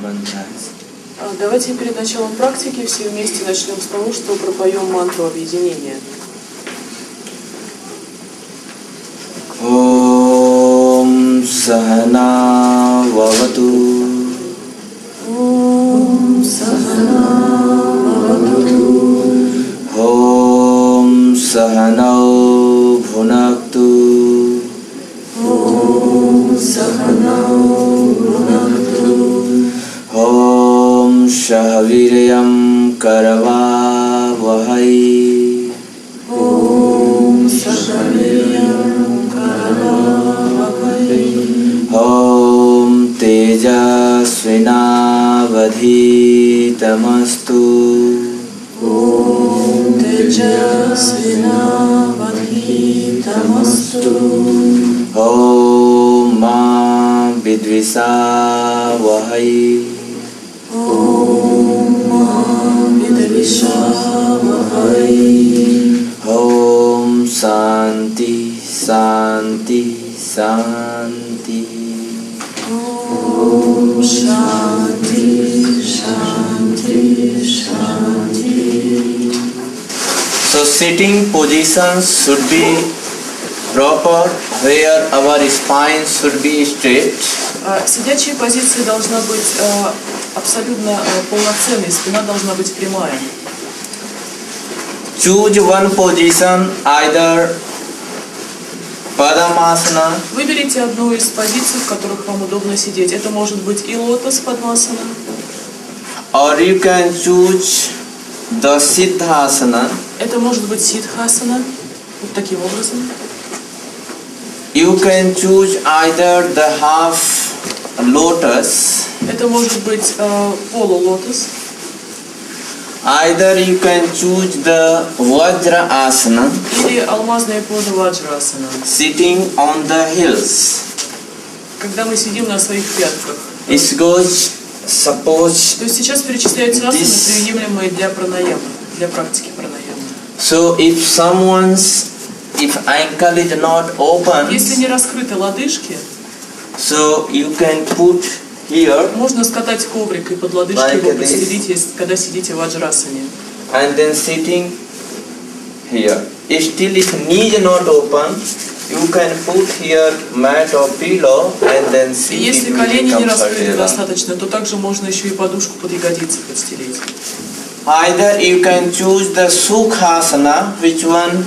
mantras. Давайте перед началом практики все вместе начнем с того, что пропоем мантру объединения. Om Sahana Vavatu. Om Sahana Vavatu. Om Sahanau Bhunaktu. Om Sahanau Bhunaktu. Om Shahavirayam Karavavahai. Om Shahavirayam Karavavahai. Om Tejasvinavadhitamastu. Om Tejasvinavadhitamastu. Om Ma Vidvisavahai. Om Ma Vidvisavahai. Om Santi Santi Santi. Om Shanti Shanti Shanti. So sitting positions should be proper, where our spine should be straight. Сидячая позиция должна быть абсолютно полноценной, спина должна быть прямая. Choose one position, either Padmasana. Выберите одну из позиций, в которых вам удобно сидеть. Это может быть и лотос падмасана, Or you can choose the Siddhasana. это может быть сиддхасана, вот таким образом. You can choose either the half lotus. Это может быть полулотос. Either you can choose the Vajra Asana, Или алмазная поза ваджрасана, sitting on the hills. когда мы сидим на своих пятках. It goes, suppose, То есть сейчас перечисляются асаны, приемлемые для пранаямы, для практики пранаямы. so if ankle is not open, Если не раскрыты лодыжки, so you can put here можно скатать коврик и под лодыжки Like его this. подстелить, когда сидите в ваджрасане. and then sitting here. If still if knee is not open, you can put here mat or pillow and then И sit. если It will be колени не раскрыты comfortable. достаточно, то также можно еще и подушку под ягодицы подстелить. Either you can choose the Sukhasana, which one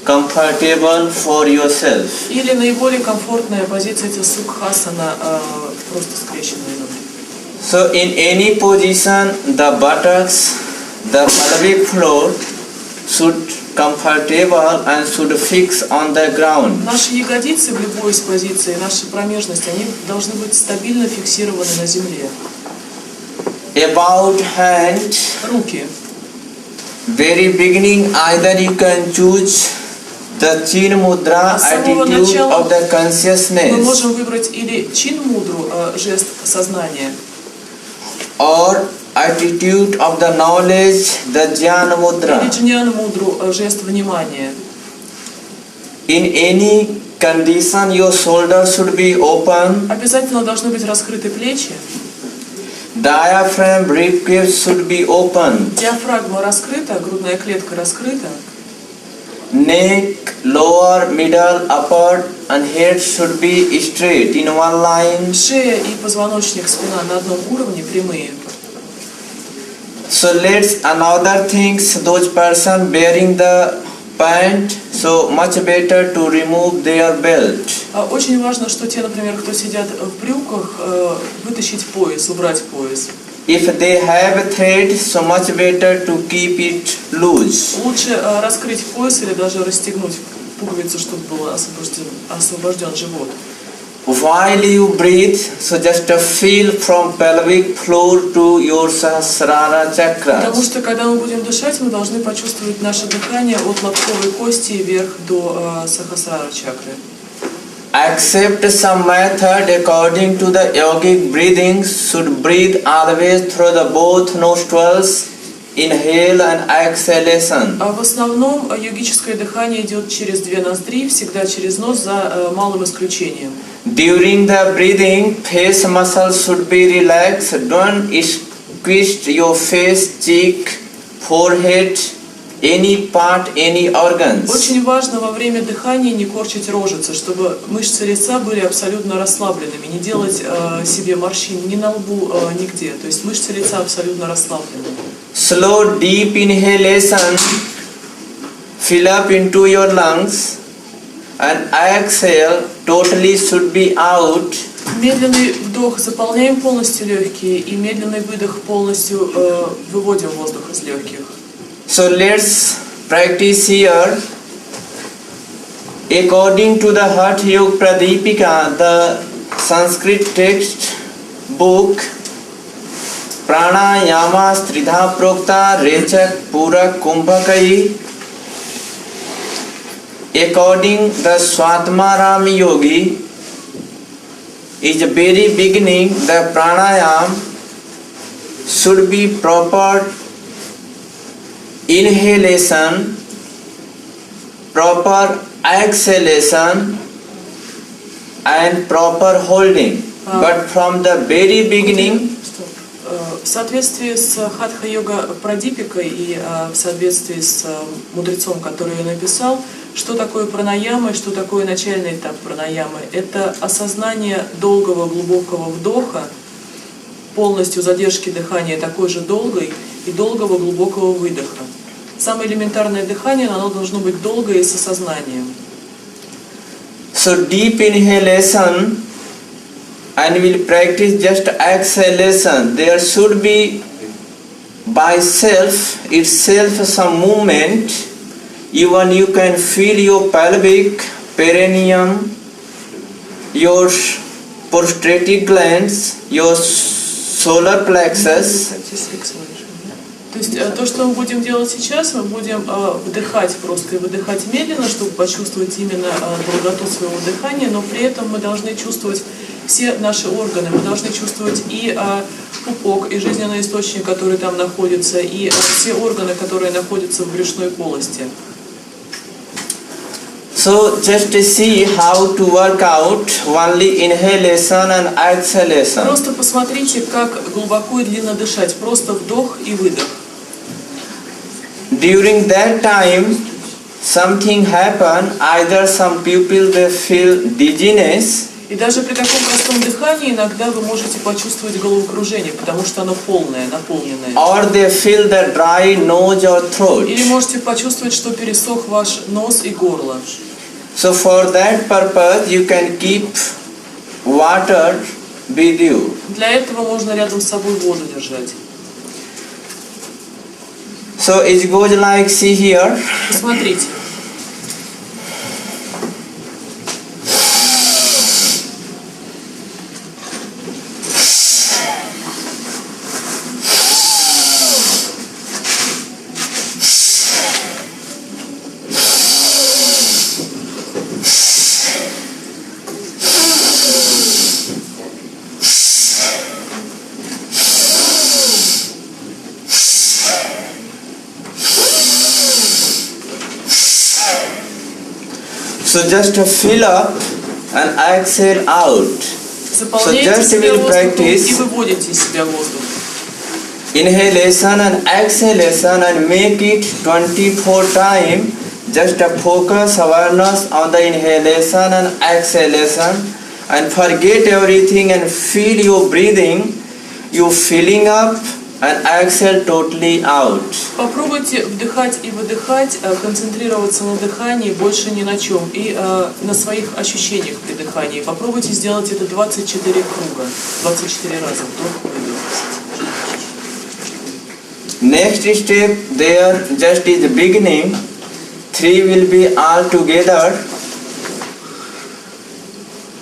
comfortable for yourself. Или наиболее комфортная позиция это сукхасана, просто скрещенные ноги. So in any position, the buttocks, the pelvic floor should comfortable and should fix on the ground. Наши ягодицы в любой из позиций, наши промежности, они должны быть стабильно фиксированы на земле. About hand, Руки. very beginning, either you can choose the chin mudra, С самого attitude начала of the мы consciousness, можем выбрать или чин мудру, жест сознания, or attitude of the knowledge, the jnana или mudra. джняна мудру, жест внимания. In any condition, your shoulders should be open, Обязательно должны быть раскрыты плечи, diaphragm, rib cage should be open, диафрагма раскрыта, грудная клетка раскрыта, neck, lower, middle, upper and head should be straight in one line. шея и позвоночник, спина на одном уровне, прямые. So let's another things, those person bearing the pant, so much better to remove their belt. Очень важно, что те, например, кто сидят в брюках, вытащить пояс, убрать пояс. If they have thread, so much better to keep it loose. Лучше раскрыть пояс или даже расстегнуть пуговицу, чтобы был освобожден живот. While you breathe, so just feel from pelvic floor to your Sahasrara chakra. Потому что, когда мы будем дышать, мы должны почувствовать наше дыхание от лобковой кости вверх до сахасрара чакры. Accept some method according to the yogic breathing. Should breathe always through the both nostrils inhale and exhalation. А в основном йогическое дыхание идет через две ноздри, всегда через нос, за малым исключением. During the breathing, face muscles should be relaxed. Don't squeeze your face, cheek, forehead, any part, any organs. Очень важно во время дыхания не корчить рожицы, чтобы мышцы лица были абсолютно расслабленными, не делать себе морщин ни на лбу, нигде. То есть мышцы лица абсолютно расслаблены. Slow, deep inhalation, fill up into your lungs, and exhale totally should be out. Медленный вдох заполняем полностью легкие, и медленный выдох полностью выводим воздух из легких. So let's practice here. According to the Hatha Yoga Pradipika, the Sanskrit text book, Pranayama Stridha Prokta Rechak Pura Kumbhakai, according the Swatmarama Yogi, is the very beginning, the pranayam should be proper inhalation, proper exhalation, and proper holding. But from the very beginning, в соответствии с хатха-йога Прадипикой и в соответствии с мудрецом, который ее написал, что такое пранаяма и что такое начальный этап пранаямы? Это осознание долгого глубокого вдоха, полностью задержки дыхания такой же долгой и долгого глубокого выдоха. Самое элементарное дыхание, оно должно быть долгое и с осознанием. So deep inhalation, and we'll practice just exhalation. There should be by itself some movement. Even you can feel your pelvic, perineum, your prostatic glands, your solar plexus. То есть то, что мы будем делать сейчас, мы будем вдыхать просто и выдыхать медленно, чтобы почувствовать именно долготу своего дыхания, но при этом мы должны чувствовать все наши органы, мы должны чувствовать и пупок, и жизненный источник, который там находится, и все органы, которые находятся в брюшной полости. So just to see how to work out only inhalation and exhalation. Просто посмотрите, как глубоко и длинно дышать, просто вдох и выдох. During that time, something happen. Either some people they feel dizziness. И даже при таком простом дыхании иногда вы можете почувствовать головокружение, потому что оно полное, наполненное. Or they feel the dry nose or throat. Или можете почувствовать, что пересох ваш нос и горло. So for that purpose, you can keep water with you. Для этого можно рядом с собой воду держать. So it goes like, see here. Посмотрите. So just fill up and exhale out. Заполняйте себя воздухом и выводите из себя воздух. Inhalation and exhalation and make it 24 times. Just focus awareness on the inhalation and exhalation and forget everything and feel your breathing, you filling up and exhale totally out. Попробуйте вдыхать и выдыхать, концентрироваться на дыхании, больше ни на чем, и на своих ощущениях при дыхании. Попробуйте сделать это 24 круга, 24 раза вдох-выдох. Next step, there just is the beginning. 3 will be all together.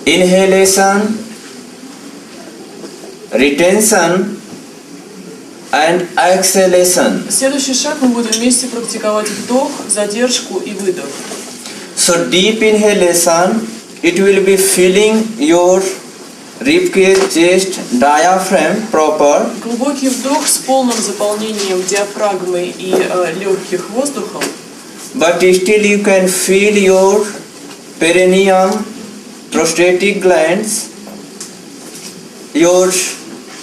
Inhalation, retention, and exhalation. Следующий шаг мы будем вместе практиковать вдох, задержку и выдох. So deep inhalation, it will be filling your ribcage, chest, diaphragm proper. Глубокий вдох с полным заполнением диафрагмы и легких воздухом. But still you can feel your perineum, prostatic glands, your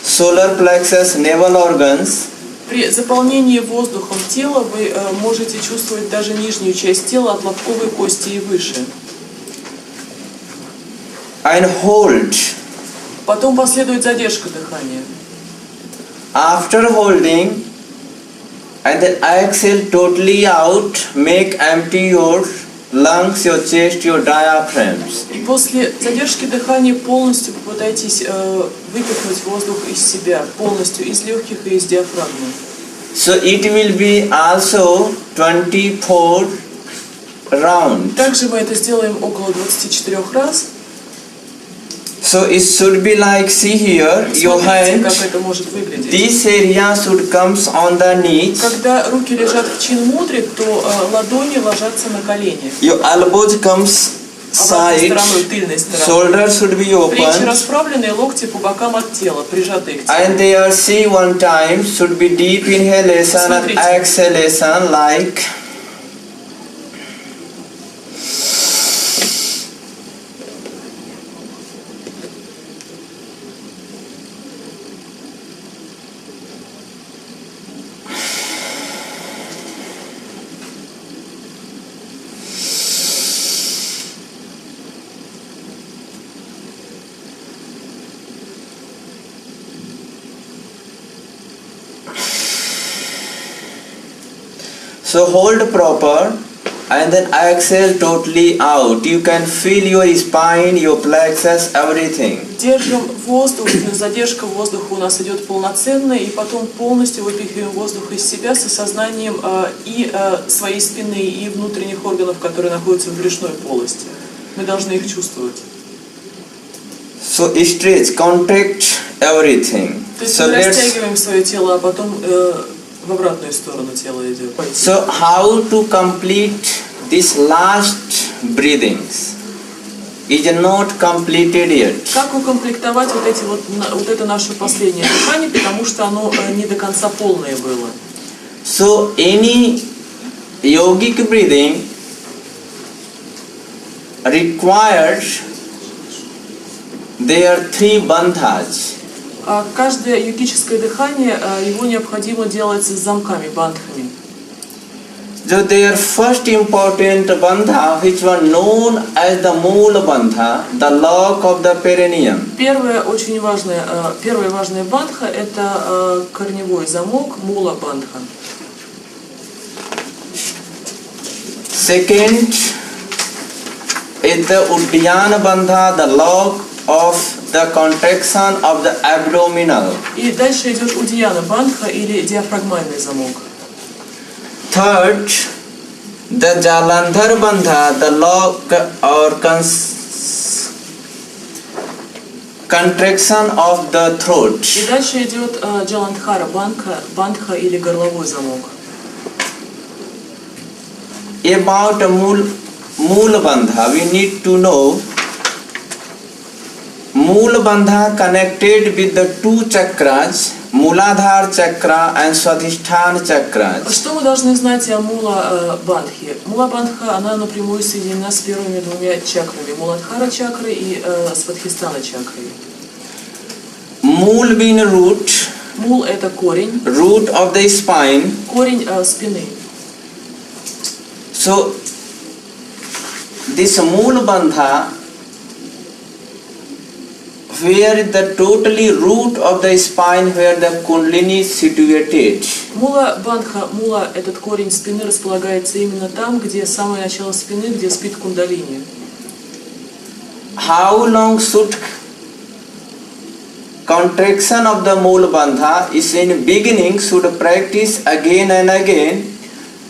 solar plexus, navel organs. При заполнении воздухом тела вы можете чувствовать даже нижнюю часть тела от лобковой кости и выше. And hold. Потом последует задержка дыхания. After holding, and then exhale totally out, make empty your lungs, your chest, your diaphragms. И после задержки дыхания полностью попытайтесь выпихнуть воздух из себя, полностью из легких и из диафрагмы. So it will be also 24 rounds. Также мы это сделаем около 24 раз. So it should be like, see here, your Смотрите, hand, как это может выглядеть. this area should comes on the knees. Когда руки лежат в чин мудре, то ладони ложатся на колени. Your elbows comes Обратной side, стороной, тыльной стороной. shoulders should be Плечи open. расправлены, локти по бокам от тела, прижатые к телу. And there, see, one time should be deep inhalation and Смотрите. exhalation, like. So hold proper and then exhale totally out. You can feel your spine, your plexus, everything. Держим воздух, задержка воздуха у нас идет полноценная, и потом полностью выпихиваем воздух из себя с осознанием и своей спины, и внутренних органов, которые находятся в брюшной полости. Мы должны их чувствовать. So stretch, contract everything. То есть So мы let's. растягиваем свое тело, а потом в обратную сторону тело идет. So how to complete this last breathings is not completed yet. Как укомплектовать вот это наше последнее дыхание, потому что оно не до конца полное было. So any yogic breathing requires there are 3 bandhas. Каждое йогическое дыхание, его необходимо делать с замками, бандхами. So their first important bandha, which was known as the Moola bandha, the lock of the perineum. Первая важная бандха – это корневой замок, мула бандха. Second is the Uddiyana bandha, the lock of the contraction of the abdominal. И дальше идет удияна бандха или диафрагмальный замок. Third, the Jalandhar bandha, the lock or contraction of the throat. И дальше идет джаландхара бандха или горловой замок. About Moola bandha, we need to know Moola bandha connected with the 2 chakras, Mooladhara chakra and Swadhisthana chakras. Что мы должны знать о мула бандхе? Мула бандха, она напрямую соединена с первыми 2 чакрами, Муладхара чакрой и Свадхистана чакрой. Mool being root, Мул – это корень, root of the spine. корень спины. So this Moola bandha, where the totally root of the spine, where the kundalini is situated. Мула бандха, мула – этот корень спины располагается именно там, где самое начало спины, где спит кундалини. How long should contraction of the Moola bandha is in beginning should practice again and again,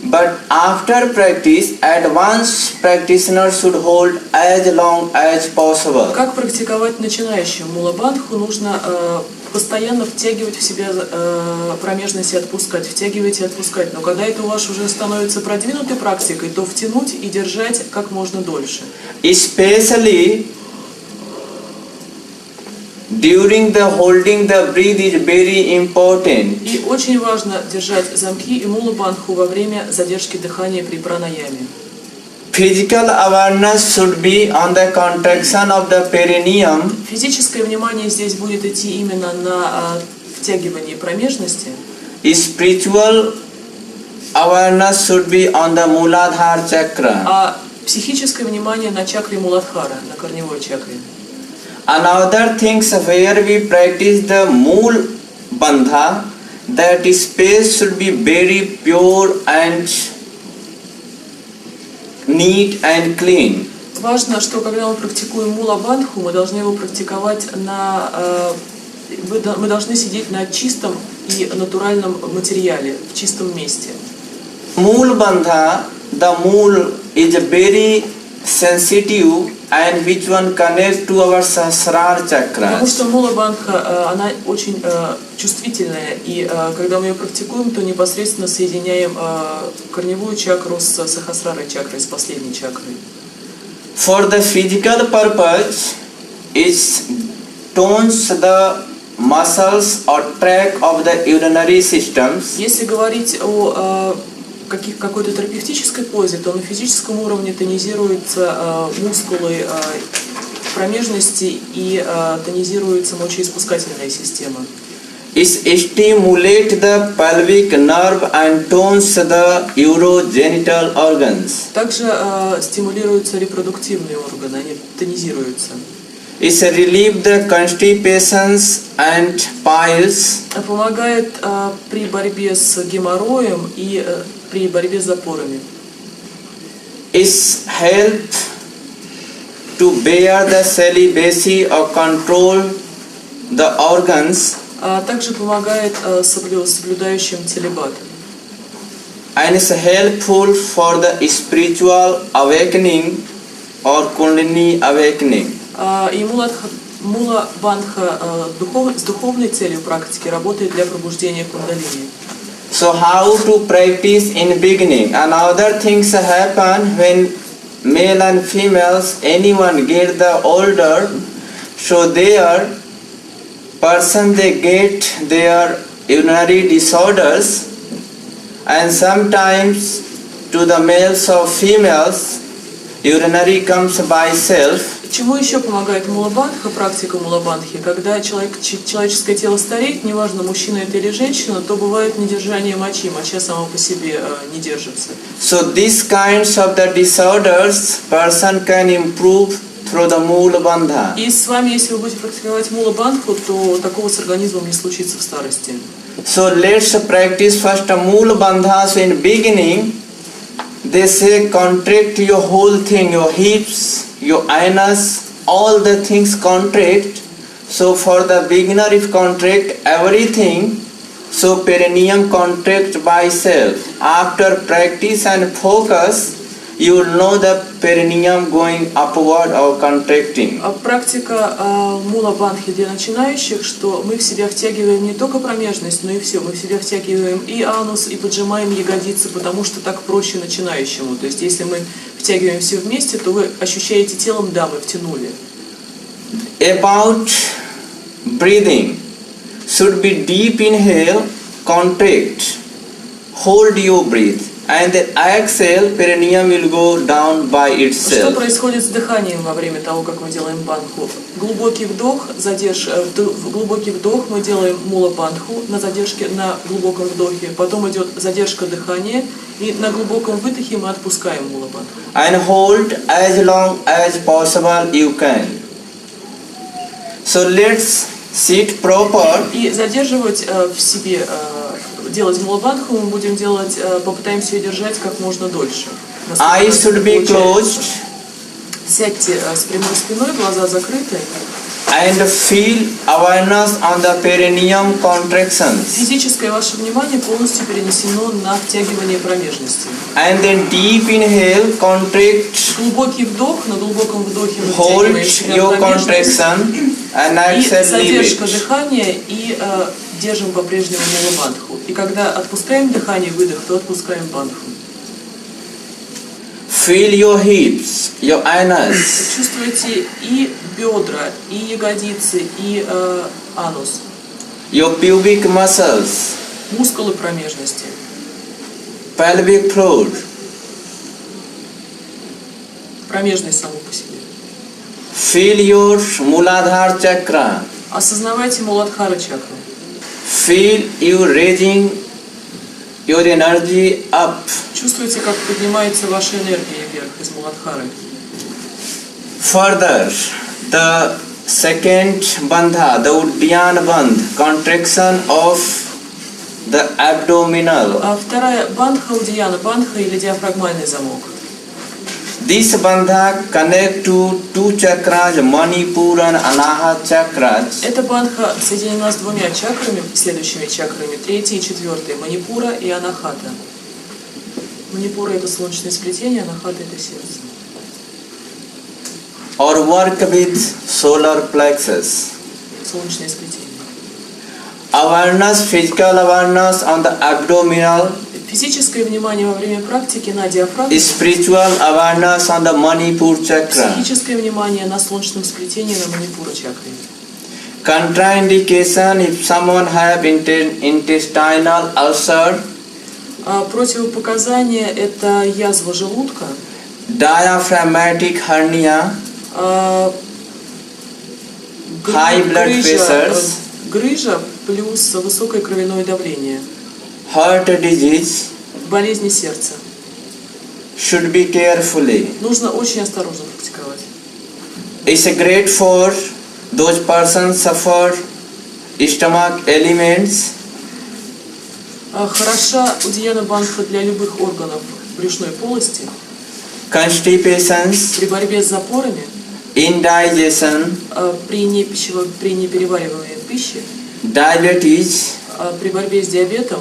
but after practice, advanced practitioner should hold as long as possible. Как практиковать начинающим мула бандху? Нужно постоянно втягивать в себя промежность и отпускать, втягивать и отпускать. Но когда это у вас уже становится продвинутой практикой, то втянуть и держать как можно дольше. Especially during the holding the breath is very important. И очень важно держать замки и мула-бандху во время задержки дыхания при пранаяме. Physical awareness should be on the contraction of the perineum. Физическое внимание здесь будет идти именно на втягивание промежности. Spiritual awareness should be on the Muladhara chakra. А психическое внимание на чакре Муладхара, на корневой чакре. Another things where we practice the Mool Bandha, that space should be very pure and neat and clean. Важно, что когда мы практикуем мула-бандху, мы должны его практиковать мы должны сидеть на чистом и натуральном материале, в чистом месте. Mool Bandha, the mool is very sensitive and which one connects to our Sahasrara chakra. Потому что мула-бандха, она очень чувствительная, и когда мы ее практикуем, то непосредственно соединяем корневую чакру с Сахасрарой чакрой, с последней чакрой. For the physical purpose, it tones the muscles or tract of the urinary systems. Если говорить о какой-то терапевтической пользе, то на физическом уровне тонизируются мускулы промежности и тонизируется мочеиспускательная система. It stimulates the pelvic nerve and tones the urogenital organs. Также стимулируются репродуктивные органы, они тонизируются. It relieves the constipations and piles. Помогает при борьбе с геморроем и при борьбе с запорами. It helps to bear the celibacy or control the organs. А также помогает соблюдающим целибат. And is helpful for the spiritual awakening or Kundalini awakening. И мула-бандха с духовной целью практики работает для пробуждения кундалини. So how to practice in beginning? Another things happen when male and females, anyone get the older, so their person they get their urinary disorders, and sometimes to the males or females urinary comes by self. Чему еще помогает мула-бандха, практика мула-бандхи? Когда человеческое тело стареет, неважно, мужчина это или женщина, то бывает недержание мочи, моча сама по себе не держится. So these kinds of the disorders person can improve through the Mula Bandha. И с вами, если вы будете практиковать мула-бандху, то такого с организмом не случится в старости. So let's practice first a Mula Bandha. So in beginning, they say contract your whole thing, your hips, your anus, all the things contract. So for the beginner, if contract everything, so perineum contract by self. After practice and focus, you will know the perineum going upward or contracting. Практика мула-бандхи для начинающих, что мы в себя втягиваем не только промежность, но и все. Мы в себя втягиваем и анус, и поджимаем ягодицы, потому что так проще начинающему. То есть если мы втягиваем все вместе, то вы ощущаете телом, да, мы втянули. About breathing, should be deep inhale, contract, hold your breath. And then exhale, perineum will go down by itself. Что происходит с дыханием во время того, как мы делаем бандху? Глубокий вдох, глубокий вдох мы делаем мула-бандху на задержке, на глубоком вдохе. Потом идет задержка дыхания, и на глубоком выдохе мы отпускаем мула-бандху. And hold as long as possible you can. So let's sit proper. И задерживать в себе, делать мула-бандху мы будем делать, попытаемся ее держать как можно дольше. Eyes should be closed. Сядьте с прямой спиной, глаза закрыты. And feel awareness on the perineum contractions. Физическое ваше внимание полностью перенесено на втягивание промежности. And then deep inhale, contract. Глубокий вдох, на глубоком вдохе мы Hold втягиваем себя your в промежность. contraction and И exhale, leave задержка it. дыхания, и держим по-прежнему мула-бандху. И когда отпускаем дыхание, выдох, то отпускаем бандху. Feel your hips, your anus, Чувствуете и бедра, и ягодицы, и анус, your pubic muscles, мускулы промежности, pelvic floor. промежность саму по себе. Feel your Muladhara chakra. Осознавайте Муладхара чакру. Feel you raising your energy up. Чувствуете, как поднимается ваша энергия вверх из Муладхары. Further, the second bandha, the Uddiyana bandh, contraction of the abdominal. А вторая бандха удияна, бандха или диафрагмальный замок. This bandha connect to two chakras, Manipura and Anahat chakras. Эта бандха соединена с двумя чакрами, следующими чакрами, третьей и четвертой, Манипура и Анахата. Манипура — это солнечное сплетение, Анахата — это сердце. Or work with solar plexus. Солнечное сплетение. Awareness, physical awareness on the abdominal. Физическое внимание во время практики на диафрагме. Spiritual awareness on the Manipur chakra. Психическое внимание на солнечном сплетении на Манипура чакре. Contraindication if someone have intestinal ulcer. Противопоказание – это язва желудка, Diaphragmatic hernia. High blood pressures. Грыжа плюс высокое кровяное давление, Heart disease. болезни сердца. Should be carefully. Нужно очень осторожно практиковать. It's great for those persons suffer stomach ailments. Хороша удияна бандха для любых органов брюшной полости, Constipations. при борьбе с запорами, Indigestion. при непереваривании пищи, Diabetes. при борьбе с диабетом,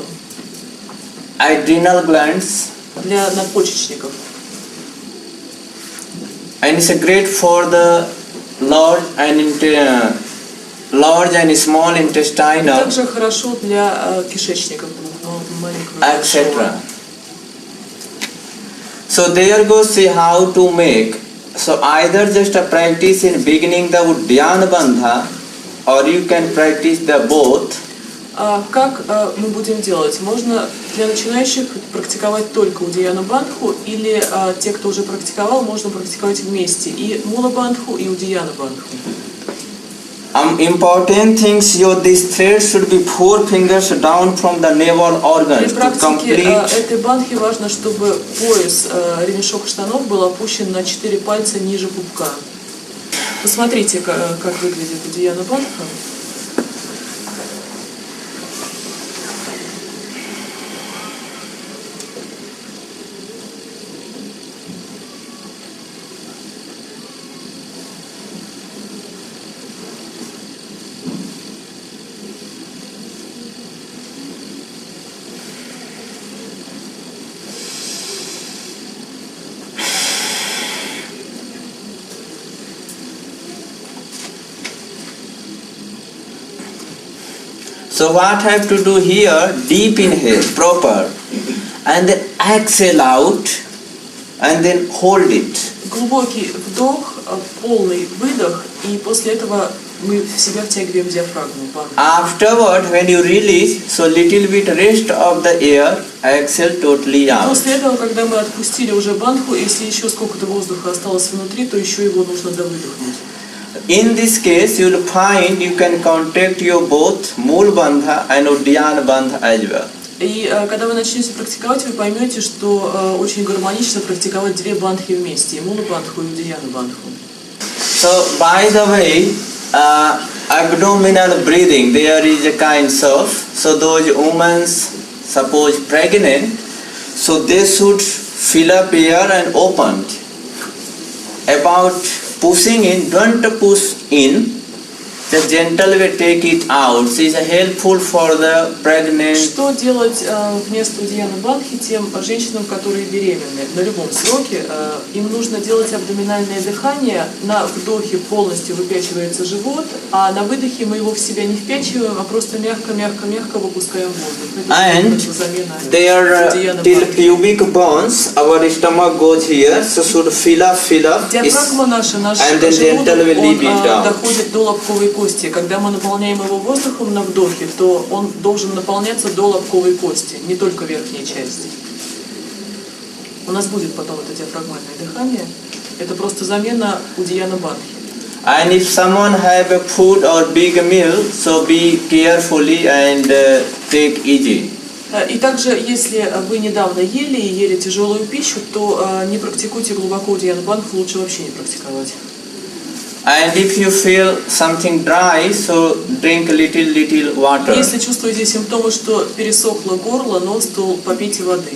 Adrenal glands. для надпочечников. And it's great for the large and small intestine, Также хорошо для кишечников, маленького и большого. etc. So there goes see how to make. So either just a practice in beginning the Uddiyana bandha, or you can practice the both. Как мы будем делать? Можно для начинающих практиковать только удияна бандху, или те, кто уже практиковал, можно практиковать вместе и мула бандху, и удияна бандху. Important things, these threads should be 4 fingers down from the navel organs При to практике complete. этой бандхи важно, чтобы пояс, ремешок штанов был опущен на 4 пальца ниже пупка. Посмотрите, как выглядит удияна бандха. So what I have to do here, deep inhale, proper, and then exhale out, and then hold it. Глубокий вдох, полный выдох, и после этого мы в себя втягиваем диафрагму. Afterward, when you release, so little bit rest of the air, exhale totally out. После этого, когда мы отпустили уже бандху, если еще сколько-то воздуха осталось внутри, то еще его нужно довыдохнуть. In this case, you will find you can contact your both Mool Bandha and Uddiyana Bandha as well. И когда вы начнете практиковать, вы поймете, что очень гармонично практиковать две бандхи вместе, и мула бандху и удияна бандху. So, by the way, abdominal breathing, there is a kind of, so those women, suppose pregnant, so they should fill up air and open. About pushing in, don't push in, the gentle way take it out. So it's helpful for the pregnant. Что делать вместо Удьяна Бандхи тем женщинам, которые беременны? На любом сроке им нужно делать абдоминальное дыхание. На вдохе полностью выпячивается живот, а на выдохе мы его в себя не впячиваем, а просто мягко-мягко-мягко выпускаем воздух. And their till pubic bones, our stomach goes here, so should fill up. Диафрагма наша, наш желудок, он доходит до лобковой кости. Когда мы наполняем его воздухом на вдохе, то он должен наполняться до лобковой кости, не только верхняя часть. У нас будет потом это диафрагмальное дыхание. Это просто замена Удьяна Бандхи. And if someone have a food or big meal, so be carefully and take easy. И также, если вы недавно ели и ели тяжелую пищу, то не практикуйте глубоко Удьяна Бандху, лучше вообще не практиковать. And if you feel something dry, so drink little water. Если чувствуете симптомы, что пересохло горло, нос, то попейте воды.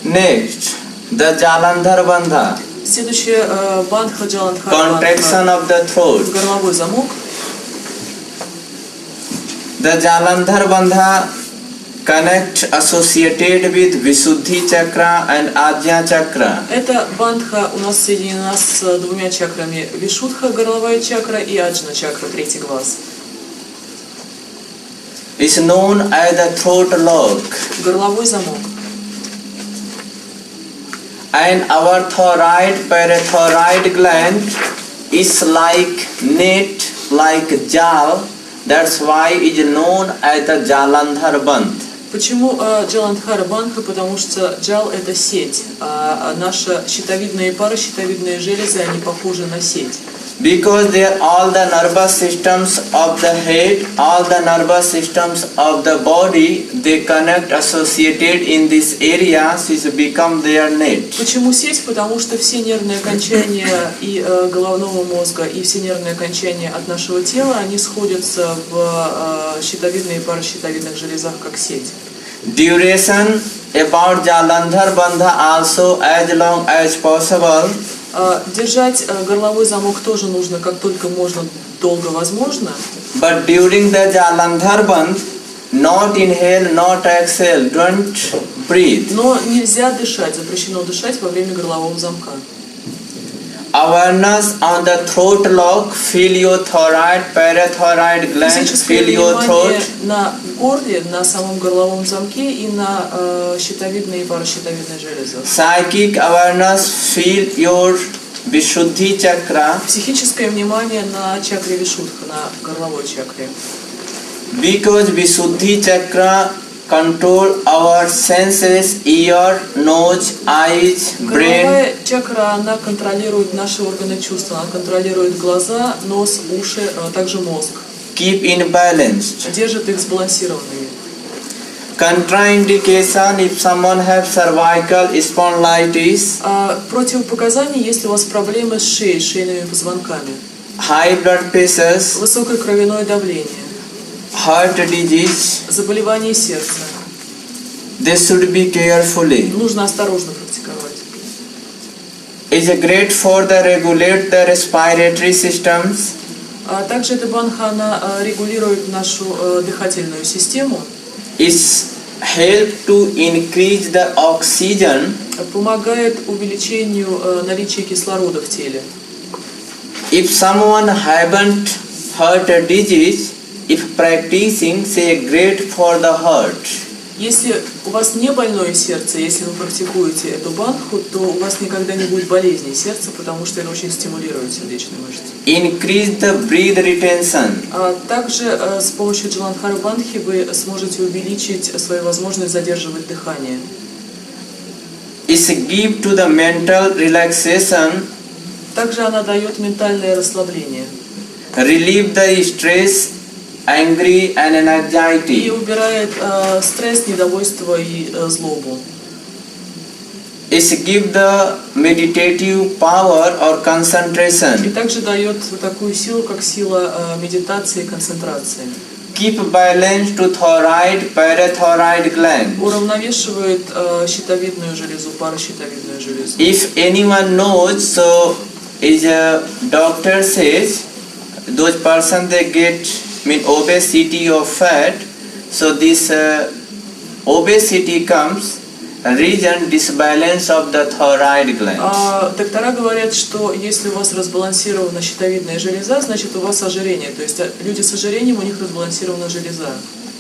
Next, the Jalandhar Bandha. Следующее Бандха Джаландхар Contraction of the throat. Горловой замок. The Jalandhar Bandha connect associated with Visuddhi Chakra and Ajna Chakra. Эта бандха у нас соединена с двумя чакрами: Вишудха, горловая чакра, и Аджна чакра, третий глаз. Is known as the throat lock. Горловой замок. And our thyroid parathyroid gland is like net, like jal. That's why it is known as the Jalandhar Bandh. Почему Джаландхара Бандха? Потому что джал – это сеть, а наша щитовидная и паращитовидные железы, они похожи на сеть. Because they are all the nervous systems of the head, all the nervous systems of the body, they connect associated in this area, so it become their net. Почему сеть? Потому что все нервные окончания и головного мозга, и все нервные окончания от нашего тела, они сходятся в щитовидной и паращитовидных железах как сеть. Duration about Jalandhar Bandha also as long as possible. Держать горловой замок тоже нужно, как только можно, долго возможно. But during the Jalandhar Bandh, not inhale, not exhale, don't breathe. Но нельзя дышать, запрещено дышать во время горлового замка. Awareness on the throat lock, feel your thyroid, parathyroid gland, feel your throat. На горле, на самом горловом замке и на щитовидной и паращитовидной железе. Psychic awareness, feel your Vishuddhi chakra. Психическое внимание на чакре Вишудха, на горловой чакре. Because Vishuddhi chakra control our senses, ear, nose, eyes, brain. Горловая чакра, она контролирует наши органы чувств, она контролирует глаза, нос, уши, а также мозг. Keep in balance. Держит их сбалансированными. Contraindication if someone has cervical spondylitis. Противопоказания, если у вас проблемы с шеей, шейными позвонками. High blood pressures. Высокое кровяное давление. Heart disease. Заболевание сердца. This should be carefully. Нужно осторожно практиковать. Is great for the regulate the respiratory systems. Также эта бандха, она регулирует нашу дыхательную систему. It's help to increase the oxygen. Помогает увеличению наличия кислорода в теле. If someone haven't heart disease, if practicing, say great for the heart. Если у вас не больное сердце, если вы практикуете эту бандху, то у вас никогда не будет болезней сердца, потому что это очень стимулирует сердечные мышцы. Increase the breath retention. Также с помощью Джаландхара бандхи вы сможете увеличить свою возможность задерживать дыхание. It's give to the mental relaxation. Также она дает ментальное расслабление. Relieve the stress, angry and anxiety. И убирает стресс, недовольство и злобу. It's give the meditative power or concentration. И также дает такую силу, как сила медитации и концентрации. Keep balance to thyroid, parathyroid gland. Уравновешивает щитовидную железу, паращитовидную железу. If anyone knows, so is a doctor says those person they get obesity or fat. So this obesity comes reason disbalance of the thyroid gland. Доктора говорят, что если у вас разбалансирована щитовидная железа, значит у вас ожирение. То есть люди с ожирением, у них разбалансирована железа.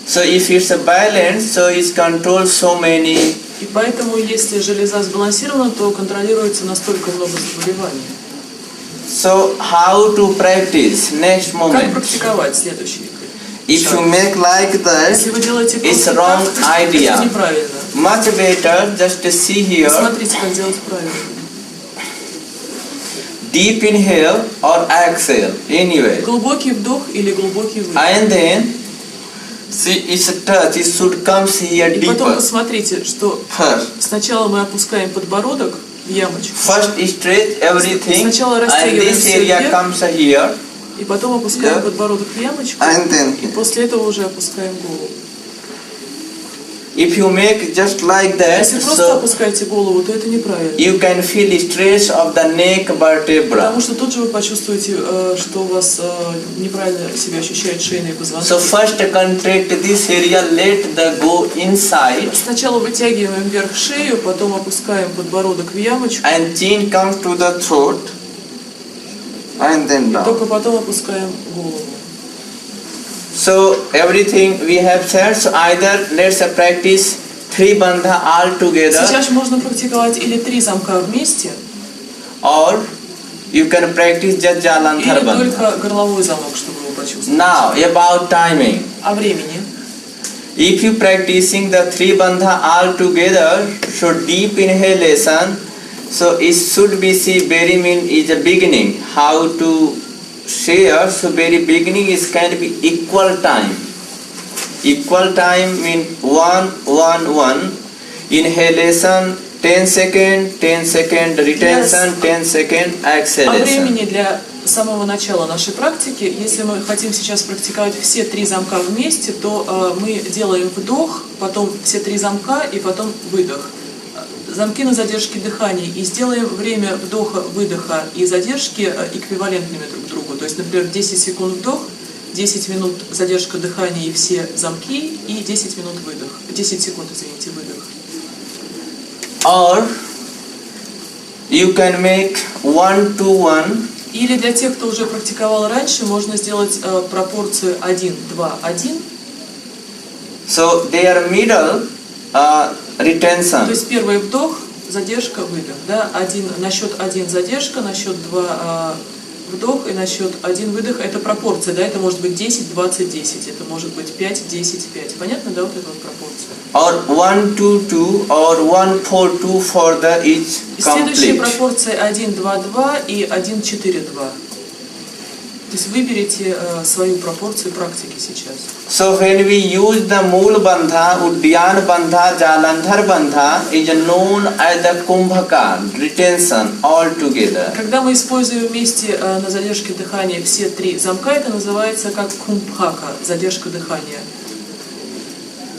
So if it's a balance, so it's controls so many. И поэтому, если железа сбалансирована, то контролируется настолько много заболеваний. So how to practice? Next moment. Как практиковать? Следующий. If you make like that, Если вы делаете it's просто wrong так, idea. это неправильно. Much better just to see here. Посмотрите, как делать правильно. Deep inhale or exhale, anyway. Глубокий вдох или глубокий выдох. And then see it's a touch. It should come here И потом deeper. посмотрите, что First. сначала мы опускаем подбородок в ямочку. First stretch everything, Сначала and растягиваем this все area вверх, comes here. и потом опускаем Yeah. подбородок в ямочку, And then и после этого уже опускаем голову. if you make just like that, Если просто so опускаете голову, то это неправильно. you can feel stress of the neck vertebra. Потому что тут же вы почувствуете, что у вас неправильно себя ощущает шейные So позвонки. first contract this area, let the go inside, Сначала вытягиваем вверх шею, потом опускаем подбородок в ямочку, and chin comes to the throat, and then и down. только потом опускаем голову. So everything we have said. So either let's practice 3 bandha all together, Сейчас можно практиковать или 3 замка вместе, or you can practice just Jalandhar или bandha. только горловой замок, чтобы его почувствовать. Now about timing. О времени. If you practicing the 3 bandha all together, so deep inhalation, so it should be see very mean is the beginning. How to share? So very beginning is can be equal time. Equal time mean 1, 1, 1. Inhalation 10 second, 10 second. Retention 10 second. О Exhalation. времени для самого начала нашей практики. Если мы хотим сейчас практиковать все 3 замка вместе, то мы делаем вдох, потом все 3 замка и потом выдох. Замки на задержке дыхания, и сделаем время вдоха-выдоха и задержки эквивалентными друг другу. То есть, например, 10 секунд вдох, 10 минут задержка дыхания и все замки, и 10 минут выдох. 10 секунд, извините, выдох. Or you can make 1 to 1. Или для тех, кто уже практиковал раньше, можно сделать пропорцию 1, 2, 1. So their middle retention. То есть первый вдох, задержка, выдох. Да? На счет 1 задержка, на счет 2 вдох и на счет 1 выдох. Это пропорция, да? Это может быть 10, 20, 10. Это может быть 5, 10, 5. Понятно, да, вот эта вот пропорция? Or 1, 2, 2 or 1, 4, 2 for the each И следующая complete. пропорция 1, 2, 2 и 1, 4, 2. То есть выберите свою пропорцию практики сейчас. So when we use the Mool Bandha, Udyan Bandha, Jalandhar Bandha is known as the Kumbhaka, retention all together. Когда мы используем вместе на задержке дыхания все 3 замка, это называется как кумбхака, задержка дыхания.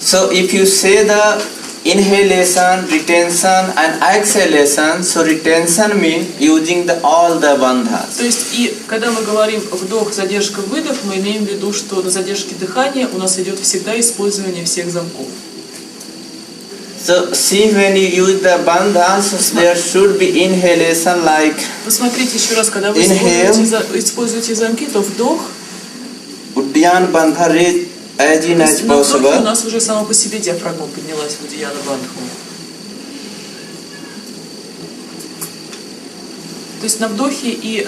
So if you say the inhalation, retention and exhalation, so retention means using all the bandhas. То есть, и когда мы говорим вдох, задержка, выдох, мы имеем в виду, что на задержке дыхания у нас идет всегда использование всех замков. So see when you use the bandhas, so there should be inhalation like Посмотрите еще раз, когда вы Inhale. используете замки, то вдох, Udyan Bandha raise as in то as есть на вдохе у possible. нас уже само по себе диафрагма поднялась в Удияна Бандху. То есть на вдохе и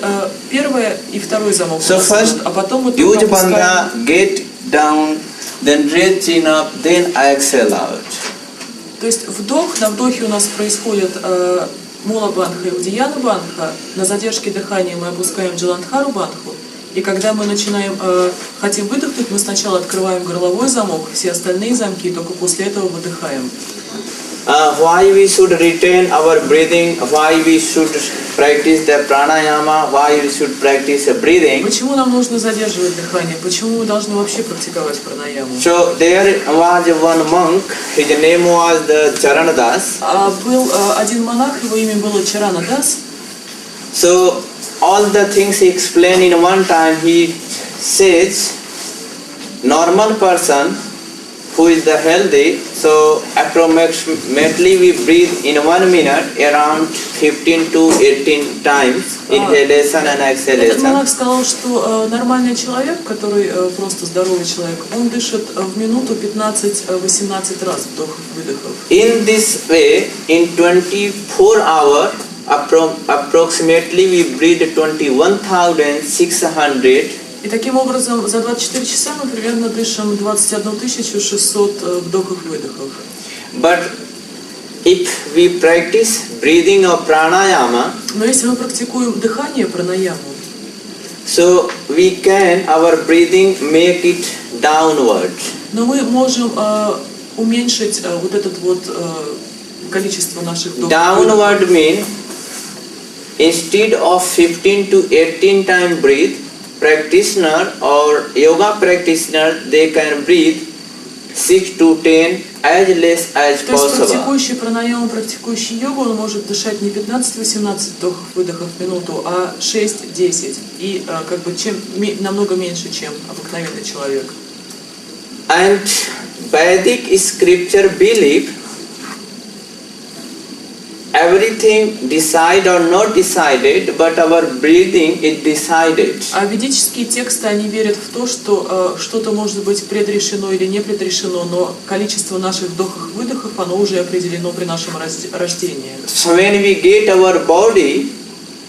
первое и второй замок у So нас first идут, а потом мы use только опускаем. bandha, get down, then raise chin up, then exhale out. То есть вдох, на вдохе у нас происходит Мула Бандха и Удияна Бандха, на задержке дыхания мы опускаем Джаландхару Бандху, и когда мы начинаем, хотим выдохнуть, мы сначала открываем горловой замок, все остальные замки, и только после этого выдыхаем. Why we should retain our breathing, why we should practice the pranayama, why we should practice breathing. Почему нам нужно задерживать дыхание? Почему мы должны вообще практиковать пранаяму? So there was one monk, his name was the Charanadas. Был один монах, его имя было Чаранадас. So all the things he explained in one time. He says, normal person who is the healthy, so approximately we breathe in 1 minute around 15 to 18 times inhalation and Этот exhalation. монах сказал, что нормальный человек, который просто здоровый человек, он дышит в минуту 15-18 раз вдохов-выдохов. In this way, in 24 hours, approximately we breathe 21,600. И таким образом за 24 часа мы примерно дышим 21 600 вдохов-выдохов. But if we practice breathing of pranayama, Но если мы практикуем дыхание пранаяму, so we can our breathing make it downward. но мы можем уменьшить вот этот вот количество наших вдохов. Downward mean instead of 15 to 18 time breathe, practitioner or yoga practitioner, they can breathe 6 to 10 as less as То есть possible. практикующий пранаяму, практикующий йогу, он может дышать не 15-18 вдохов-выдохов в минуту, а 6-10. И как бы намного меньше, чем обыкновенный человек. And Vedic scripture believe everything decide or not decided, but our breathing is decided. А ведические тексты, они верят в то, что что-то может быть предрешено или не предрешено, но количество наших вдохов-выдохов, оно уже определено при нашем рождении. So when we get our body,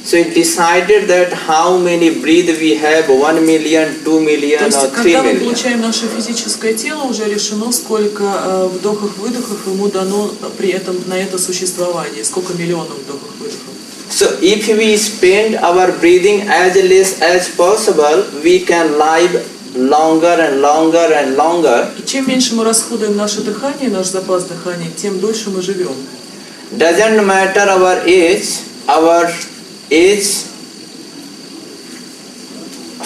so it decided that how many breath we have, 1 million, 2 million То есть, or 3 когда мы million. получаем наше физическое тело, уже решено, сколько вдохов-выдохов ему дано при этом на это существование, сколько миллионов вдохов-выдохов. So if we spend our breathing as less as possible, we can live longer and longer and longer. И чем меньше мы расходуем наше дыхание, наш запас дыхания, тем дольше мы живем. Doesn't matter our age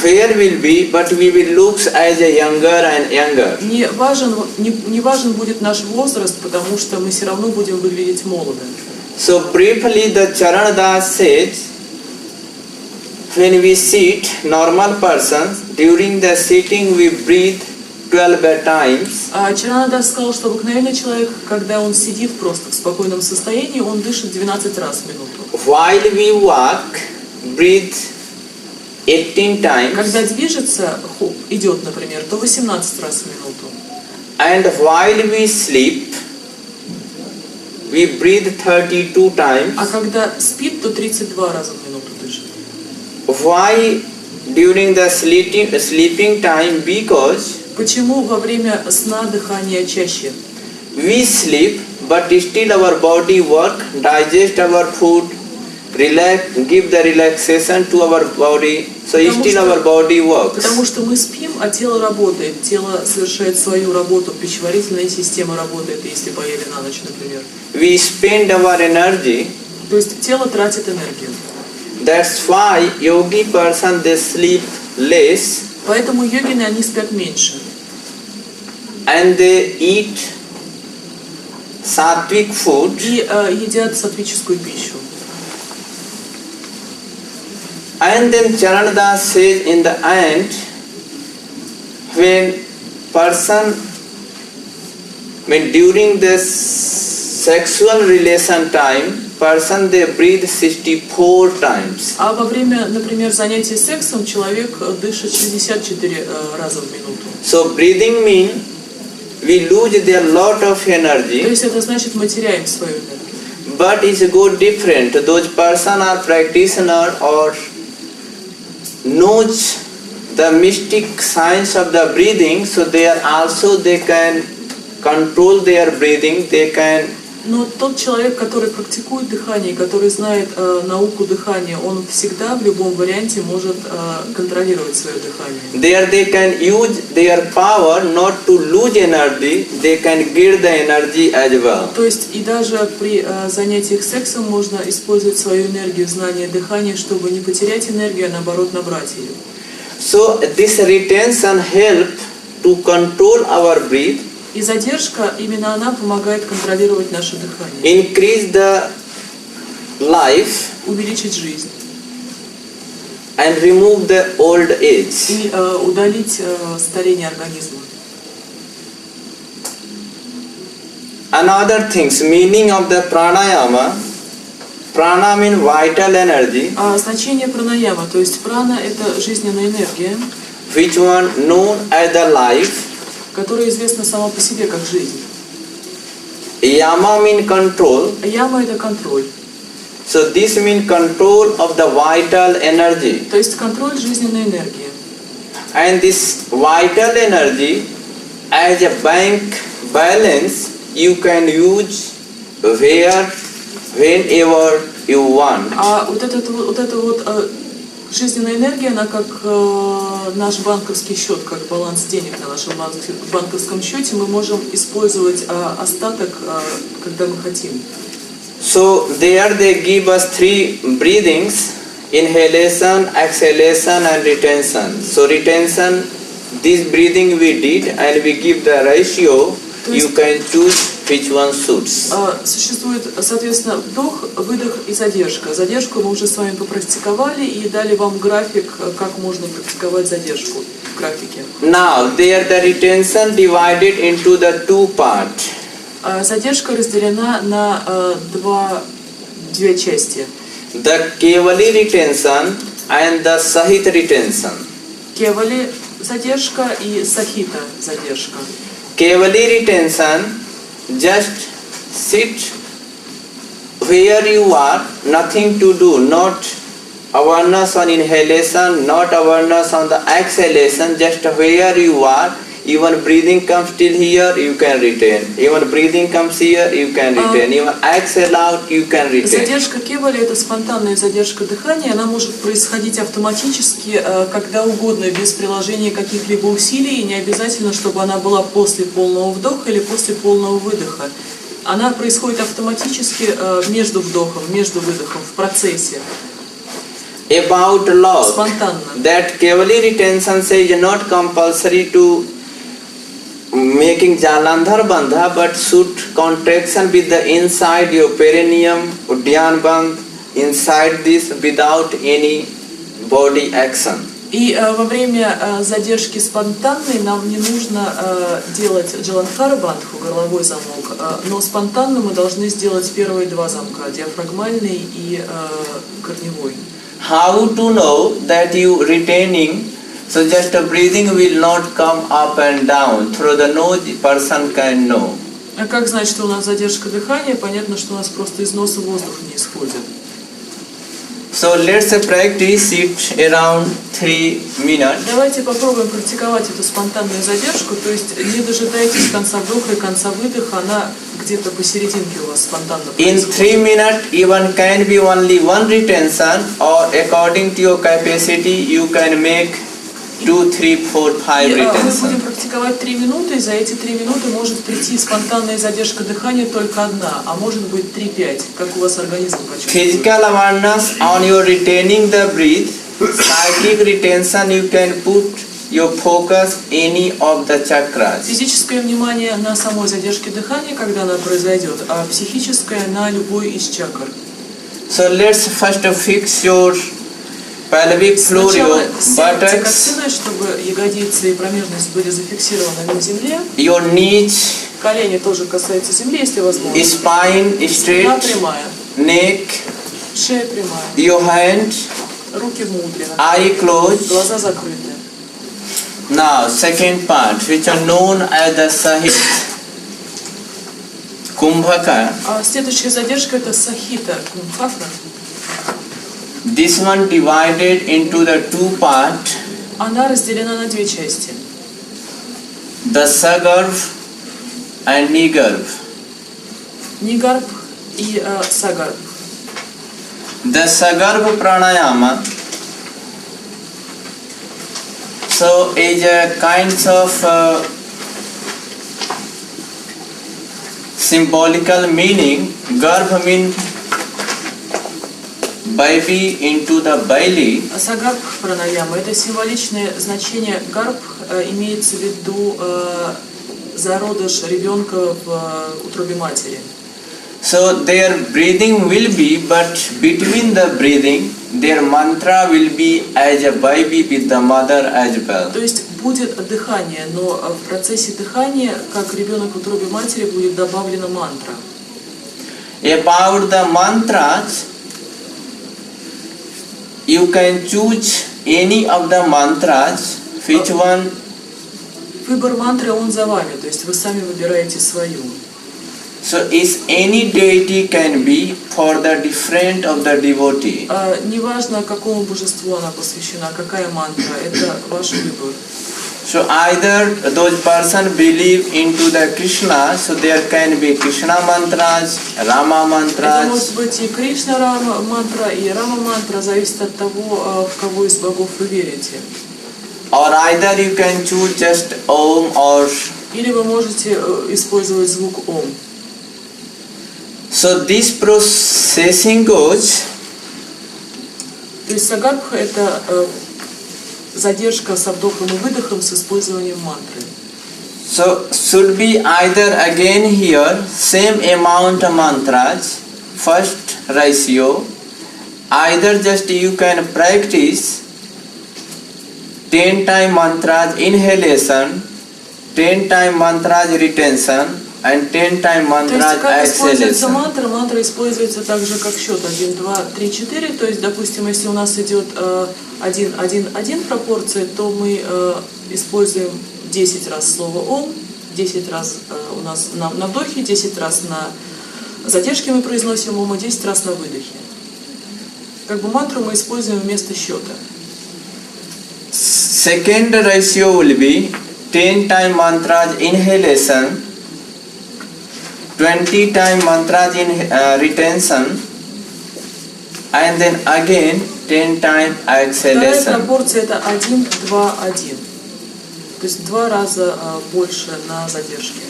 where will be, but we will look as a younger and younger. Не важен будет наш возраст, потому что мы все равно будем выглядеть молодо. So briefly the Charandas says, when we sit, normal persons, during the sitting we breathe 12 times. Чаранада сказал, что обыкновенный человек, когда он сидит просто в спокойном состоянии, он дышит 12 раз в минуту. While we walk, breathe 18 times. Когда движется, идет, например, то 18 раз в минуту. And while we sleep, we breathe 32 times. А когда спит, то 32 раза в минуту дышит. Why during the sleeping time? Because Почему во время сна дыхание чаще? we sleep, but still our body work, digest our food, relax, give the relaxation to our body. So still our body works. Потому что мы спим, а тело работает. Тело совершает свою работу, пищеварительная система работает, если поели на ночь, например. We spend our energy. То есть тело тратит энергию. That's why yogi person they sleep less. Поэтому йогины, они спят меньше. And they eat sattvic food. И едят сатвическую пищу. And then Charandas says in the end, when during the sexual relation time, person they breathe 64 times. А во время, например, занятий сексом человек дышит 64 раза в минуту. So breathing means we lose their lot of То energy. есть это значит, мы теряем свою энергию. But it's go different. Those person are practitioner or knows the mystic science of the breathing, so they can control their breathing. They can. Но тот человек, который практикует дыхание, который знает науку дыхания, он всегда в любом варианте может контролировать свое дыхание. There they can use their power not to lose energy. They can get the energy as well. То есть и даже при занятиях сексом можно использовать свою энергию, знание дыхания, чтобы не потерять энергию, а наоборот набрать ее. So this retention help to control our breath. И задержка, именно она помогает контролировать наше дыхание. Increase the life. Увеличить жизнь. and remove the old age. и удалить старение организма. Another things, meaning of the pranayama. Prana means vital energy, Значение пранаямы, то есть прана – это жизненная энергия, which one known as the life. которая известна сама по себе как жизнь. Yama means control. Яма – это контроль, So this means control of the vital energy. то есть контроль жизненной энергии. And this vital energy as a bank balance you can use where, whenever you want. А вот эта жизненная энергия, она как наш банковский счет, как баланс денег на нашем банковском счете, мы можем использовать остаток, когда мы хотим. So there they give us 3 breathings: inhalation, exhalation and retention. So retention, this breathing we did and we give the ratio, you can choose which one suits. Существует, соответственно, вдох, выдох и задержка. Задержку мы уже с вами попрактиковали и дали вам график, как можно практиковать задержку в графике. Now there the retention divided into the 2 parts. Задержка разделена на две части. The Kevali retention and the Sahit retention. Кевали задержка и сахита задержка. Kevali retention, just sit where you are, nothing to do, not awareness on inhalation, not awareness on the exhalation, just where you are. Even breathing comes till here, you can retain. Even breathing comes here, you can retain. Even exhale out, you can retain. Задержка кевали – это спонтанная задержка дыхания. Она может происходить автоматически, когда угодно, без приложения каких-либо усилий. И не обязательно, чтобы она была после полного вдоха или после полного выдоха. Она происходит автоматически между вдохом, между выдохом, в процессе. About love, Спонтанно. that Kevali retention says not compulsory to making Jalandhar Bandha, but should contraction with the inside your perineum, Udyan Bandh, inside this without any body action. И во время задержки спонтанной нам не нужно делать Джаландхара Бандху, горловой замок, но спонтанно мы должны сделать первые 2 замка, диафрагмальный и корневой. How to know that you retaining? So just a breathing will not come up and down. Through the nose, person can know. А как знать, что у нас задержка дыхания? Понятно, что у нас просто из носа воздух не исходит. So let's practice it around 3 minutes. Давайте попробуем практиковать эту спонтанную задержку, то есть не дожидайтесь конца вдоха и конца выдоха, она где-то посерединке у вас спонтанно In происходит. 3 minutes, even can be only 1 retention, or according to your capacity, you can make 2, 3, 4, 5 Мы будем retention. практиковать 3 минуты, и за эти 3 минуты может прийти спонтанная задержка дыхания только одна, а может быть 3-5, как у вас организм почувствует. Physical awareness on your retaining the breath. Psychic retention, you can put your focus any of the chakras. Физическое внимание на самой задержке дыхания, когда она произойдет, а психическое на любой из чакр. So let's first fix your pelvic floor, your Сначала сядьте как buttocks, следует, чтобы ягодицы и промежность были зафиксированы на земле. your knees, Колени тоже касаются земли, если возможно. spine Спина straight, прямая, neck, шея прямая, your hand, руки в мудре, eye closed. глаза закрыты. Now, second part, which are known as the Sahit Kumbhaka. А следующая задержка – это сахита, кумбхака. This one divided into the 2 parts, Она разделена на 2 части. the Sagarbh and Nigarbh. Нигарбх и сагарбх. The Sagarbh Pranayama, so is a kind of symbolical meaning. Garbh means baby into the belly. Сагарбх пранаяма – это символичное значение. Гарбх имеется в виду зародыш ребенка в утробе матери. So their breathing will be, but between the breathing, their mantra will be as a baby with the mother as well. То есть будет дыхание, но в процессе дыхания, как ребенок в утробе матери, будет добавлена мантра. About the mantras, you can choose any of the mantras, which one. Выбор мантры, он за вами, то есть вы сами выбираете свою. So is any deity can be for the different of the devotee. Неважно, какому божеству она посвящена, какая мантра, это ваш выбор. So either those person believe into the Krishna, so there can be Krishna mantras, Rama Это может mantras. быть и Кришна мантра, и Рама мантра, зависит от того, в кого из богов вы верите. Or either you can choose just Om or. Или вы можете использовать звук Ом. So this processing goes. То есть сагабха — это задержка с вдохом и выдохом с использованием мантры. So should be either again here same amount of mantras, first ratio. Either just you can practice 10 time mantras inhalation, 10 time mantras retention, and 10 time То есть mantras как используется exhalation. мантра? Мантра используется так же, как счет 1, 2, 3, 4. То есть, допустим, если у нас идет 1, 1, 1 пропорция, то мы используем 10 раз слово Ом, 10 раз у нас на вдохе, 10 раз на задержке мы произносим Ом, и 10 раз на выдохе. Как бы мантру мы используем вместо счета. Second ratio will be 10 time mantras inhalation, 20 time mantras in retention, and then again 10 time Вторая exhalation. пропорция — это 1, 2, 1. То есть 2 раза больше на задержке.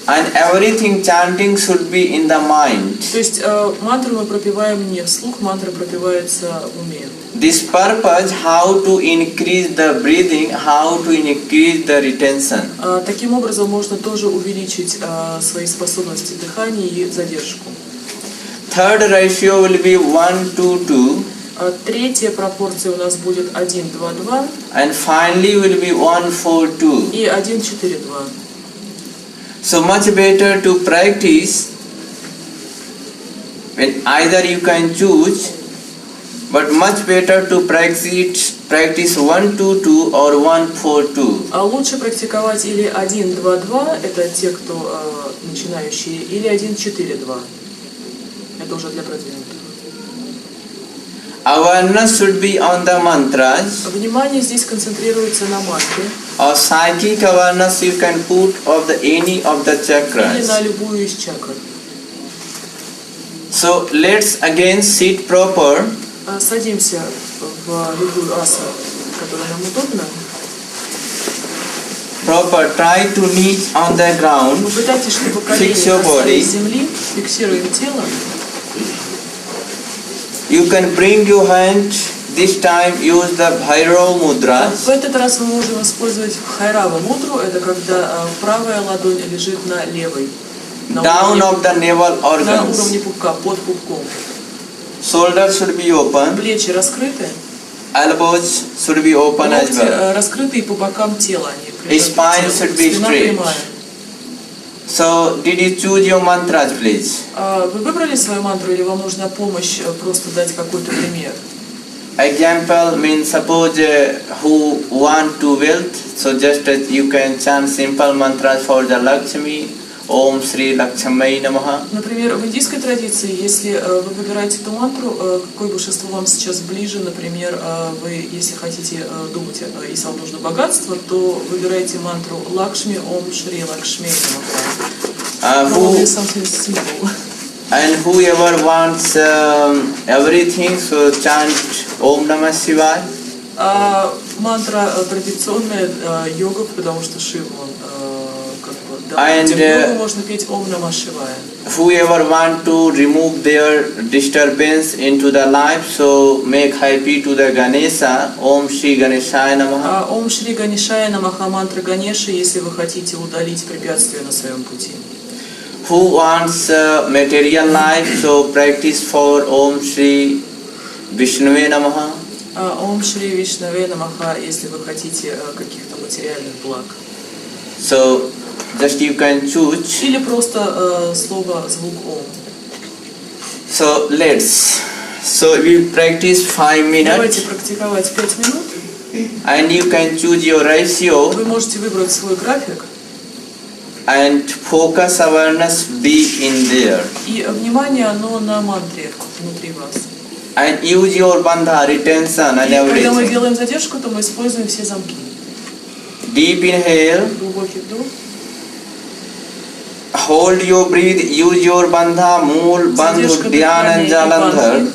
And everything chanting should be in the mind. То есть мантру мы пропеваем не вслух, мантра пропевается в уме. This purpose, how to increase the breathing, how to increase the retention. Таким образом можно тоже увеличить свои способности дыхания и задержку. Third ratio will be 1 to 2. Третья пропорция у нас будет 1, 2, 2 And finally will be 1, 4, 2. и 1, 4, 2. So much better to practice when either you can choose, but much better to practice 1, 2, 2 or 1, 4, 2. А лучше практиковать или 1, 2, 2, это те, кто начинающие, или 1, 4, 2. Это уже для продвинутых. Awareness should be on the mantras. Внимание здесь концентрируется на мантре. Or psychic awareness you can put of the any of the Или chakras. на любую из чакр. So let's again sit proper. Садимся в любую асану, которая нам удобна. Proper. Try to kneel on the ground. Попытайтесь, чтобы колени Fix your body. касались земли. Фиксируем тело. You can bring your hand. This time use the Bhairava mudra. В этот раз мы можем использовать хайрава мудру. Это когда правая ладонь лежит на левой. Down of the navel На organs. уровне пупка, под пупком. Shoulders should be open. Плечи раскрыты. Elbows should be open as Локти well. раскрыты и по бокам тела. Они прижаты к Spine телу. should be Спина straight. прямая. So did you choose your mantras, please? Вы выбрали свою мантру или вам нужна помощь просто дать какой-то пример? Example means suppose who want to wealth, so just you can chant simple mantras for the Lakshmi. Om Shri Lakshmi Namaha. Например, в индийской традиции, если вы выбираете эту мантру, какое божество вам сейчас ближе, например, вы, если хотите думать, если вам нужно богатство, то выбирайте мантру Лакшми Ом Шри Лакшми Намаха. Probably something simple. And whoever wants everything, so chant Om Namah Shivaya. Мантра традиционная йога, потому что Шива, он And можно петь Ом Намah Шивая. whoever want to remove their disturbance into the life, so make happy to the Ganesha. Om Shri Ganeshaya Namaha. Ом Шри Ганешая Намаха мантра Ганеши, если вы хотите удалить препятствия на своем пути. Who wants material life, so practice for Om Shri Vishnuve Namaha. Ом Шри Вишнаве Намаха, если вы хотите каких-то материальных благ. So just you can choose. Или просто слово, звук Ом. So we practice 5 minutes. Давайте практиковать 5 минут. And you can choose your ratio. Вы можете выбрать свой график. And focus awareness be in there. И внимание, оно на мантре внутри вас. And use your bandha, retention and И когда мы everything. делаем задержку, то мы используем все замки. Deep inhale. Глубокий вдох. Hold your breath. Use your bandha, mool, bandhu, Задержка dhyan and дыхания и jalandhar. бандхи.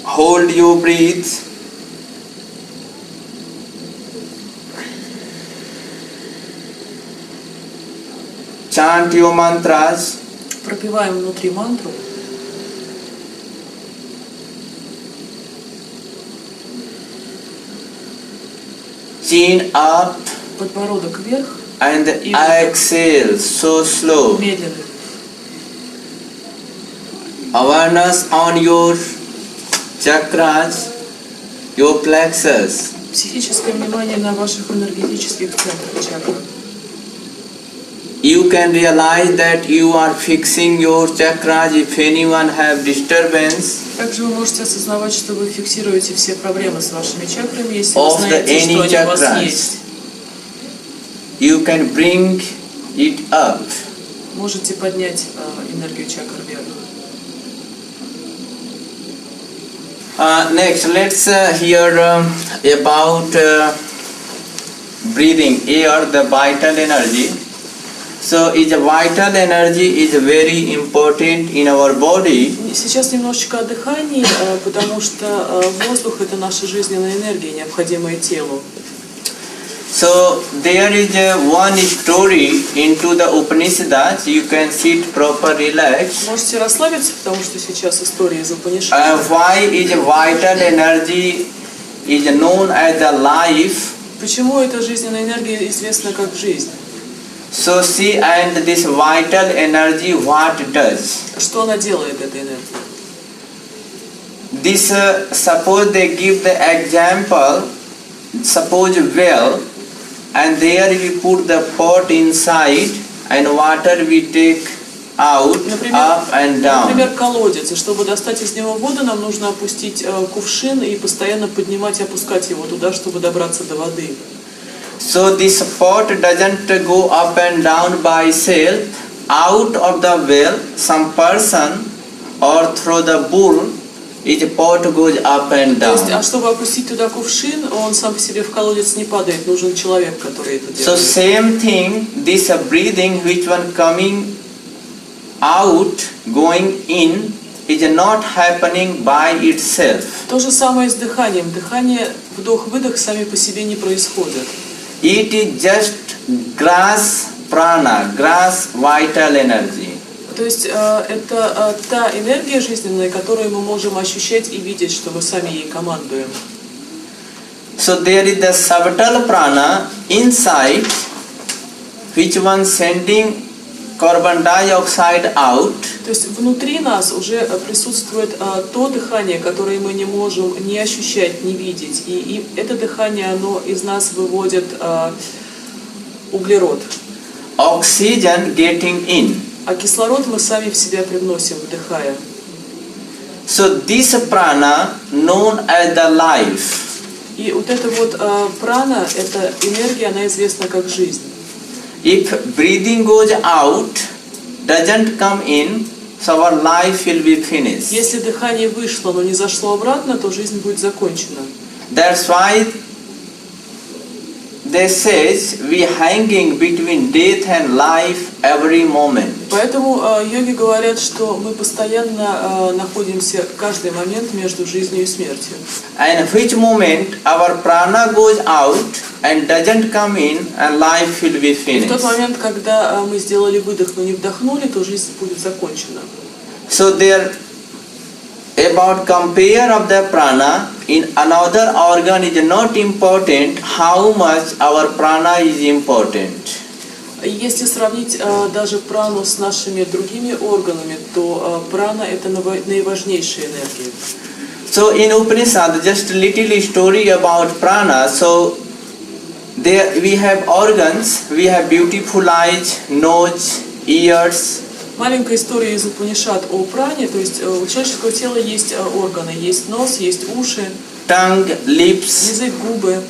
Hold your breath. Chant your mantras. Пропеваем внутри мантру. Chin up Подбородок вверх. and exhale so slow. Медленно. Awareness on your chakras, your plexus. Психическое внимание на ваших энергетических центрах чакр. You can realize that you are fixing your chakras if anyone have disturbance. Также вы можете осознавать, что вы фиксируете все проблемы с вашими чакрами, если вы Of the знаете, any что они у вас chakras. есть. You can bring it up. Можете поднять энергию чакр вверх. Next, let's hear about breathing air, the vital energy. So, is vital energy is very important in our body. Сейчас немножечко о дыхании, потому что воздух – это наша жизненная энергия, необходимая телу. So, there is one story into the Upanishads. You can sit proper, relax. Можете расслабиться, потому что сейчас история из Упанишадов. Why is vital energy is known as the life? Почему эта жизненная энергия известна как жизнь? So see, and this vital energy what does? Что она делает, эта энергия? This suppose they give the example. Suppose well, and there we put the pot inside, and water we take out, up and down. Например, колодец. И чтобы достать из него воду, нам нужно опустить кувшин и постоянно поднимать и опускать его туда, чтобы добраться до воды. So this pot doesn't go up and down by itself. Out of the well, some person or through the bull, each pot goes up and То есть, down. чтобы опустить туда кувшин, он сам по себе в колодец не падает. Нужен человек, который это So делает. same thing, this breathing which one coming out, going in, is not happening by itself. То же самое с дыханием. Дыхание, вдох-выдох сами по себе не происходят. It is just grass prana, grass vital energy. То есть это та энергия жизненная, которую мы можем ощущать и видеть, что мы сами ей командуем. So there is the subtle prana inside, which one sending carbon dioxide out. То есть внутри нас уже присутствует то дыхание, которое мы не можем ни ощущать, ни видеть. И это дыхание, оно из нас выводит углерод. Oxygen getting in. А кислород мы сами в себя привносим, вдыхая. So this prana known as the life. И вот эта вот прана, эта энергия, она известна как жизнь. If breathing goes out, doesn't come in, so our life will be finished. Если дыхание вышло, но не зашло обратно, то жизнь будет закончена. That's why they says we hanging between death and life every moment. Поэтому йоги говорят, что мы постоянно находимся каждый момент между жизнью и смертью. And which moment our prana goes out and doesn't come in, and life will be И в finished. тот момент, когда мы сделали выдох, но не вдохнули, то жизнь будет закончена. So there, about compare of the prana in another organ is not important. How much our prana is important? Если сравнить даже прану с нашими другими органами, то прана – это наиважнейшая энергия. So in Upanishad, just a little story about prana. So there we have organs, we have beautiful eyes, nose, ears. Маленькая история из Упанишад о пране, то есть у человеческого тела есть органы, есть нос, есть уши, Tongue, lips. язык, губы.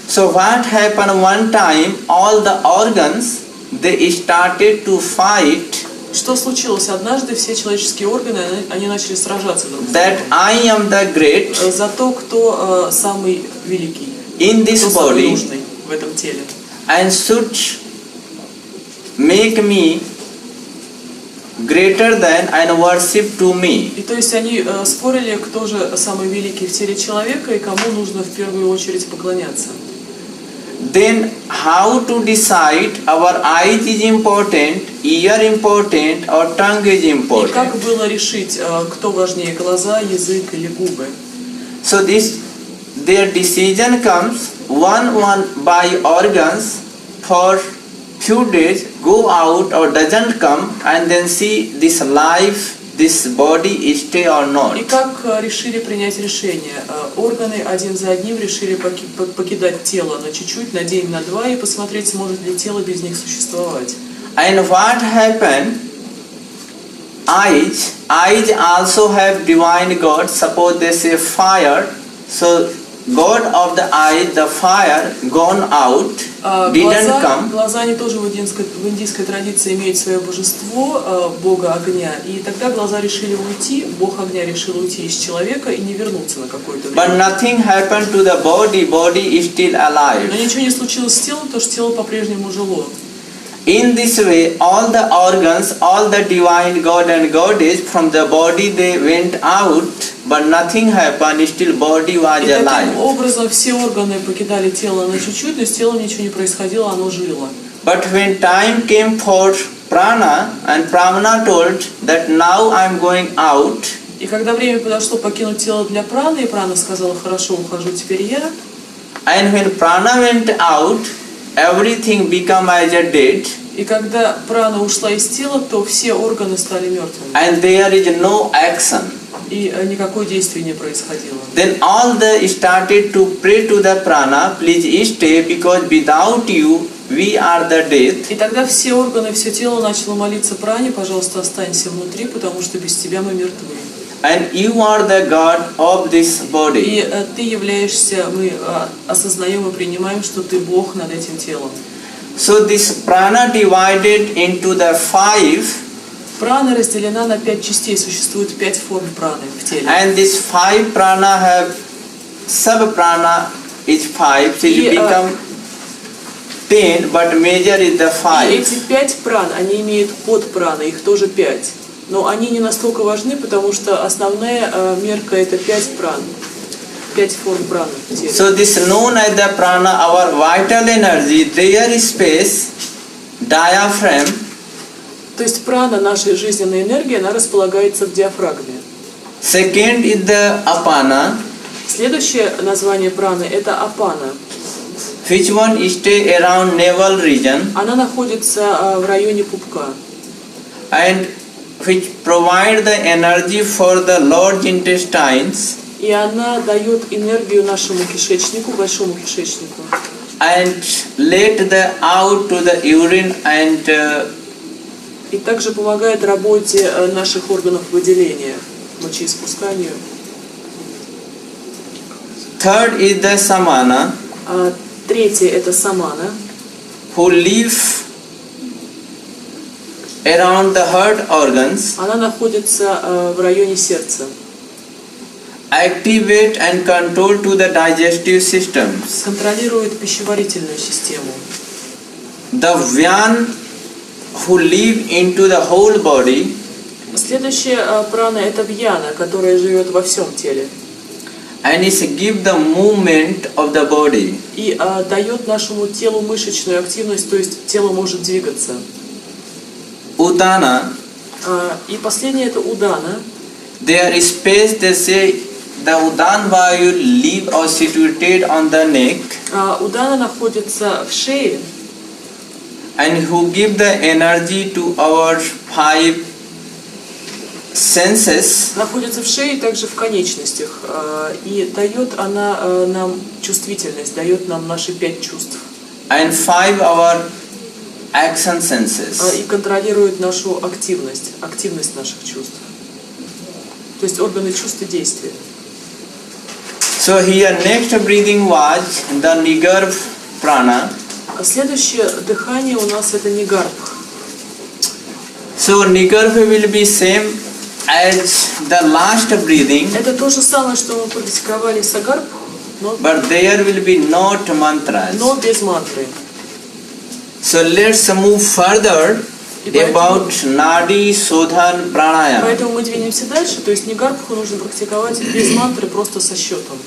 So what happened one time, all the organs, they started to fight Что случилось? Однажды все человеческие органы, они начали сражаться друг с that другом. I am the great За то, кто самый великий, in this кто самый body нужный в этом теле. and should make me greater than and worship to me. И то есть они спорили, кто же самый великий в теле человека и кому нужно в первую очередь поклоняться. Then how to decide our eyes is important, ear important or tongue is И important? как было решить, кто важнее, глаза, язык или губы? So their decision comes one by organs for few days go out or doesn't come and then see this life, this body stay or not. И как решили принять решение? Органы один за одним решили покидать тело на чуть-чуть, на день, на два и посмотреть, сможет ли тело без них существовать. And what happened? Eyes also have divine God. Suppose they say fire, so God of the eye, the fire gone out, didn't come. Глаза, они тоже в индийской традиции имеют свое божество, бога огня. И тогда глаза решили уйти, бог огня решил уйти из человека и не вернуться на какое-то время. But nothing happened to the body is still alive. Но ничего не случилось с телом, потому что тело по-прежнему жило. In this way, all the organs, all the divine God and Goddess from the body they went out, but nothing happened, still body was И таким alive. образом все органы покидали тело на чуть-чуть, но с телом ничего не происходило, оно жило. But when time came for prana, and Pramana told that now I am going out, И когда время подошло покинуть тело для праны, и прана сказала: хорошо, ухожу теперь я. and when prana went out, everything became as a dead, И когда прана ушла из тела, то все органы стали мертвыми. and there is no action. И никакое действие не происходило. Then all the started to pray to the prana, please stay because without you we are the dead. И тогда все органы, все тело начало молиться пране: пожалуйста, останься внутри, потому что без тебя мы мертвы. And you are the God of this body. И ты являешься, мы осознаем и принимаем, что ты Бог над этим телом. So this prana divided into the 5, Прана разделена на 5 частей, существует 5 форм праны в теле. and this 5 prana have sub prana is 5, so it become 10, but major is the И 5. эти 5 пран, они имеют подпраны, их тоже 5. Но они не настолько важны, потому что основная мерка это 5 пран. 5 форм праны в теле. So this known as the prana, our vital energy, their space, diaphragm, То есть прана, наша жизненная энергия, она располагается в диафрагме. second is the apana, Следующее название праны это апана. which one stay around navel region, Она находится в районе пупка. and which provide the energy for the large intestines, И она дает энергию нашему кишечнику, большому кишечнику. and let the out to the urine and И также помогает работе наших органов выделения, мочеиспусканию. third is the samana, А третье это самана, who live around the heart organs, она находится в районе сердца. activate and control to the digestive systems. Контролирует пищеварительную систему. The Vyan who live into the whole body, Следующая прана это вьяна, которая живет во всем теле. and is give the movement of the body. И дает нашему телу мышечную активность, то есть тело может двигаться. Udana, И последнее это удана. there is space, they say, the Udan Vayu live or situated on the neck, Удана находится в шее, and who give the energy to our 5 senses находится в шее и также в конечностях. И дает она нам чувствительность, дает нам наши 5 чувств. and 5 our action senses. И контролирует нашу активность наших чувств. То есть органы чувств и действия. So here next breathing was the Nigarv prana. Следующее дыхание у нас это Нигарбх. So Nigarv will be same as the last breathing, Это то же самое, что мы практиковали Сагарбх, but there will be not mantras. но без мантры. So let's move further about Nadi Sodhan Pranayama. Поэтому мы двинемся дальше, то есть Нигарбху нужно практиковать без мантры, просто со счетом.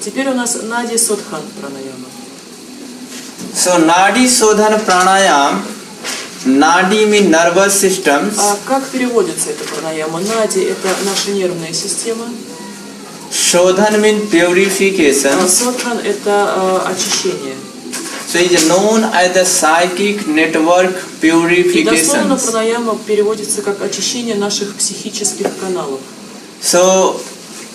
Теперь у нас Нади Содхан Пранаяма. So Nadi Sodhan Pranayama, Nadi means nervous systems. А как переводится это пранаяма? Нади это наша нервная система. Sodhan means purification. А Содхан это очищение. So it is known as the psychic network И дословно purification. пранаяма переводится как очищение наших психических каналов. So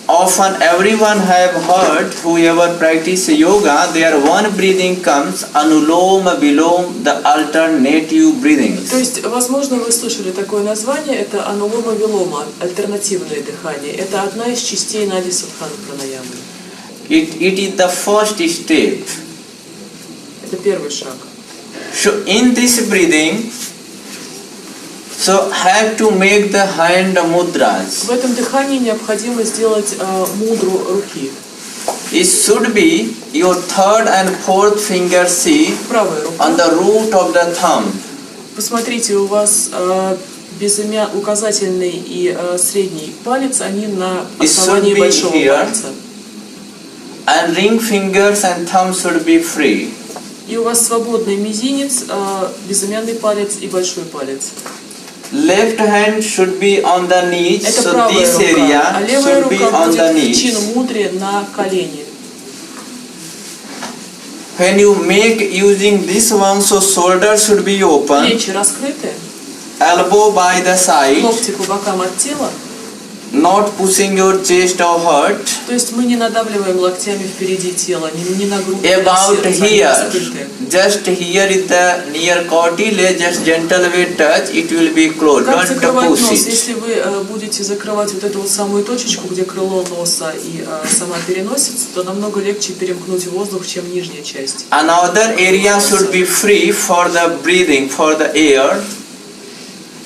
often everyone have heard, whoever practice yoga, their one breathing comes anuloma vilom, the alternative breathings. То есть, возможно, вы слышали такое название, это анулома вилома, альтернативное дыхание. Это одна из частей Нади Содхана пранаямы. It is the first step. Это первый шаг. So in this breathing, so have to make the hand mudras. В этом дыхании необходимо сделать мудру руки. It should be your third and fourth finger see Правая рука. on the root of the thumb. Посмотрите, у вас указательный и средний палец, они на основании be большого here. пальца. And ring fingers and thumb should be free. И у вас свободный мизинец, безымянный палец и большой палец. Left hand should be on the knees, Это so правая this рука, а area левая should be рука on the будет в чин knees. мудре на колени. When you make using this one, so shoulder should be open, Плечи раскрыты, elbow by the side, локти по бокам от тела. not pushing your chest or heart. То есть мы не надавливаем локтями впереди тела, не на грудь, не на About сердце, они here, раскрыты. just here is the near cartilage, just gentle way touch, it will be closed. Как Don't закрывать push нос? it. Если вы будете закрывать вот эту вот самую точечку, где крыло носа и сама переносица, то намного легче перемкнуть воздух, чем нижняя часть. Another area should be free for the breathing, for the air.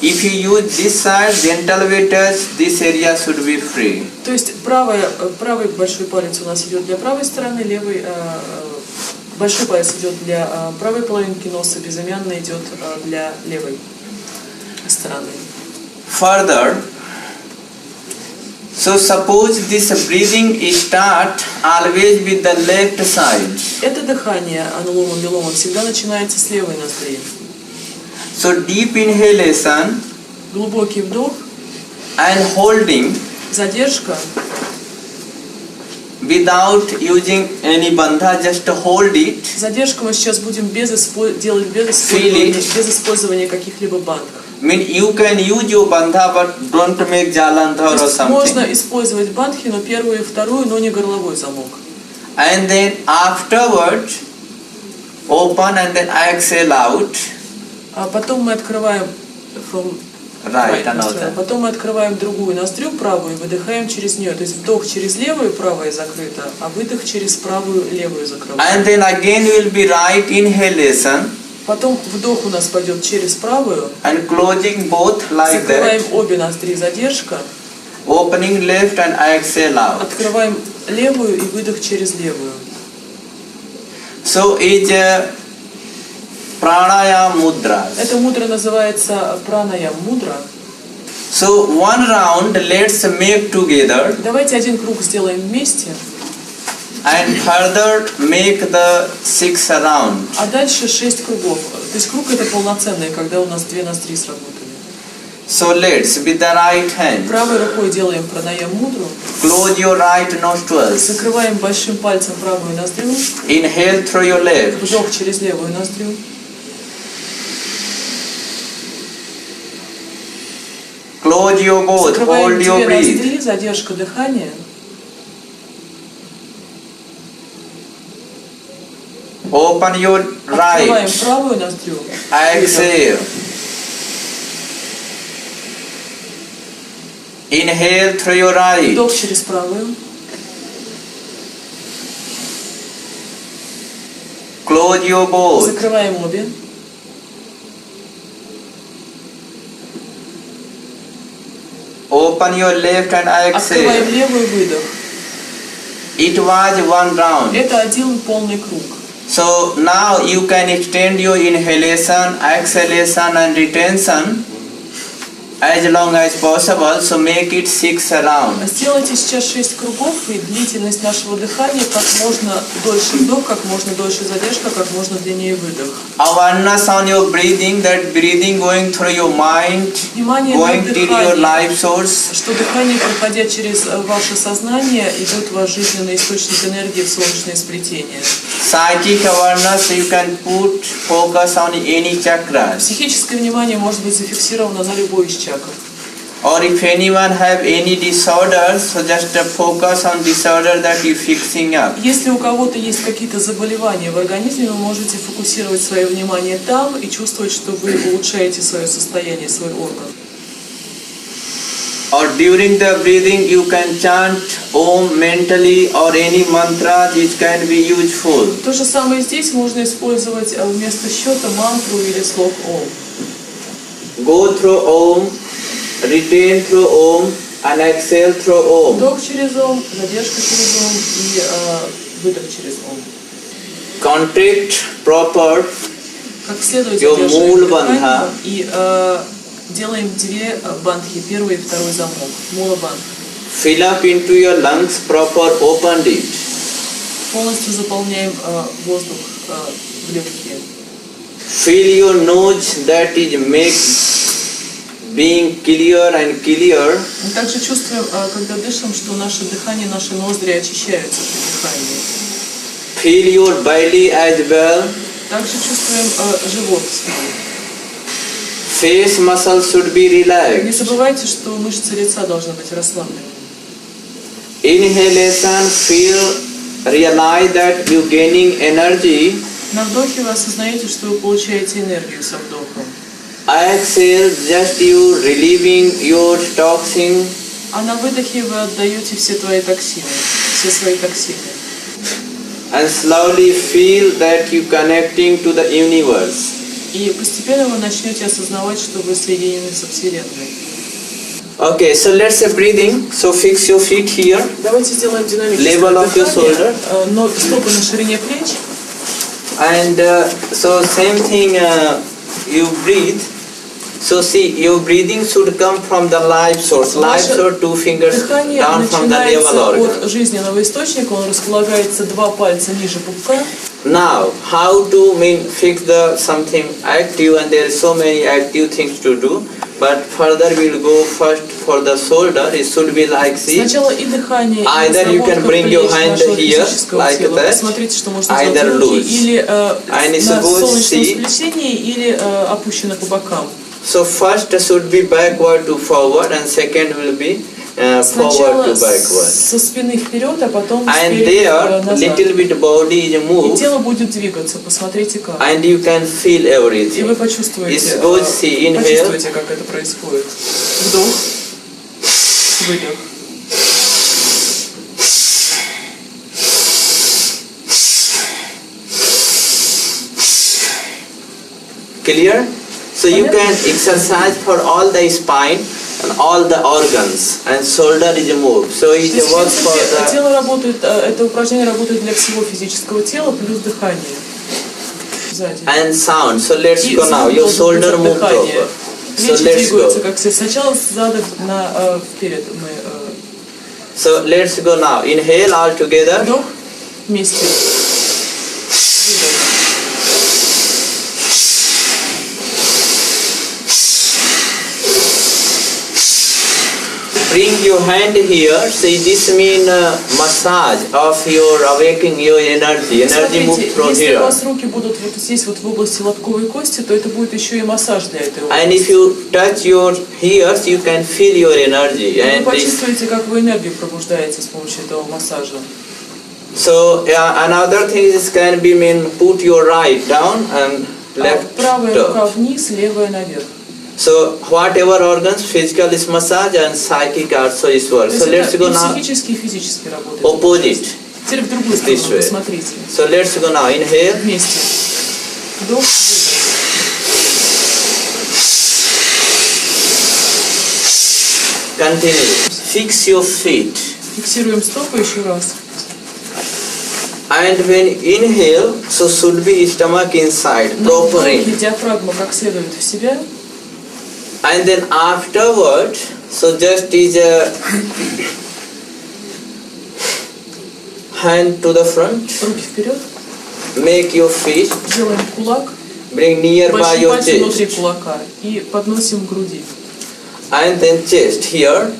If you use this side, gentle way touch, this area should be free. То есть правый большой палец у нас идет для правой стороны, левый большой палец идет для правой половинки носа, безымянный идет для левой стороны. Further, so suppose this breathing start always with the left side. Это дыхание анулома-вилома всегда начинается с левой ноздри. So deep inhalation Глубокий вдох, and holding задержка, without using any bandha, just hold it. задержку мы сейчас будем делать Feel без использования каких-либо бандх. Mean you can use your bandha, but don't make jalandhar То or есть something. можно использовать бандхи, но первую и вторую, но не горловой замок. And then afterward, open and then exhale out. А потом мы открываем Right, ноздрю. another. Потом мы открываем другую ноздрю, правую, и выдыхаем через нее. То есть вдох через левую, правая закрыта, а выдох через правую, левую закрываем. And then again will be right inhalation Потом вдох у нас пойдет через правую, and closing both like закрываем that. обе ноздри, задержка, Opening left and exhale out. открываем левую и выдох через левую. So is pranayama mudra. Эта мудра называется пранаям мудра. So one round let's make together Давайте один круг сделаем вместе, and further make the 6 round. а дальше 6 кругов. То есть круг это полноценный, когда у нас две ноздри сработали. So let's with the right hand Правой рукой делаем пранаям мудру. close your right nostrils. Закрываем большим пальцем правую ноздрю. Inhale through your left. Вдох через левую ноздрю. Close your mouth. Закрываем Hold your две breath. ноздри, задержка дыхания. Open your Открываем right. правую ноздрю. Exhale. Inhale through your right. Вдох через правую. Close your mouth. Закрываем обе. Open your left and Открываем exhale. левую, выдох. It was one round. Это один полный круг. So now you can extend your inhalation, exhalation and retention as long as possible. So make it 6 rounds. Сделайте сейчас 6 кругов, и длительность нашего дыхания как можно дольше вдох, как можно дольше задержка, как можно длиннее выдох. Awareness on your breathing, that breathing going through your mind, Внимание going на till your дыхание, life source. что дыхание, проходя через ваше сознание, идет в ваш жизненный источник энергии, в солнечное сплетение. Psychic awareness, you can put focus on any chakras. Психическое внимание может быть зафиксировано на любой из чакр. Or if anyone have any disorders, so just focus on disorder that you fixing up. Если у кого-то есть какие-то заболевания в организме, вы можете фокусировать свое внимание там и чувствовать, что вы улучшаете свое состояние, свой орган. Or during the breathing you can chant Om mentally or any mantra which can be useful. То же самое здесь можно использовать вместо счета мантру или слог Ом. Go through Om, retain through Om and exhale through Om. Вдох через Ом, задержка через Ом и выдох через Ом. Contract proper Как следует your задерживаем Mool дыхание Bandha. и делаем две бандхи, первый и второй замок, мула бандха. Fill up into your lungs proper, open it. Полностью заполняем воздух в легкие. Feel your nose that is make being clear and clear. Мы также чувствуем, когда дышим, что наше дыхание, наши ноздри очищаются при дыхании. Feel your belly as well. Также чувствуем живот свой. Face muscles should be Не relaxed. забывайте, что мышцы лица должны быть расслаблены. Inhalation, realize that you gaining energy. На вдохе вы осознаете, что вы получаете энергию со вдохом. Exhale, just you relieving your toxin. А на выдохе вы отдаете все свои токсины. And slowly feel that you connecting to the universe. И постепенно вы начнете осознавать, что вы соединены со Вселенной. Okay, so let's say breathing. So fix your feet here. Давайте сделаем динамическое Level of your дыхание. shoulder. Но стопы на ширине плеч. And so same thing you breathe. So see, your breathing should come from the life source. Life source, 2 fingers Дыхание down from the navel начинается organ. от жизненного источника, он располагается 2 пальца ниже пупка. Now, how to fix the something active, and there are so many active things to do. But further we'll go first for the shoulder. It should be like this. Сначала и дыхание, и Either you can разработка bring your плеч hand нашего here, физического like тела. that, Посмотрите, что можно either сделать руки loose. или And it's на supposed солнечном see. сплетении, или опущено по бокам. So first should be backward to forward, and second will be forward Сначала to backward. со спины вперед, а потом And спереди there, назад. little bit body is И moved, тело будет двигаться, посмотрите как. and you can feel И everything. вы почувствуете, It's good, see, inhale. почувствуете, как это происходит. Вдох, выдох. Clear? So you can exercise for all the spine and all the organs, and shoulder is moved. So it То есть, в works for принципе, the тело работает, это упражнение работает для всего физического тела плюс дыхание. Сзади. and sound. So let's И go now. звук Your должен shoulder быть от move дыхания. proper. So Плечи let's двигаются go. как все. Сначала сзади вперед мы So let's go now. Inhale all together. вдох вместе. Выдох. bring your hand here. So this means massage of your awakening your energy. Energy move Смотрите, from если у here. вас руки будут вот здесь вот в области лобковой кости, то это будет еще и массаж для этой And области. if you touch your here, so you can feel your energy. И And вы this, почувствуете, как вы энергию пробуждаете с помощью этого массажа. so another thing is can be mean put your right down and left Правая down. рука вниз, левая наверх. So whatever organs, physical is massage and psychic also is work. То So есть let's это go и now психически, и физически работает. opposite. Теперь в другую This сторону way. посмотрите. So let's go now. Inhale. Вместе. Вдох, выдох. Continue. Fix your feet. Фиксируем стопы еще раз. And when inhale, so should be stomach inside, На proper вдохе in. диафрагма как следует в себя. And then afterward, so just is a hand to the front. Руки вперед. Make your fist. Делаем кулак. Bring nearby Большим your пальцем внутри chest. кулака. И подносим к груди. And then chest here.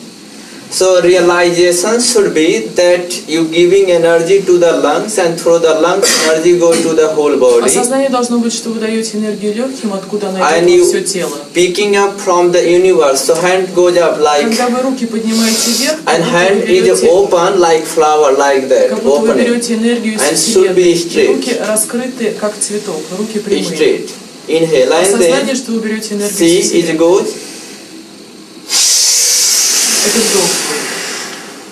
So realization should be that you giving energy to the lungs and through the lungs energy go to the whole body. Осознание должно быть, что вы даете энергию легким, откуда она And идет you во все тело. picking up from the universe. So hand goes up like Когда вы руки поднимаете вверх, and как будто hand вы is берете, open like flower like that. как будто вы Opening. берете энергию And из should be вселенной. straight. И руки раскрыты, как цветок, руки прямые. Straight. Inhale and Осознание, then что вы берете энергию see из it вселенной. goes. Это вдох.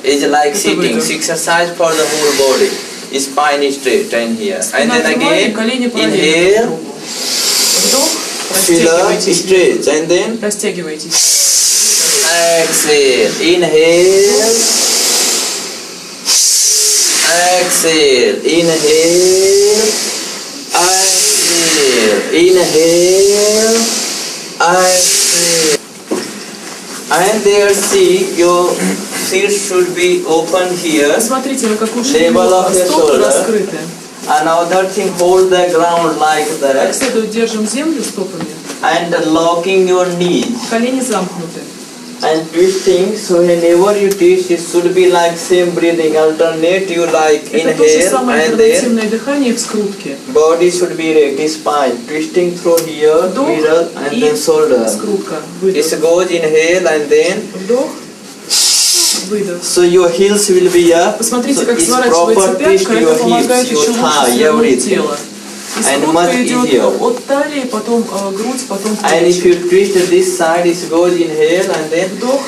It's like Это sitting. выдох. Exercise for the whole body. Spine is straight and here. And Спина then прямая, again колени параллельно друг inhale. другу. Вдох, Filler растягивайтесь. straight and then Растягивайтесь. exhale. Inhale. Exhale. Inhale. Exhale. Inhale. Exhale. And there see your feet should be open here. Смотрите, на какую Level of the стопы shoulder. раскрыты. Another thing, hold the ground like Как that. следует держим землю стопами. And locking your knees. Колени замкнуты. And twisting, so whenever you twist, it should be like same breathing. Alternate, you like Это то же inhale самое and then альтернативное дыхание в скрутке. body should be erect, spine. Twisting through here, Вдох middle and и then shoulder. скрутка. This Выдох. goes inhale and then, Вдох. Выдох. so your heels will be up. Посмотрите, So как it's сворачивается proper twist пятка, your это помогает hips, еще your лучше thigh, свернуть everything. тело. И And скрутка much идет easier. от талии, потом грудь, потом And if плечи. you twist this side, it goes inhale and then Вдох.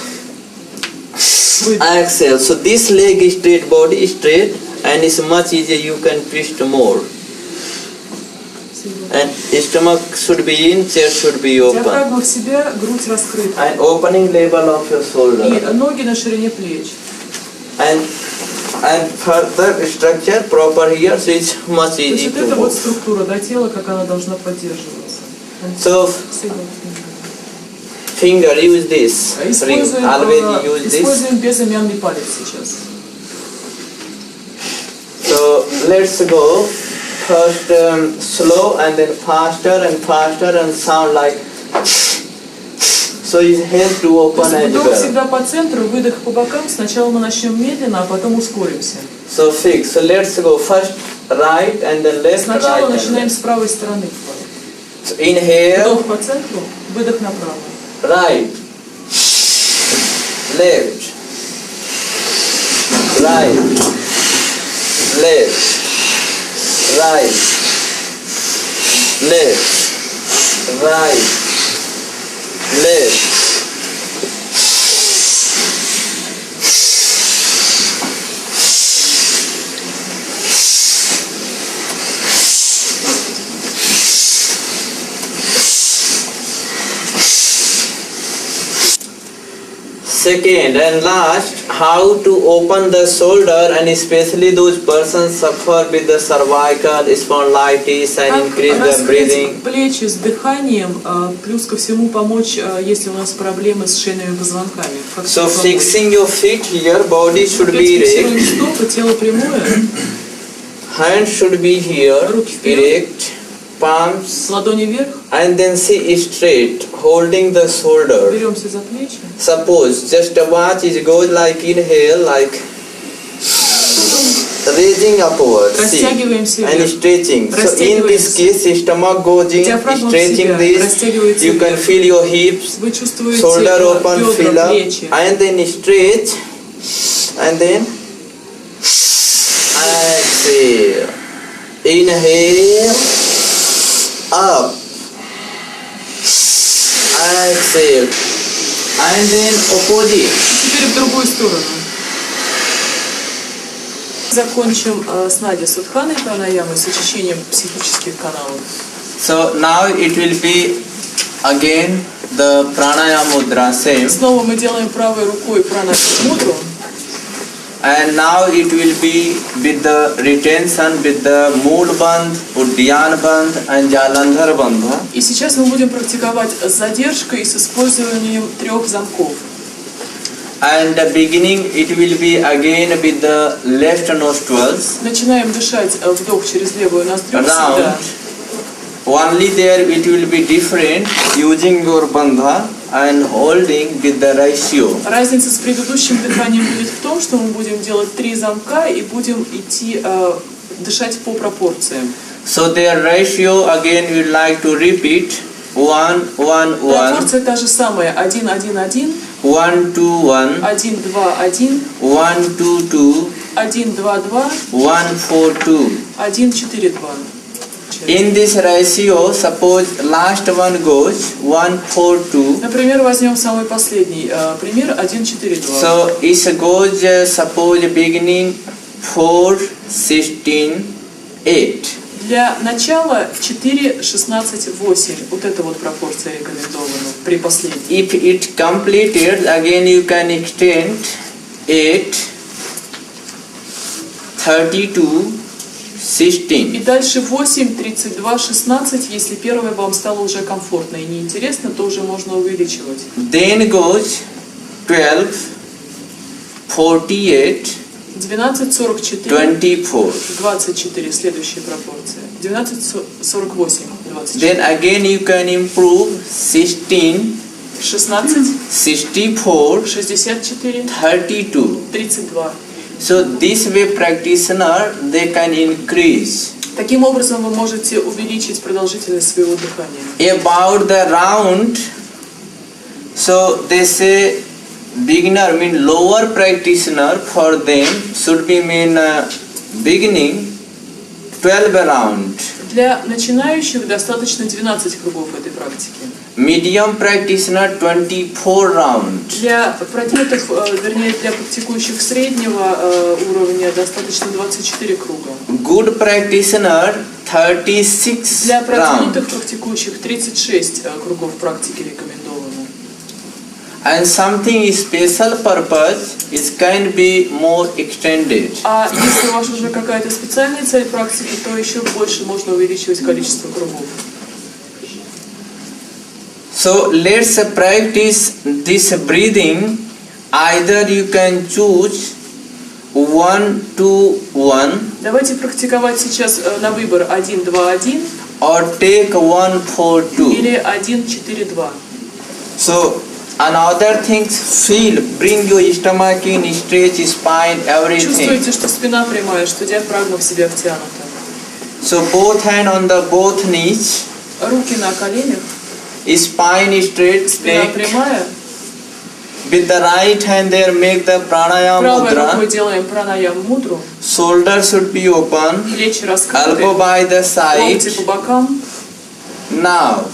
Выдох. exhale. So this leg is straight, body is straight, and it's much easier. You can twist more. And stomach should be in, chest should be open. Диафрагма в себя, грудь раскрыта. And opening level of your И shoulder. ноги на ширине плеч. And further structure proper here, so it's much То есть easy вот to это вот move. структура до тела, как она должна поддерживаться. So finger, use this. Ring. Используем, Always use this. используем безымянный палец сейчас. So let's go. First slow and then faster and sound like. So it helps to То open есть as вдох well. всегда по центру, выдох по бокам. Сначала мы начнем медленно, а потом ускоримся. So fix. So let's go first right and then left, Сначала right and начинаем left. с правой стороны. So inhale, Вдох по центру, выдох направо. right, left, right, left, right, left, right, left. Second and last, how to open the shoulder, and especially those persons suffer with the cervical spondylitis and Как increase the breathing. раскрыть плечи с дыханием, плюс ко всему помочь, если у нас проблемы с шейными позвонками. Как So помочь? fixing your feet here, body should Опять be фиксируем erect, стопы, тело прямое, hand should be here, Руки вперед. erect, palms, ладони вверх, and then see straight, holding the shoulder. беремся за плечи. Suppose just watch it goes like inhale, like raising upwards, see, Растягиваемся and вверх. stretching. So in this case, stomach goes in, Диафрагма в stretching себя, this. растягивается You can вверх. feel your hips, Вы чувствуете shoulder open, бедра, fill up, плечи. and then stretch, and then exhale. Inhale, up, exhale, and then opposite. Теперь в другую сторону. Закончим с Надей Судханой пранаямой, с очищением психических каналов. So now it will be again the pranayama mudra same, Снова мы делаем правой рукой пранаяму мудру. and now it will be with the retention with the mool bandh, uddyan bandh and jalandhar bandha. И сейчас мы будем практиковать с задержкой и с использованием 3 замков. And the beginning it will be again with the left nostrils. Начинаем дышать вдох через левую ноздрю всегда. Only there it will be different using your bandha and holding with the ratio. Разница с предыдущим дыханием будет в том, что мы будем делать 3 замка и будем идти дышать по пропорциям. So their ratio again we like to repeat 1 1 1. Пропорция та же самая: 1 1 1, 1 2 1, 1 2 1, 1 2 2, 1 2 2, 1 4 2. 1 4 2. In this ratio, suppose last one goes 1 4 2. Например, возьмем самый последний пример: 1 4 2. So it goes suppose beginning 4 16 8. Для начала 4 16 8. Вот эта вот пропорция рекомендована при последней. If it completed, again you can extend 8 32 16. И дальше 8, 32, 16. Если первое вам стало уже комфортно и неинтересно, то уже можно увеличивать. Then goes 12 48 12, 44, 24. 24. Следующая пропорция. 12, 48, 24. Then again you can improve 16 16, 64 64, 32. 32. So this way practitioner they can increase. Таким образом вы можете увеличить продолжительность своего дыхания. About the round, so they say beginner mean lower practitioner, for them should be mean beginning 12 round. Для начинающих достаточно 12 кругов этой практики. Medium practitioner 24 round. Для продвинутых, вернее, для практикующих среднего уровня достаточно 24 круга. Good practitioner 36 Для round. продвинутых практикующих 36 кругов практики рекомендовано. And something special purpose, it can be more extended. А если у вас уже какая-то специальная цель практики, то еще больше можно увеличивать количество кругов. So let's practice this breathing. Either you can choose 1 2 1 Давайте практиковать сейчас на выбор 1 2 1 or take 1 4 2. или 1 4 2. So another things, feel, bring your stomach in, stretch spine, everything. Чувствуете, что спина прямая, что диафрагма в себя втянута. So both hand on the both knees, Руки на коленях, spine straight, спина take. прямая. With the right hand there make the pranayama Правой рукой mudra. делаем пранаяму мудру. Shoulder should be open, Плечи раскрыты, elbow by the локти side. по бокам. Now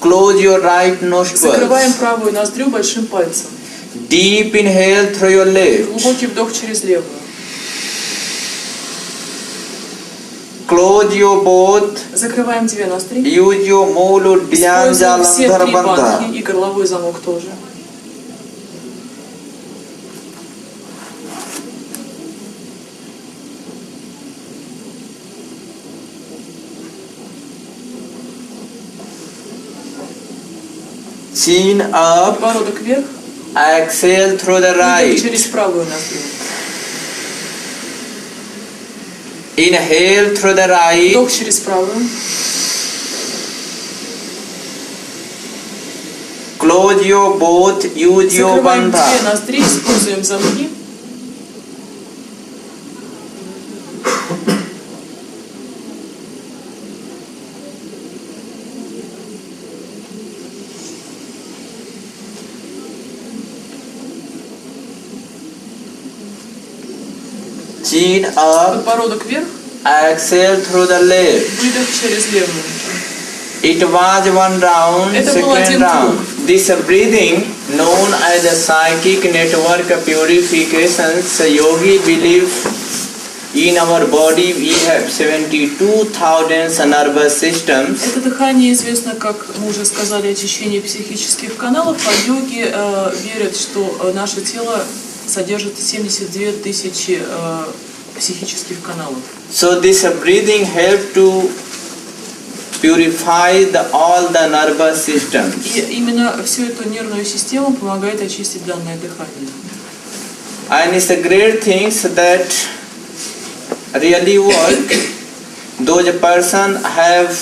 close your right nostrils. Закрываем правую ноздрю большим пальцем. Deep inhale through your left. Глубокий вдох через левую. Close your both. Закрываем 2 ноздри. Use your mulu dhyan Используем все jalandhar 3 bandha. банки и горловой замок тоже. Chin up. Подбородок вверх. Exhale through the Выдох right. через правую ноздрю. Inhale through the right. Вдох через правую. Close your both, use your Закрываем bandha. две ноздри, используем замки. Chin up, Подбородок вверх, exhale through the left. выдох через левую. It was one round, Это был один second round. круг. This breathing, known as the psychic network purification, yogi believe in our body we have 72,000 nervous systems. Это дыхание известно, как мы уже сказали, очищение психических каналов, а йоги верят, что наше тело содержит 72 тысячи психических каналов. So this breathing help to purify all the nervous systems. И именно всю эту нервную систему помогает очистить данное дыхание. And it's a great things that really work. Those person have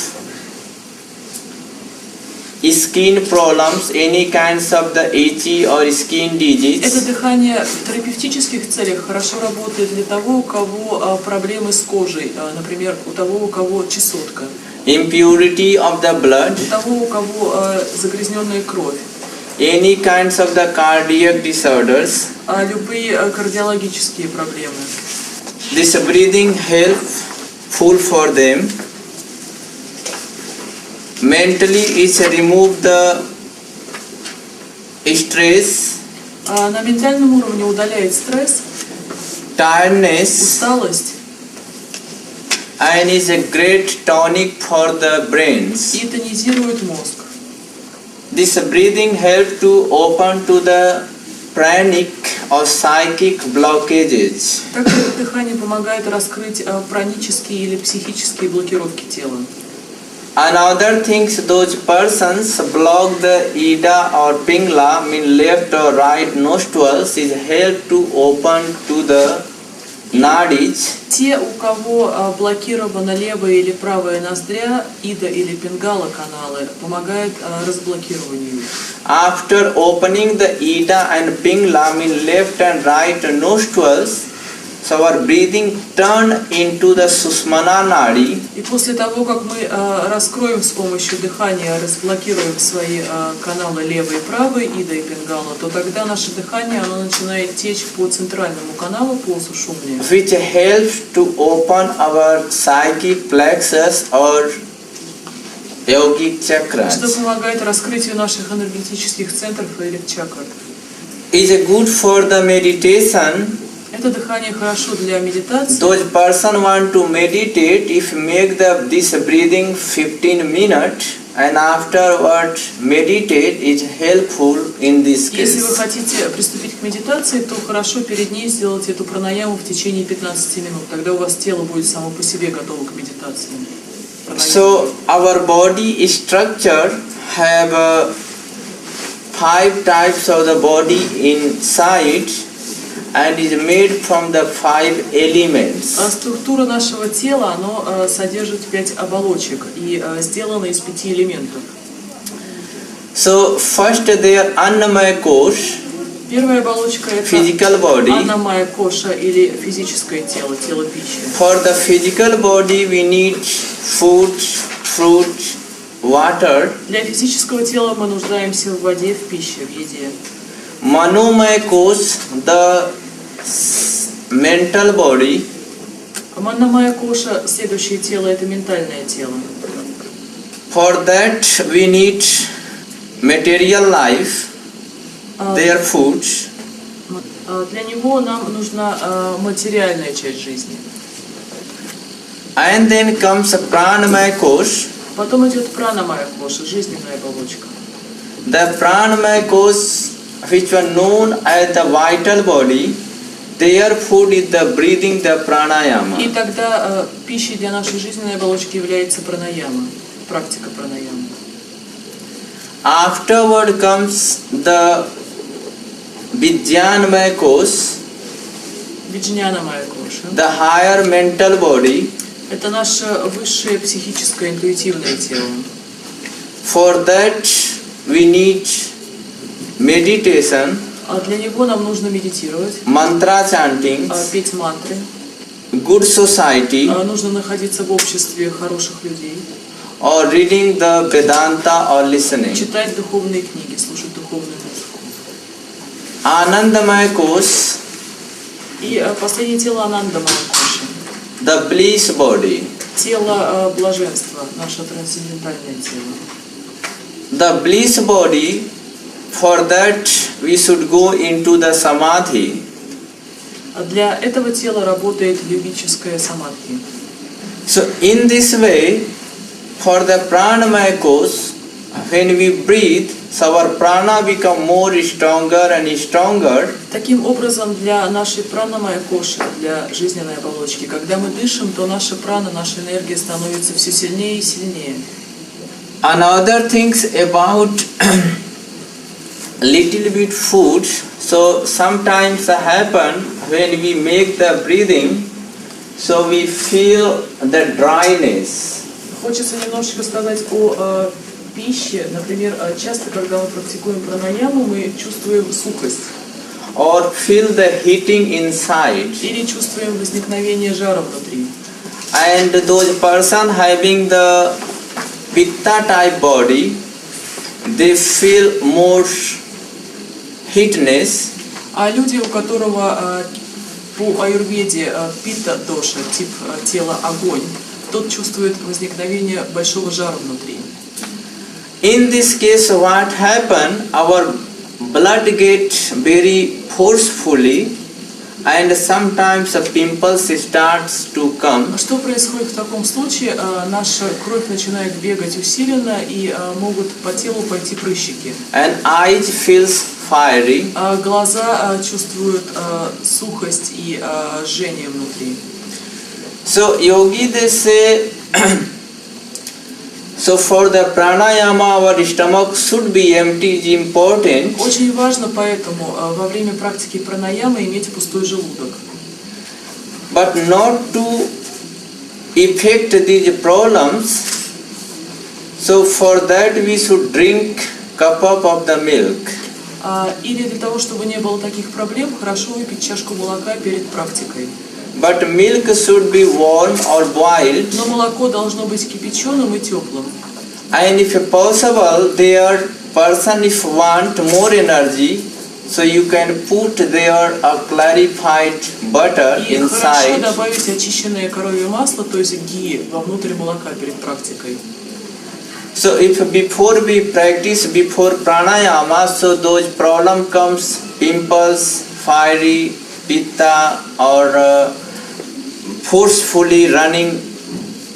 skin problems, any kinds of the itchy or skin disease. Это дыхание в терапевтических целях хорошо работает для того, у кого проблемы с кожей, например, у того, у кого чесотка, Impurity of the blood, у того, у кого загрязненная кровь, any kinds of the cardiac disorders. любые кардиологические проблемы. This breathing helpful for them. Mentally, it remove the stress, На ментальном уровне удаляет стресс, tiredness, усталость and is a great tonic for the brains. и тонизирует мозг. This breathing help to open to the pranic or psychic blockages. Также это дыхание помогает раскрыть пранические или психические блокировки тела. Another things, those persons block the Ida or Pingla, mean left or right nostrils, is help to open to the nadis. Те, у кого блокирована левая или правая ноздря, ида или пингала каналы, помогает разблокированию. After opening the Ida and Pingla, mean left and right nostrils, so our breathing turn into the Susmana Nadi. И после того, как мы раскроем с помощью дыхания, разблокируем свои каналы левый и правый, ида и пингала, то тогда наше дыхание оно начинает течь по центральному каналу, по сушумне. Which helps to open our psychic plexus or yogic Что chakras. помогает раскрытию наших энергетических центров или чакр. Is good for the meditation. Это дыхание хорошо для медитации. Those person want to meditate, if make this breathing 15 minutes and afterward meditate, is helpful in this Если вы case. хотите приступить к медитации, то хорошо перед ней сделать эту пранаяму в течение 15 минут. Тогда у вас тело будет само по себе готово к медитации. So our body structure have 5 types of the body inside and is made from the 5 elements. Структура нашего тела, оно содержит 5 оболочек и сделано из 5 элементов. So first there Annamaya Kosh, Первая оболочка это physical body. аннамая коша или физическое тело, тело пищи. For the physical body we need food, fruit, water. Для физического тела мы нуждаемся в воде, в пище, в еде. Manomaya Kosh, the mental body. Маннамая коша, следующее тело, это ментальное тело. For that we need material life, their food. Для него нам нужна материальная часть жизни. And then comes Pranamaya Kosh. Потом идет пранамая коша, жизненная оболочка. The Pranamaya Kosh, which were known as the vital body, their food is the breathing, the pranayama. И тогда пищей для нашей жизненной оболочки является пранаяма, практика пранаяма. Afterward comes the Vijnanamaya Kosh, Виджнянамая коша. the higher mental body. Это наше высшее психическое интуитивное тело. For that we need meditation, Для него нам нужно медитировать, mantra chanting, петь мантры, good society, нужно находиться в обществе хороших людей, or reading the Vedanta or listening. читать духовные книги, слушать духовную музыку. Anandamaya Kosh, И последнее тело Анандамая Коши, the bliss body. тело блаженства, наше трансцендентальное тело. The bliss body, for that we should go into the samadhi. Для этого тела работает йогическая самадхи. So in this way, for the pranamaya kosh, when we breathe, so our prana become more stronger and stronger. Таким образом, для нашей пранамая коши, для жизненной оболочки, когда мы дышим, то наша прана, наша энергия становится все сильнее и сильнее. Another things about little bit food. So sometimes happen when we make the breathing, so we feel the dryness. Хочется немножечко сказать о пище. Например, часто, когда мы практикуем пранаяму, мы чувствуем сухость. Or feel the heating inside. Или чувствуем возникновение жара внутри. And those person having the pitta type body, they feel more heatness. А люди, у которого по аюрведе питта доша, тип тела огонь, тот чувствует возникновение большого жара внутри. In this case, what happen? Our blood get very forcefully, and sometimes the pimples starts to come. Что происходит в таком случае? Наша кровь начинает бегать усиленно, и могут по телу пойти прыщики. And eyes feels fiery. Глаза чувствуют сухость и жжение внутри. So yogi they say, so for the pranayama our stomach should be empty is important. Очень важно поэтому во время практики пранаямы иметь пустой желудок. But not to affect these problems. So for that we should drink cup of the milk. Или для того, чтобы не было таких проблем, хорошо выпить чашку молока перед практикой. But milk should be warm or boiled. Но молоко должно быть кипяченым и теплым. And if possible, their person if want more energy, so you can put there a clarified butter И хорошо inside. добавить очищенное коровье масло, то есть ги, вовнутрь молока перед практикой. So if before we practice before pranayama, so those problem comes pimples, fiery, pitta, or forcefully running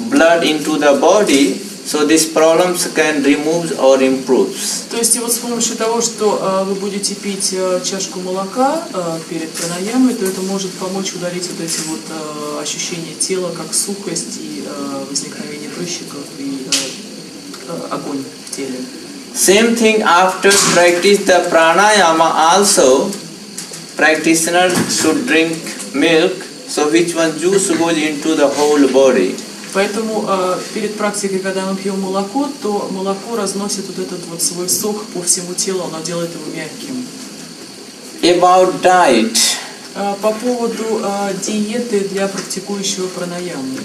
blood into the body, so these problems can remove or improve. То есть и вот с помощью того, что вы будете пить чашку молока перед пранаямой, то это может помочь удалить вот эти вот ощущения тела, как сухость и возникновение прыщиков и огонь в теле. Same thing after practice the pranayama also, practitioner should drink milk, so which one juice goes into the whole body. Поэтому перед практикой, когда мы пьем молоко, то молоко разносит вот этот вот свой сок по всему телу, оно делает его мягким. About diet. По поводу диеты для практикующего пранаяму.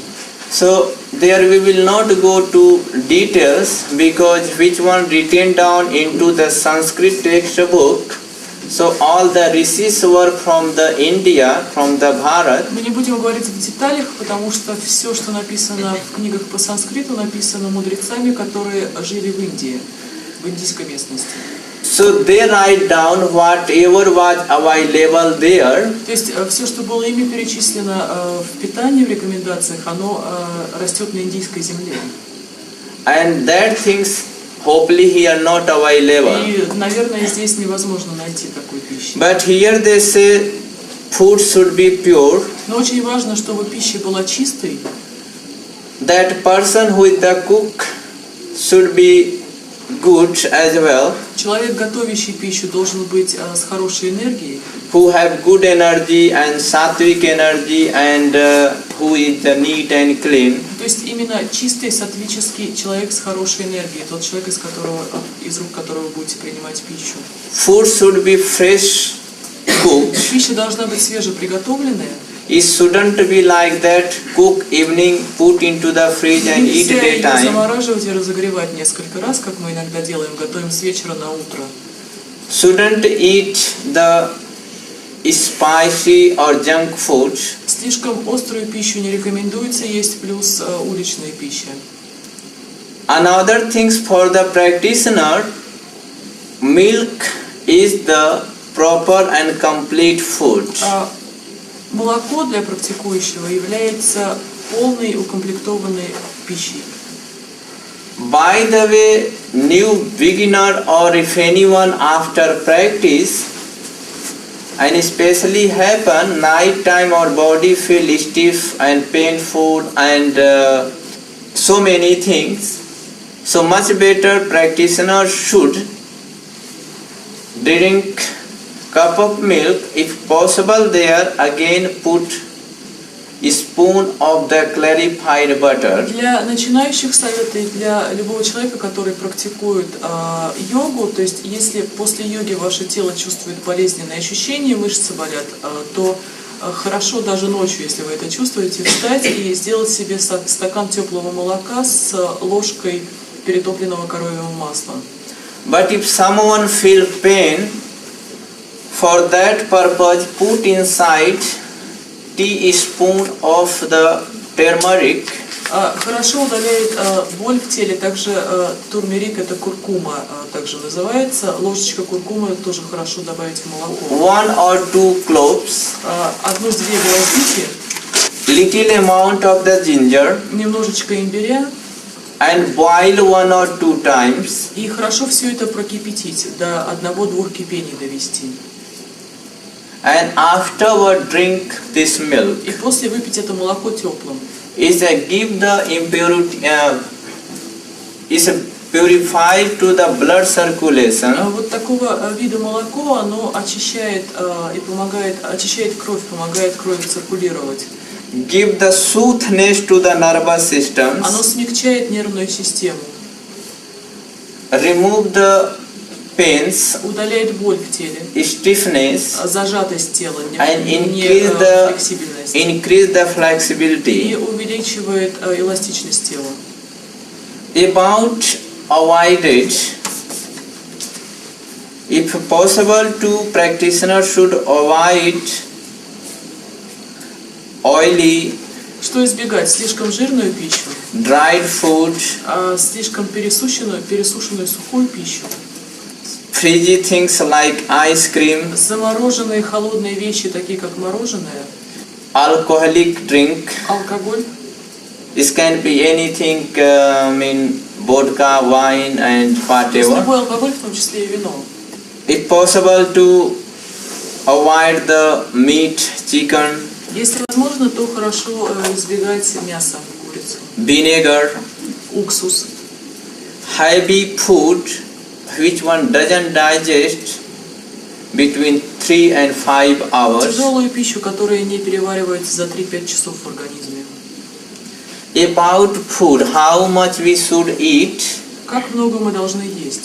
So there we will not go to details because which one written down into the Sanskrit textbook. So all the rishis were from the India, from the Bharat. Мы не будем говорить в деталях, потому что все, что написано в книгах по санскриту, написано мудрецами, которые жили в Индии, в индийской местности. So they write down whatever was available there. То есть все, что было ими перечислено в питании, в рекомендациях, оно растет на индийской земле. And that things hopefully here not available. И, наверное, здесь невозможно найти такой пищи. But here they say food should be pure. Но очень важно, чтобы пища была чистой. That person who is the cook should be good as well. Человек, готовящий пищу, должен быть с хорошей энергией. Who have good energy and sattvic energy and who is neat and clean. То есть именно чистый саттвический человек с хорошей энергией, тот человек, из рук которого вы будете принимать пищу. Food should be fresh cooked. Пища должна быть свежеприготовленная. It shouldn't be like that, cook evening, put into the fridge and eat Нельзя ее daytime. замораживать и разогревать несколько раз, как мы иногда делаем, готовим с вечера на утро. Shouldn't eat the spicy or junk food. Слишком острую пищу не рекомендуется есть, плюс уличная пища. Another things for the practitioner, milk is the proper and complete food. Молоко для практикующего является полной укомплектованной пищей. By the way, new beginner or if anyone after practice, and especially happen night time our body feel stiff and painful and so many things. So much better practitioner should drink cup of milk, if possible there again put a spoon of the clarified butter. Для начинающих совета и для любого человека, который практикует йогу, то есть если после йоги ваше тело чувствует болезненные ощущения, мышцы болят, то хорошо даже ночью, если вы это чувствуете, встать и сделать себе стакан теплого молока с ложкой перетопленного коровьего масла. But if someone feel pain, for that purpose put inside teaspoon of the turmeric. Хорошо удаляет боль в теле, также турмерик, это куркума, также называется. Ложечка куркумы тоже хорошо добавить в молоко. 1 or 2 cloves. 1-2 гвоздики. Little amount of the ginger. Немножечко имбиря. And boil 1 or 2 times. И хорошо все это прокипятить, до 1-2 кипений довести. And afterward drink this milk. И после выпить это молоко теплым. Is give the impurity, is purified to the blood circulation. Вот такого вида молоко, оно очищает и помогает, очищает кровь, помогает крови циркулировать. Give the soothness to the nervous system. Оно смягчает нервную систему. Remove the pains, удаляет боль в теле, stiffness, зажатость тела, and флексибельность, increase the flexibility. И увеличивает эластичность тела. About avoided, if possible, to practitioner should avoid oily, что избегать? Слишком жирную пищу, dried food, слишком пересушенную сухую пищу, frizzy things like ice cream, замороженные холодные вещи, такие как мороженое, alcoholic drink. алкоголь. This can be anything, vodka, wine, and whatever. Любой алкоголь, в том числе и вино. If possible, to avoid the meat, chicken, Если возможно, то хорошо избегать мяса, курицу, vinegar, уксус. heavy food, which one doesn't digest between 3 and 5 hours. Тяжелую пищу, которая не переваривается за 3-5 часов в организме. About food, how much we should eat. Как много мы должны есть?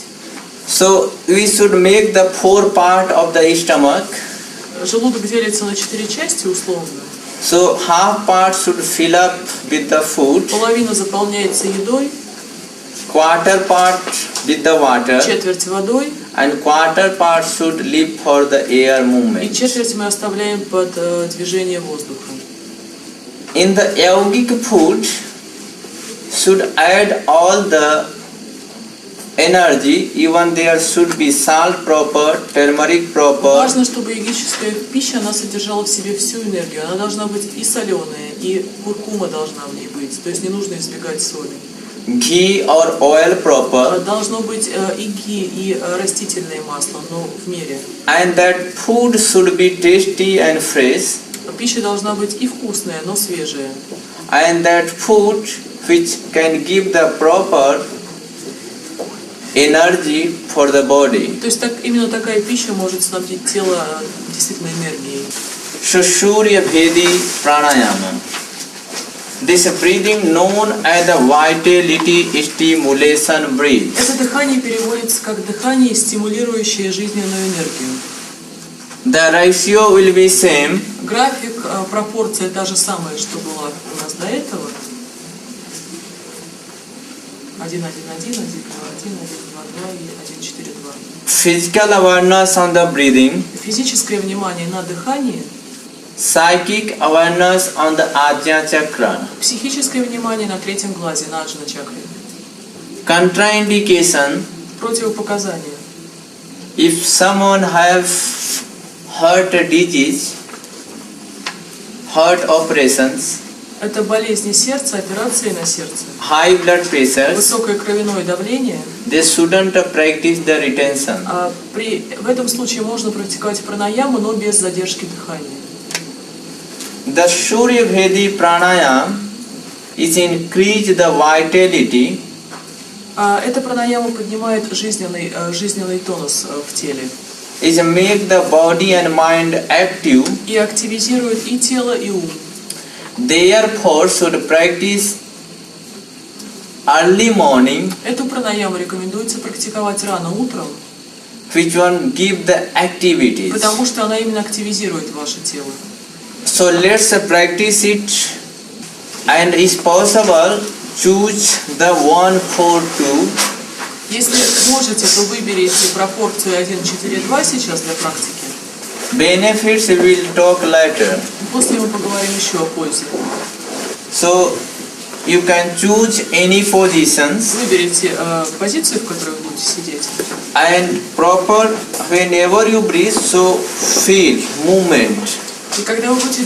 So we should make the 4 part of the stomach. Желудок делится на 4 части условно. So half part should fill up with the food. Половина заполняется едой, Quarter part with the water. четверть водой, And quarter part should leave for the air и movement. четверть мы оставляем под движение воздуха. In the yogic food, should add all the energy, even there should be salt proper, turmeric proper. Важно, чтобы йогическая пища, она содержала в себе всю энергию. Она должна быть и соленая, и куркума должна в ней быть. То есть не нужно избегать соли. Ghee or oil proper. Должно быть и ги, и растительное масло, но в мере. And that food should be tasty and fresh. Пища должна быть и вкусная, но свежая. And that food which can give the proper energy for the body. То есть именно такая пища может снабдить тело действительно энергией. Sushurya Vedi Pranayama. This breathing known as the vitality stimulation breath. Это дыхание переводится как дыхание, стимулирующее жизненную энергию. The ratio will be same. График, пропорция та же самая, что была у нас до этого. 1, 1, 1, 1, 2, 1, 1, 2, 2 и 1, 4, 2. Physical awareness on the breathing. Физическое внимание на дыхании. Psychic awareness on the Ajna chakra. Психическое внимание на третьем глазе, на аджна чакре. Contraindication. Противопоказания. If someone have heart disease, heart operations, Это болезни сердца, операции на сердце. high blood pressure, Высокое кровяное давление. they shouldn't practice the retention. В этом случае можно практиковать пранаяму, но без задержки дыхания. The Surya Vedi pranayama is increase the vitality. Эта пранаяма поднимает жизненный тонус в теле. Is make the body and mind active. И активизирует и тело, и ум. Therefore, should practice early morning, Эту пранаяму рекомендуется практиковать рано утром, which one give the activities. потому что она именно активизирует ваше тело. So let's practice it, and is possible choose the 1-4-2. Если можете, то выберите пропорцию 1-4-2 сейчас для практики. Benefits we will talk later. После мы поговорим еще о пользе. So you can choose any positions, Выберите позицию, в которой вы будете сидеть. and proper whenever you breathe, so feel movement. И когда вы будете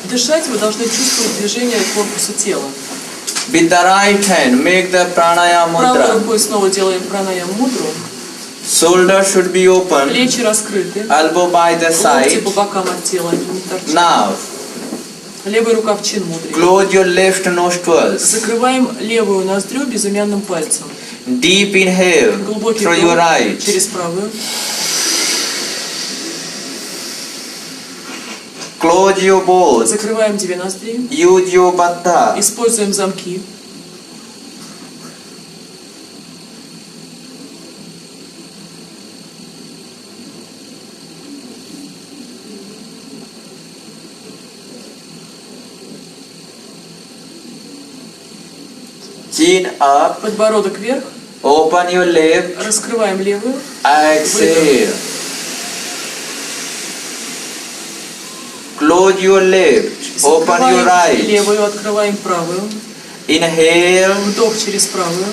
дышать, вы должны чувствовать движение корпуса тела. With the right hand, make the pranayama Правой mudra. рукой снова делаем пранаяму мудру. Shoulder should be open, Плечи раскрыты. elbow by the Локти side. по бокам от тела, они не торчат. Now, Левая рука в чин мудре. close your left nostrils. Закрываем левую ноздрю безымянным пальцем. Deep inhale Глубокий through your вдох right. через правую. Close your both. Закрываем две ноздри. Use your baddha. Используем замки. Chin up. Подбородок вверх. Open your left. Раскрываем левую. Exhale. Close your left. Open your Закрываем right. левую, открываем правую. Inhale. Вдох через правую.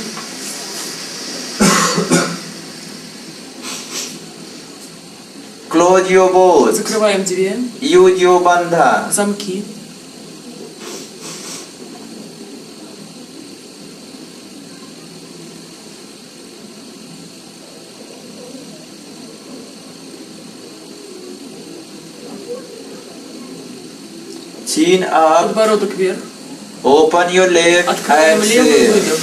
Close your both. Закрываем две. Use your bandha. Замки. Chin up. Подбородок вверх. Open your left. Открываем левую, Exhale. выдох.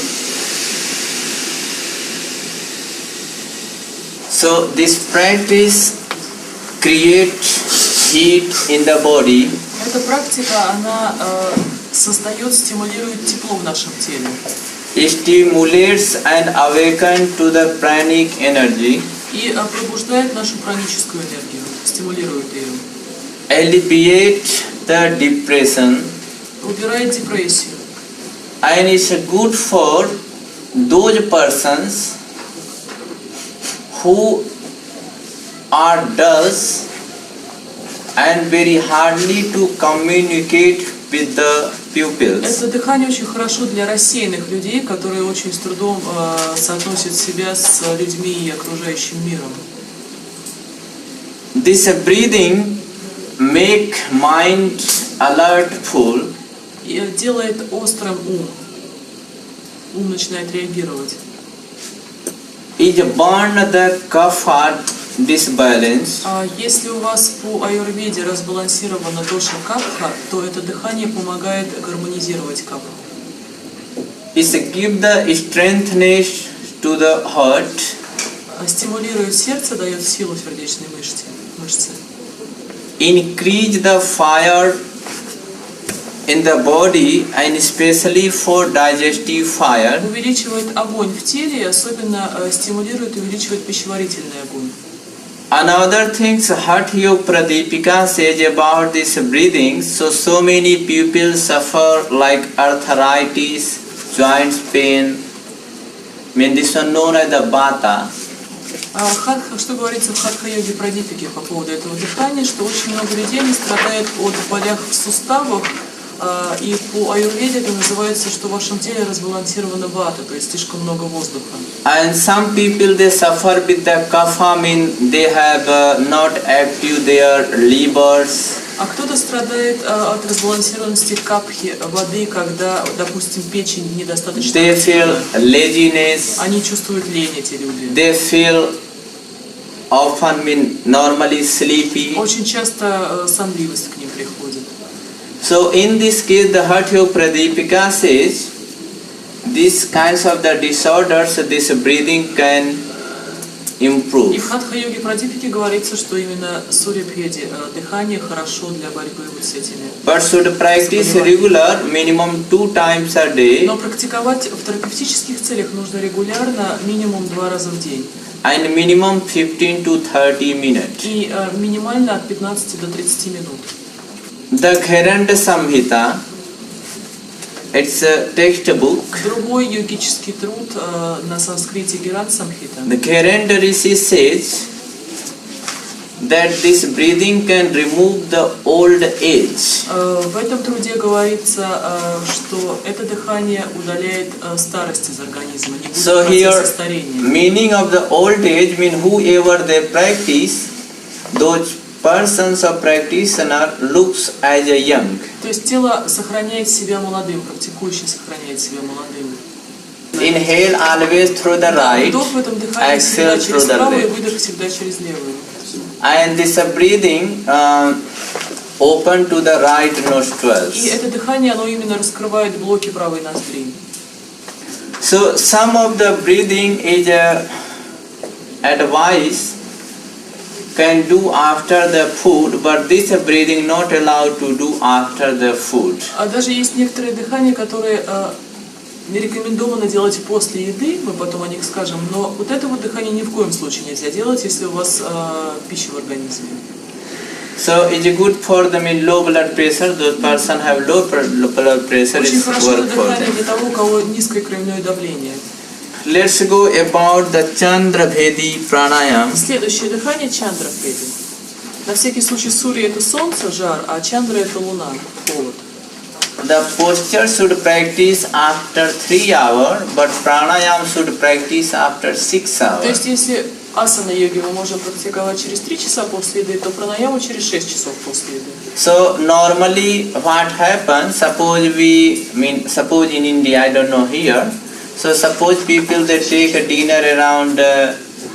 So this practice creates heat in the body. Эта практика, она создает, стимулирует тепло в нашем теле. Stimulates and awakens to the pranic energy. И пробуждает нашу праническую энергию, стимулирует ее. Alleviate the depression. Убирает депрессию. And it's good for those persons who are dull and very hardly to communicate with the pupils. Это дыхание очень хорошо для рассеянных людей, которые очень с трудом соотносят себя с людьми и окружающим миром. This breathing make mind alertful. И делает острым ум. Ум начинает реагировать. It burn the kapha disbalance. Если у вас по аюрведе разбалансирована доша капха, то это дыхание помогает гармонизировать капху. It give the strengthness to the heart. Стимулирует сердце, дает силу сердечной мышце. Increase the fire in the body and especially for digestive fire. Увеличивает огонь в теле и особенно стимулирует и увеличивает пищеварительный огонь. Another thing Hatha Yoga Pradipika says about this breathing, so many people suffer like arthritis, joints pain, this one known as the Vata. Что говорится в хатха-йоге Прадипике по поводу этого дыхания, что очень много людей не страдают от болях в суставах, и по аюрведе это называется, что в вашем теле разбалансирована вата, то есть слишком много воздуха. And some people they suffer with the kapha, they have not active their livers. А кто-то страдает от разбалансированности капхи воды, когда, допустим, печень недостаточно. They feel laziness. Они чувствуют лень, эти люди. They feel often normally sleepy. Очень часто сонливость к ним приходит. So in this case, the Hatha Yoga Pradipika says, these kinds of the disorders, this breathing can improve. И в хатха-йоге Прадипике говорится, что именно сурья-бхеди дыхание хорошо для борьбы вот с этими. But should practice regular, minimum 2 times a day. Но практиковать в терапевтических целях нужно регулярно, минимум 2 раза в день. And minimum 15 to 30 minutes. И минимально от 15 до 30 минут. The Gheranda Samhita, it's a textbook. Другой йогический труд на санскрите Геранд Самхита. The Gheranda Rishi says that this breathing can remove the old age. В этом труде говорится, что это дыхание удаляет старость из организма, не будет So here, процесса старения. meaning of the old age means whoever they practice, those persons or practitioner looks as a young. То есть тело сохраняет себя молодым, практикующий сохраняет себя молодым. Inhale always through the right, Вдох в этом дыхании всегда exhale через through the правый, left. выдох всегда через левый. And this breathing open to the right И nostrils. это дыхание, оно именно раскрывает блоки правой ноздри. So some of the breathing is advice can do after the food, but this breathing not allowed to do after the food. А даже есть некоторые дыхания, которые не рекомендовано делать после еды, мы потом о них скажем, но вот это вот дыхание ни в коем случае нельзя делать, если у вас пища в организме. So it's good for them in low blood pressure. Those person have low blood pressure. Очень It's хорошо это work for дыхание them. для того, у кого низкое кровяное давление. Let's go about the Chandra Bhedi Pranayama. Следующее дыхание Чандра Бхеди. На всякий случай Сурья это солнце, жар, а Чандра это луна, холод. The posture should practice after 3 hours, but pranayama should practice after 6 То hours. есть если асана йоги мы можем практиковать через 3 часа после еды, то пранаяму через 6 часов после еды. So normally what happens, suppose in India, I don't know here, so suppose people they take a dinner around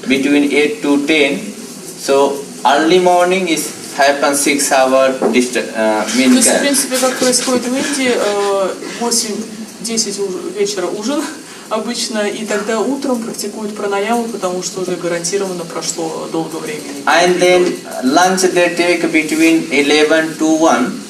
between 8 to 10, so early morning is happens 6 hour То есть, в принципе, как происходит в Индии, 8-10 вечера ужин обычно, и тогда утром практикуют пранаяму, потому что уже гарантированно прошло долго времени. And then lunch they take between 11 to 1.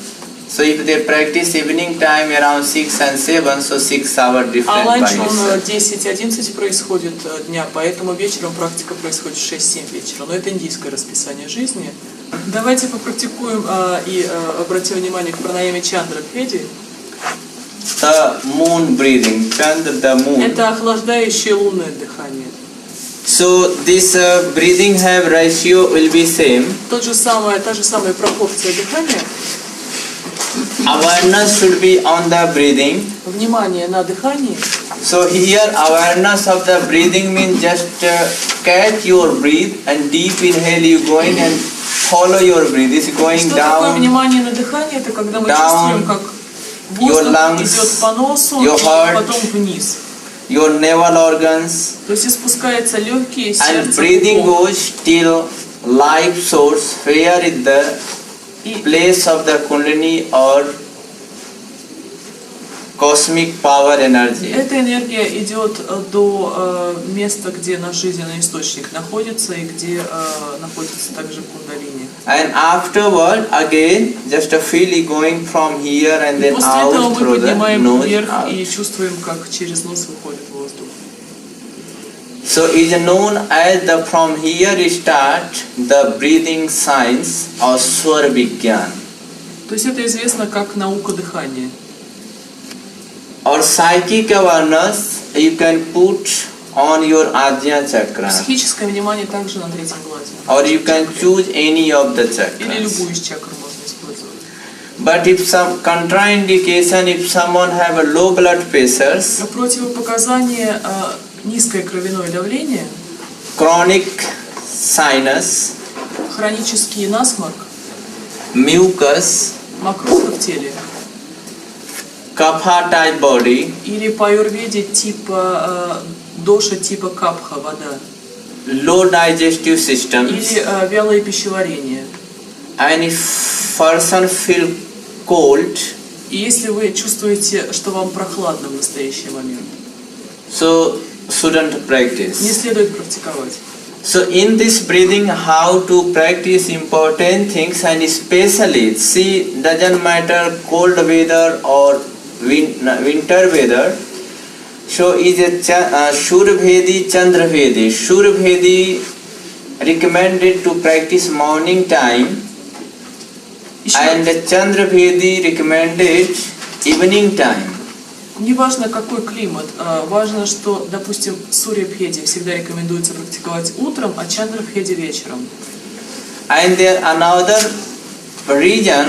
So if they practice evening time around 6 and 7, so 6 hour А different by ланч он itself. 10-11 происходит дня, поэтому вечером практика происходит в 6-7 вечера. Но это индийское расписание жизни. Давайте попрактикуем и обратим внимание к пранаяме Чандра Бхеди. The moon breathing, Chandra, the moon. Это охлаждающее лунное дыхание. So this breathing have ratio will be same. Та же самая пропорция дыхания. Awareness should be on the breathing. Внимание на дыхании. So here awareness of the breathing means just catch your breath and deep inhale you going and follow your breath. It's going Что такое down. внимание на дыхание? Это когда мы down, чувствуем, как your воздух lungs, идет по носу your и heart, потом вниз. your navel organs, То есть спускаются легкие, and сердце, breathing пупок. goes till life source, where is the place of the kundalini or cosmic power energy. Эта энергия идет до места, где наш жизненный источник находится и где находится также кундалини. And afterward, again, just feel it going from here and then После этого out мы through the поднимаем nose. вверх Out. и чувствуем, как через нос выходит воздух. So is known as the from here start the breathing science or Swar Vigyan. То есть это известно как наука дыхания. Or psychic awareness you can put on your Ajna chakra. Психическое внимание также на третьем глазе. Or you can choose any of the Или chakras. любую из чакр можно использовать. But if some contraindication, if someone have a low blood pressures, Противопоказание низкое кровяное давление, chronic sinus, хронический насморк, mucus, мокрота в теле kapha type body, или по аюрведе типа доша типа капха, вода, low digestive systems, или вялое пищеварение. and if person feel cold, И если вы чувствуете, что вам прохладно в настоящий момент, so shouldn't не practice. следует практиковать. So in this breathing, how to practice important things, and especially see doesn't matter cold weather or winter weather. So is a Shurvedi Chandravedi. Shurvedi recommended to practice morning time, and Chandravedi recommended evening time. Неважно, какой климат, важно, что, допустим, Сурья-бхеди всегда рекомендуется практиковать утром, а Чандра-бхеди вечером. And there another reason,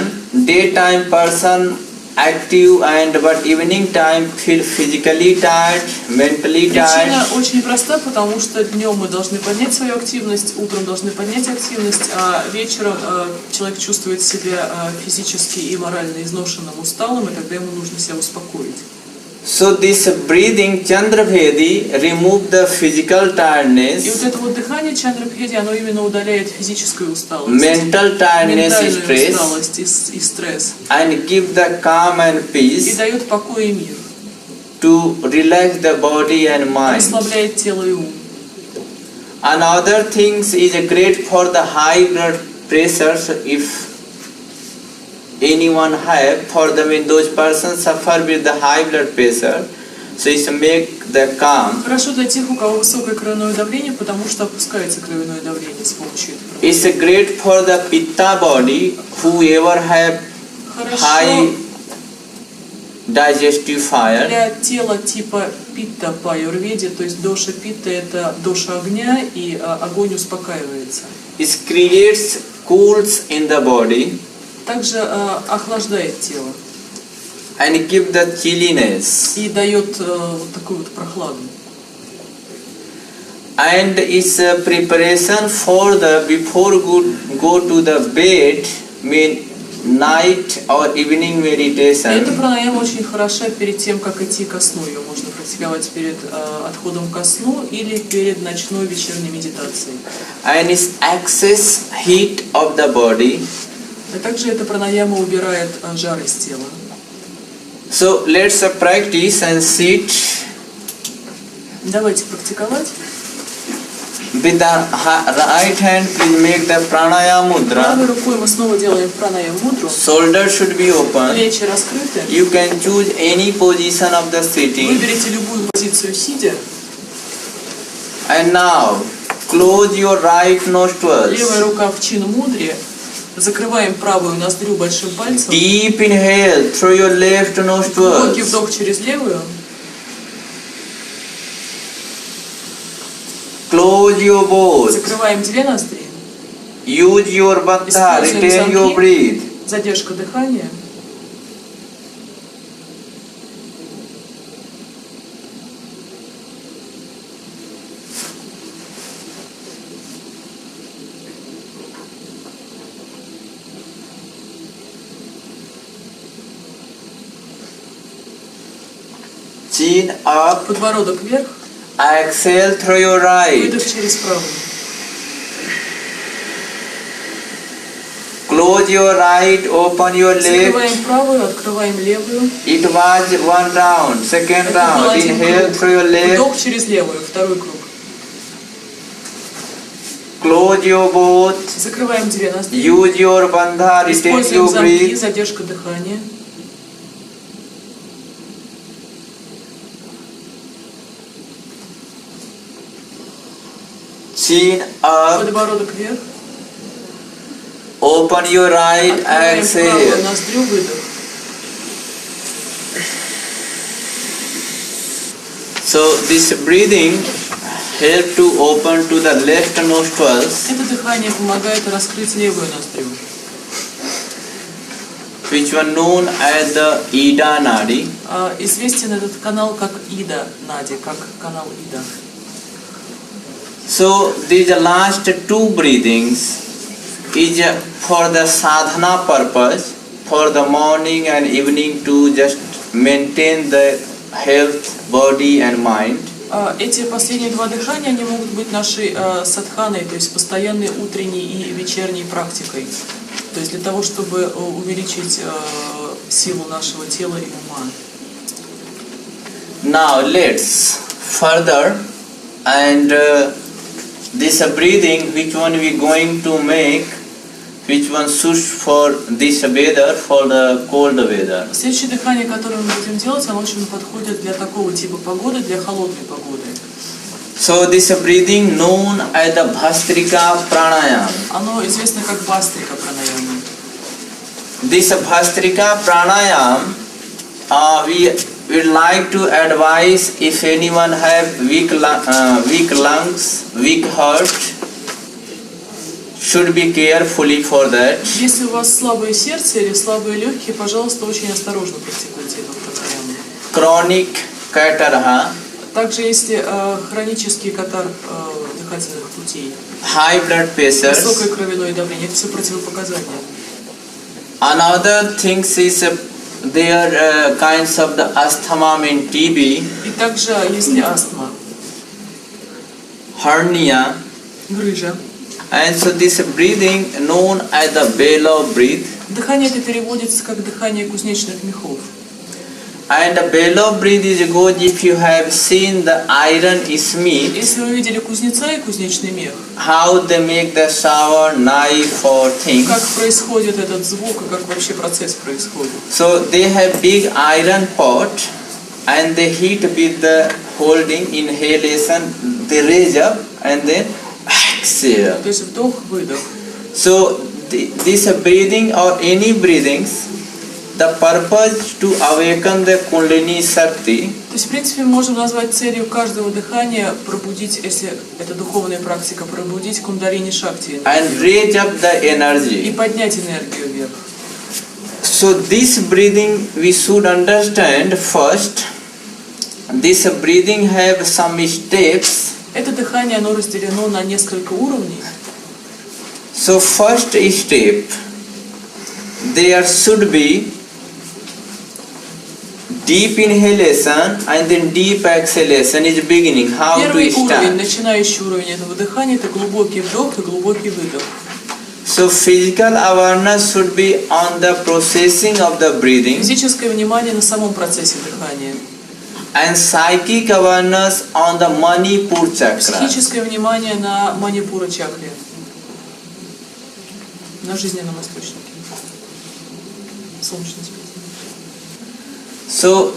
daytime person active but evening time feel physically tired, mentally tired. Причина очень проста, потому что днем мы должны поднять свою активность, утром должны поднять активность, а вечером человек чувствует себя физически и морально изношенным, усталым, и тогда ему нужно себя успокоить. So this breathing Chandravedi remove the physical И tiredness, вот это вот дыхание Чандра-бхеди, оно именно удаляет физическую усталость, mental tiredness, ментальную stress, усталость и стресс, and give the calm and и peace дает покой и мир, to relax the body and mind. расслабляет тело и ум. Another things is great for the high blood pressure. So if anyone have, for them, when those persons suffer with the high blood pressure, so it's make the calm. Хорошо для тех, у кого высокое кровяное давление, потому что опускается кровяное давление с помощью этого. It's great for the pitta body, whoever have high digestive fire. Для тела типа питта по аюрведе, то есть доша питта это доша огня, и огонь успокаивается. It creates cools in the body Также охлаждает тело and give the chilliness. и дает вот такую вот прохладу. And it's a preparation for the before go to the bed, mean night or evening И эта meditation. пранаяма очень хороша перед тем, как идти ко сну. Ее можно практиковать перед отходом ко сну или перед ночной вечерней медитацией. And it's excess heat of the body. А также эта пранаяма убирает жар из тела. So let's practice and sit Давайте практиковать. with the right hand. Please make the pranayama mudra. Правой рукой мы снова делаем пранаяму мудру. Shoulder should be open. Плечи раскрыты. You can choose any position of the sitting. Выберите любую позицию сидя. And now close your right nostrils. Левая рука в чин мудре. Закрываем правую ноздрю большим пальцем. Deep inhale through your left Глубокий nostrils. вдох через левую. Close your both. Закрываем две ноздри. Use your bhatta. Используем Retain your замки. breath. Задержка дыхания. Chin up. Подбородок вверх. Exhale through your right. Выдох через правую. Close your right, open your left. Закрываем правую, открываем левую. It was one round, second Это был round. один Inhale круг. through your left. Вдох через левую, второй круг. Close your both. Закрываем две ноздри. Use your bandha, retain Используем your замки, breath. задержка дыхания. Chin up. Подбородок вверх. Open your right, Открываем правую exhale. ноздрю, выдох. So this breathing help to open to the left nostrils, Это дыхание помогает раскрыть левую ноздрю. which were known as the Ida Nadi. Известен этот канал как Ида Нади, как канал Ида. So these last two breathings is for the sadhana purpose, for the morning and evening to just maintain the health, body and mind. Эти последние два дыхания, они могут быть нашей садханой, то есть постоянной утренней и вечерней практикой. То есть для того, чтобы увеличить силу нашего тела и ума. Now let's further and this breathing, which one we going to make, which one suits for this weather, for the cold weather. Следующее дыхание, которое мы будем делать, оно очень подходит для такого типа погоды, для холодной погоды. So this breathing known as the Bhastrika Pranayama. Оно известно как Бастрика Пранаяма. This Bhastrika Pranayama, we would like to advise if anyone have weak lungs, weak heart, should be carefully for that. Если у вас слабое сердце или слабые легкие, пожалуйста, очень осторожно практикуйте эту пранаяму. Chronic catarrh, Также, если хронический катар дыхательных путей, high blood pressure. высокое кровяное давление, это все противопоказания. Another things is there kinds of the asthma mean TB, И также, если астма, hernia, грыжа. and so this breathing known as the bellow breath. Дыхание это переводится как дыхание кузнечных мехов. And the bellow breath is good if you have seen the iron smith, Если вы видели кузнеца и кузнечный мех, how they make the shower, knife or things. как происходит этот звук и как вообще процесс происходит. So they have big iron pot and they heat with the holding inhalation, they raise up and then exhale. То есть вдох-выдох. So this breathing or any breathings, the purpose to awaken the Kundalini Shakti. То есть, в принципе, мы можем назвать целью каждого дыхания пробудить, если это духовная практика, пробудить кундалини шакти And raise up the и energy. поднять энергию вверх. So this breathing we should understand first. This breathing have some steps. Это дыхание, оно разделено на несколько уровней. So first step, there should be deep inhalation and then deep exhalation is beginning. How to Первый уровень, start? начинающий уровень этого дыхания, это глубокий вдох и глубокий выдох. So physical awareness should be on the processing of the breathing, Физическое внимание на самом процессе дыхания. and psychic awareness on the Manipur chakra. Психическое внимание на манипура чакре, на жизненном источнике, солнечной сплетении. So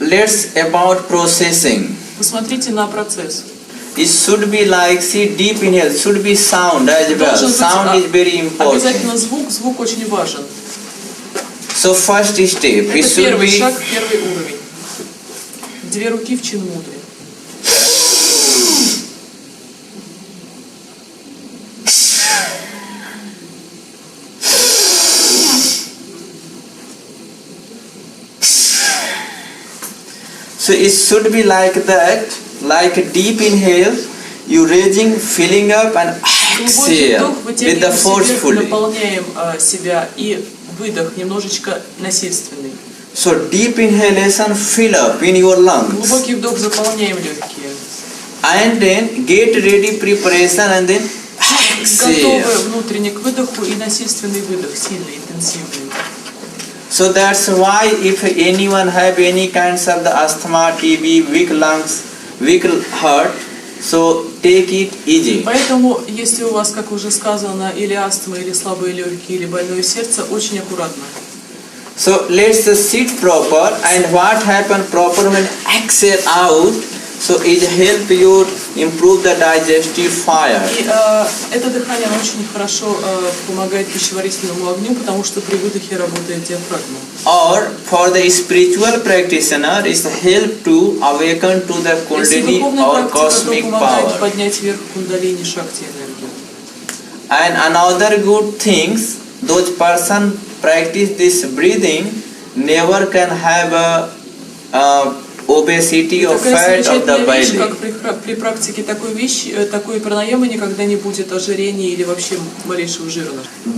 let's about processing. Посмотрите на процесс. It should be like, see, deep inhale, should be sound as well. Должен быть, Sound is very important. обязательно звук очень важен. So first step, it Это should первый be шаг, первый уровень. Две руки в чин мудре. So it should be like that, like a deep inhale, you raising, filling up and Глубокий exhale вдох, with the вытягиваем себя, forcefully. наполняем себя, и выдох немножечко насильственный. So deep inhalation, fill up in your lungs. Глубокий вдох, заполняем легкие. And then get ready preparation and then exhale. готовы внутренне к выдоху и насильственный выдох, сильный, интенсивный. So that's why if anyone have any kinds of the asthma, TB, weak lungs, weak heart, so take it easy. Поэтому, если у вас, как уже сказано, или астма, или слабые легкие, или больное сердце, очень аккуратно. So let's sit proper, and what happen proper when exhale out, so it help you improve the digestive fire. И это дыхание оно очень хорошо помогает пищеварительному огню, потому что при выдохе работает диафрагма. Or for the spiritual practitioner, it help to awaken to the Если Kundalini духовная or практика, то cosmic помогает power. поднять вверх кундалини шакти энергию. And another good things, those person practice this breathing never can have a obesity or Такая fat of the замечательная вещь, body. как при практике такой пранаямы никогда не будет ожирения или вообще малейшего жира.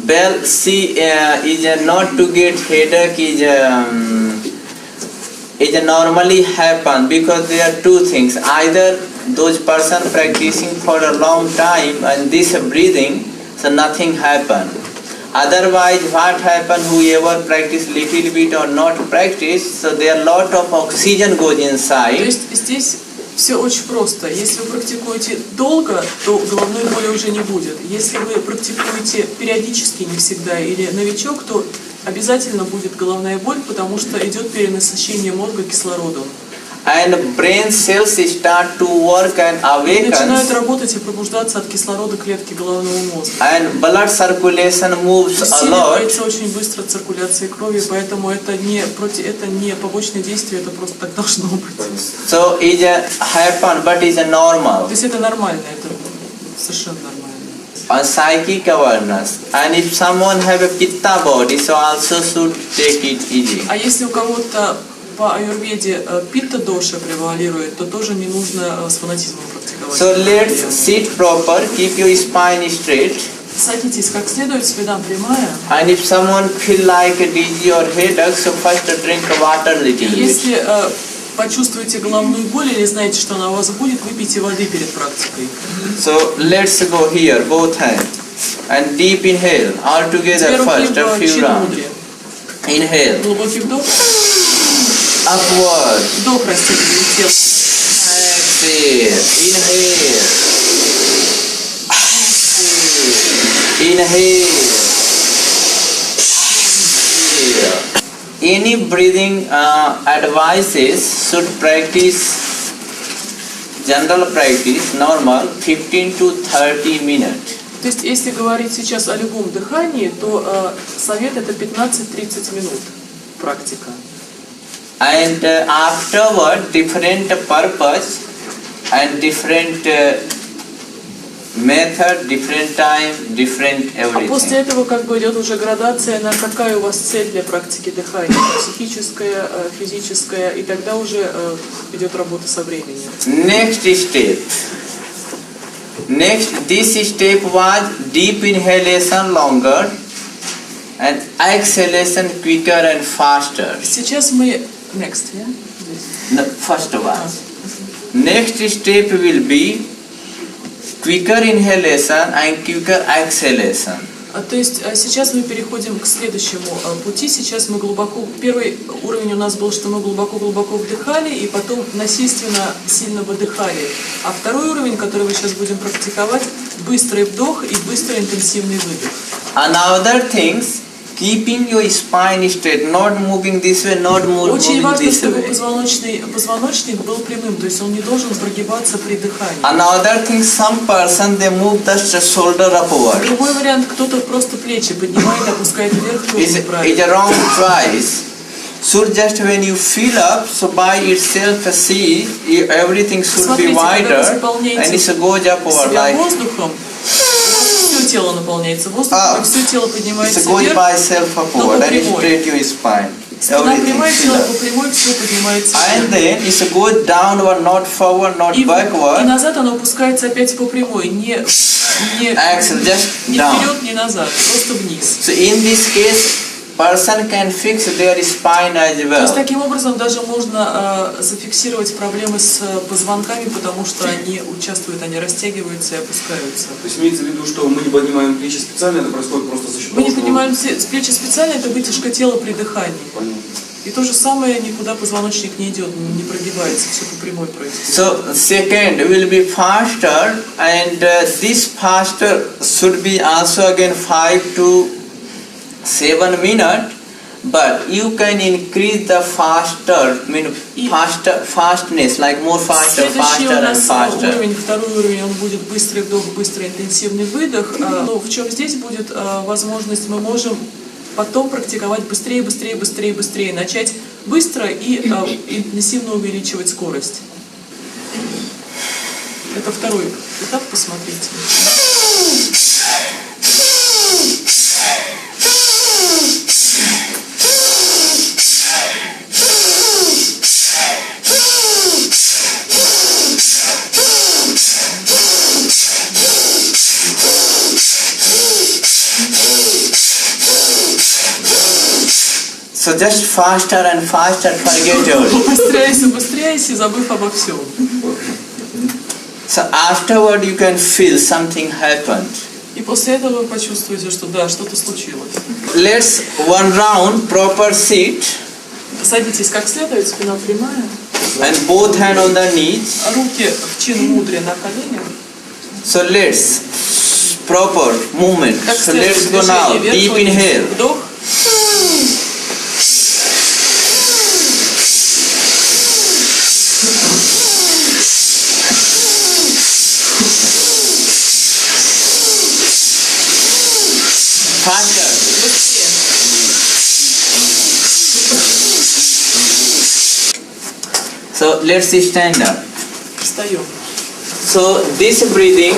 Well, see, is not to get headache is normally happen because there are two things. Either those person practicing for a long time and this breathing, so nothing happen. Otherwise, what happen? Whoever practice little bit or not practice, so there are lot of oxygen goes То inside. есть здесь все очень просто. Если вы практикуете долго, то головной боли уже не будет. Если вы практикуете периодически, не всегда, или новичок, то обязательно будет головная боль, потому что идет перенасыщение мозга кислородом. And brain cells start to work and И начинают awaken. работать и пробуждаться от кислорода клетки головного мозга. And blood circulation moves a lot. Усиливается очень быстро циркуляция крови, поэтому это не побочное действие, это просто так должно быть. So it happen, but it's normal. То есть это нормально, это совершенно нормально. On psychic awareness. And if someone have a pitta body, so also should take it easy. А если у кого-то по аюрведе питта-доша превалирует, то тоже не нужно с фанатизмом практиковать. So let's sit proper, keep your spine straight. Садитесь как следует, спина прямая. And if someone feel like a dizzy or headache, so first drink water little bit. Если почувствуете головную боль или знаете, что она у вас будет, выпейте воды перед практикой. So let's go here, both hands. And deep inhale, all together Теперь руки first, a в few rounds. чинмудре. Inhale, Глубокий вдох. upward. Вдох растягивает тело. Exhale, inhale. Inhale. Exhale. Any breathing advices should practice general practice normal 15 to 30 minutes. То есть, если говорить сейчас о любом дыхании, то совет это 15-30 минут практика. And afterward, different purpose and different method, different time, different А после everything. этого как бы идет уже градация на какая у вас цель для практики дыхания, психическая, физическая, и тогда уже идет работа со временем. Next step. Next, this step was deep inhalation longer and exhalation quicker and faster. Сейчас мы next, yeah? The first one. Next step will be quicker inhalation and quicker exhalation. То есть сейчас мы переходим к следующему пути. Сейчас мы глубоко... Первый уровень у нас был, что мы глубоко-глубоко вдыхали и потом насильственно сильно выдыхали. А второй уровень, который мы сейчас будем практиковать, быстрый вдох и быстрый интенсивный выдох. Another things, keeping your spine straight, not moving this way, not Очень moving важно, this чтобы way. позвоночник был прямым, то есть он не должен прогибаться при дыхании. Another thing, some person they move the shoulder upward. Другой вариант, кто-то просто плечи поднимает, опускает вверх, тоже It's неправильно. a wrong choice. So just when you fill up, so by itself see everything should be Смотрите, когда wider вы заполняете and it goes upward себя like воздухом, все тело наполняется воздухом, и все тело it поднимается goes вверх, by itself upward and прямой. straight your spine. Спина Everything прямая, fill тело up. по прямой, все поднимается And вверх. then it goes downward, not forward, not И backward. назад оно опускается опять по прямой, не Axel just ни down. вперед, ни назад, просто вниз. So in this case, person can fix their spine as То есть well. таким образом даже можно зафиксировать проблемы с позвонками, потому что они участвуют, они растягиваются и опускаются. То есть имеется в виду, что мы не поднимаем плечи специально, это происходит просто за счет Мы того, не что... поднимаем плечи специально, это вытяжка тела при дыхании. Понятно. И то же самое, никуда позвоночник не идет, не прогибается, все по прямой происходит. So second will be faster, and this faster should be also again 5 to 7 minutes, but you can increase the fastness, like more faster, Следующий faster у and нас faster. уровень, второй уровень, он будет быстрый вдох, быстрый интенсивный выдох. Но в чем здесь будет возможность, мы можем потом практиковать быстрее, быстрее, быстрее, быстрее, начать быстро и интенсивно увеличивать скорость. Это второй этап, посмотрите. So just faster and faster, forget it. Убыстряйся, убыстряйся, забыв обо всем. So afterward you can feel something happened. И после этого вы почувствуете, что да, что-то случилось. Let's one round, proper seat, Садитесь как следует, спина прямая. and both hand on the knees. Руки в чин мудре на коленях. So let's proper movement. Как So следует let's go now. движение. Deep Вверх, inhale. вдох. Faster. Быстрее. So let's stand up. Встаем. So this breathing,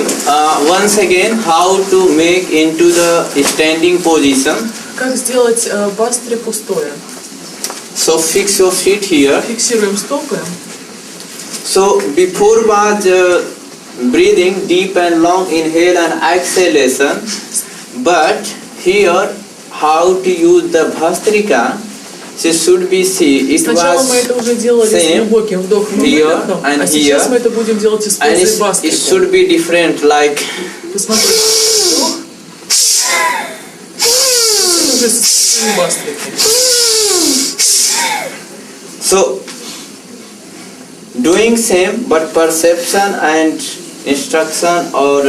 once again, how to make into the standing position. Как сделать бастре пустое? So fix your feet here. Фиксируем стопы. So before was breathing deep and long inhale and exhalation, but here how to use the bhastrika, so should be see it Сначала мы это уже делали с same глубоким вдохом и here выдохом, and а сейчас here, мы это будем делать and используя it бастрику. should be different, like Посмотрите. Вдох. Это уже с бастрикой. so doing same but perception and instruction or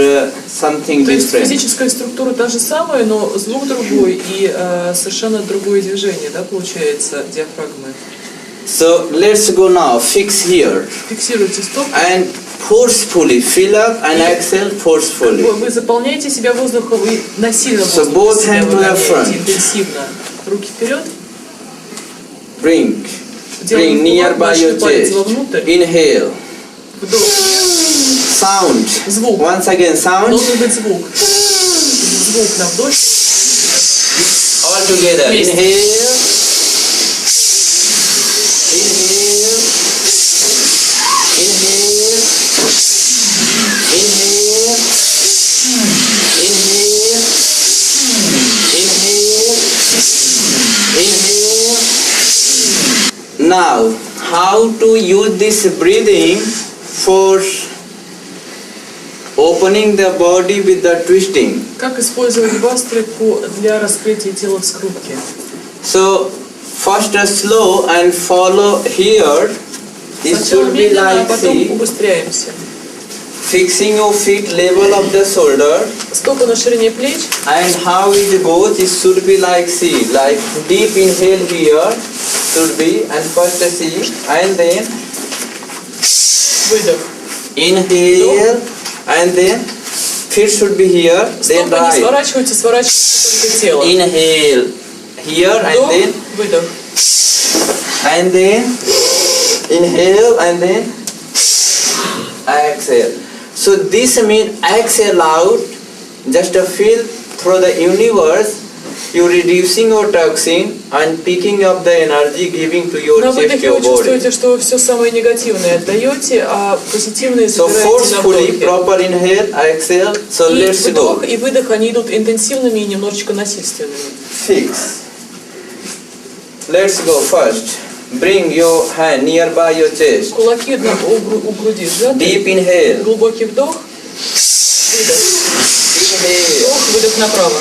something То есть different. физическая структура та же самая, но звук другой и совершенно другое движение, да, получается, диафрагмы. So let's go now. Fix here Фиксируйте стопы. and forcefully fill up and exhale forcefully. Вы заполняете себя воздухом и насильно So воздухом both себя hands to the выгоняете front. интенсивно. Руки вперед. Bring Делаем nearby большой your палец chest. вовнутрь. Inhale. Вдох. Sound. Звук. Once again sound. Должен быть звук. Звук на вдохе. All together. Вместе. Inhale. Inhale. Inhale. Inhale. Inhale. Inhale. Now, how to use this breathing for opening the body with the twisting? Как использовать бастрику для раскрытия тела в скрутке? So, first slow and follow here. It Сначала should be медленно, а like потом see, убыстряемся. fixing your feet level of the shoulder. Стопы на ширине плеч. And how it goes, it should be like see, like deep inhale here should be, and first see, and then Выдох. inhale, and then feet should be here, then Стопы не right. сворачиваются, сворачивается только тело. Inhale here, and Вдох, then выдох. inhale, and then exhale. So this means exhale out, just feel through the universe, you reducing your toxin and picking up the energy, giving to your На chest, выдохе your вы body. чувствуете, что вы все самое негативное отдаете, а позитивное So забираете на forcefully, вдохе. proper inhale, exhale. So И let's вдох go. и выдох, они идут интенсивными и немножечко насильственными. Fix. let's go first. Bring your hand nearby your chest. Кулаки у груди сжаты. Deep inhale. Глубокий вдох. Выдох. Inhale. Вдох, выдох направо.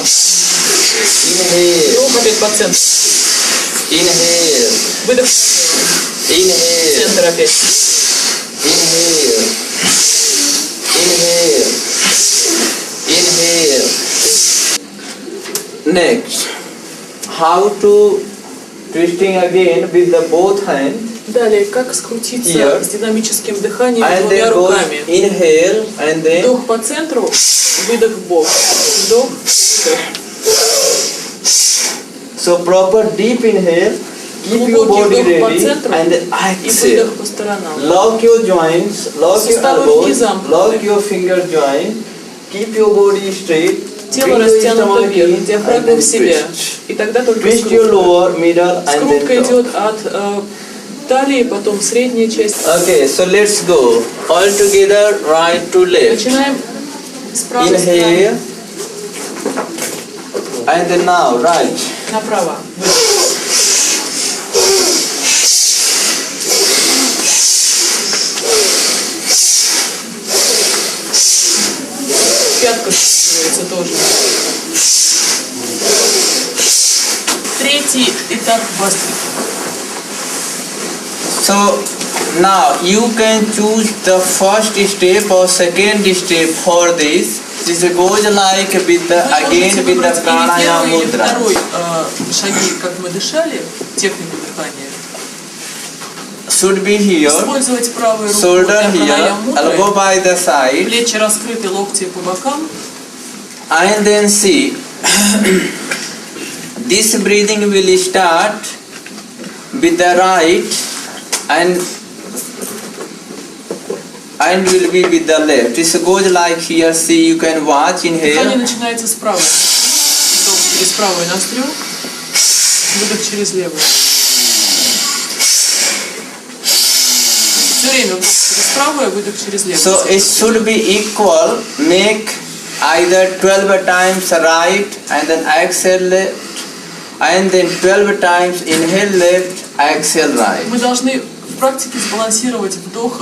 Inhale. Вдох опять по центру. Inhale. Выдох. Inhale. Центр опять. Inhale. Inhale. Inhale. Next, how to twisting again with the both hands. Далее, как скрутиться Here. с динамическим дыханием And двумя then go руками. inhale and then Вдох по центру, выдох в бок. Вдох, выдох. so proper deep inhale. Keep your Глубокий body вдох по ready центру and then и exhale. выдох по сторонам. Lock your joints, lock your Суставы руки elbows, замкнуты. lock your finger joint. Keep your body straight. Тело Bring your растянуто stomach вверх, in and диафрагма then в себя. twist. И тогда только Twist your скрутка. lower, middle and Скрутка then top. идет от талии, потом средняя часть. Okay, so let's go. All together, right to left. Начинаем с правой стороны. Inhale. And then now, right. Направо. Пятка чувствуется тоже. Третий этап бастрики. So now you can choose the first step or second step for this. This goes like with the again with the pranayama Или mudra. второй шаги, как мы дышали, технику дыхания. Should be here. Использовать правую руку Shoulder для here. пранаяма Elbow мудры. by the side. Плечи раскрыты, локти по бокам. And then see. This breathing will start with the right and will be with the left. This goes like here. See, you can watch Дыхание inhale. начинается с правой. Вдох через правую ноздрю, выдох через левую. Все время вдох через правую, выдох через левую. So it should be equal. Make either 12 times right and then exhale left, and then 12 times inhale left, exhale right. Мы должны в практике сбалансировать вдох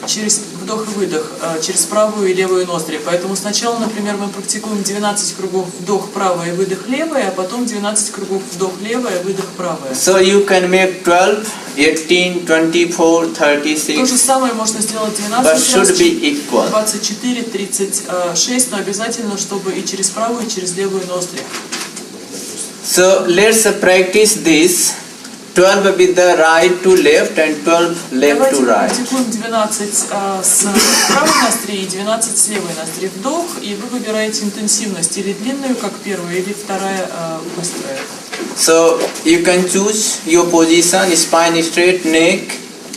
через вдох и выдох через правую и левую ноздри. Поэтому сначала, например, мы практикуем 12 кругов вдох правая и выдох левая, а потом 12 кругов вдох левая, выдох правая. So you can make 12, 18, 24, То же 36, самое можно сделать but 12 should раз, be equal. 24, 36, но обязательно, чтобы и через правую, и через левую ноздри. So let's practice this. 12 with the right to left and 12 left Давайте to right. практикуем 12 с правой ноздри и 12 с левой ноздри. Вдох, и вы выбираете интенсивность или длинную, как первая, или вторая быстрая. So you can choose your position, spine straight, neck,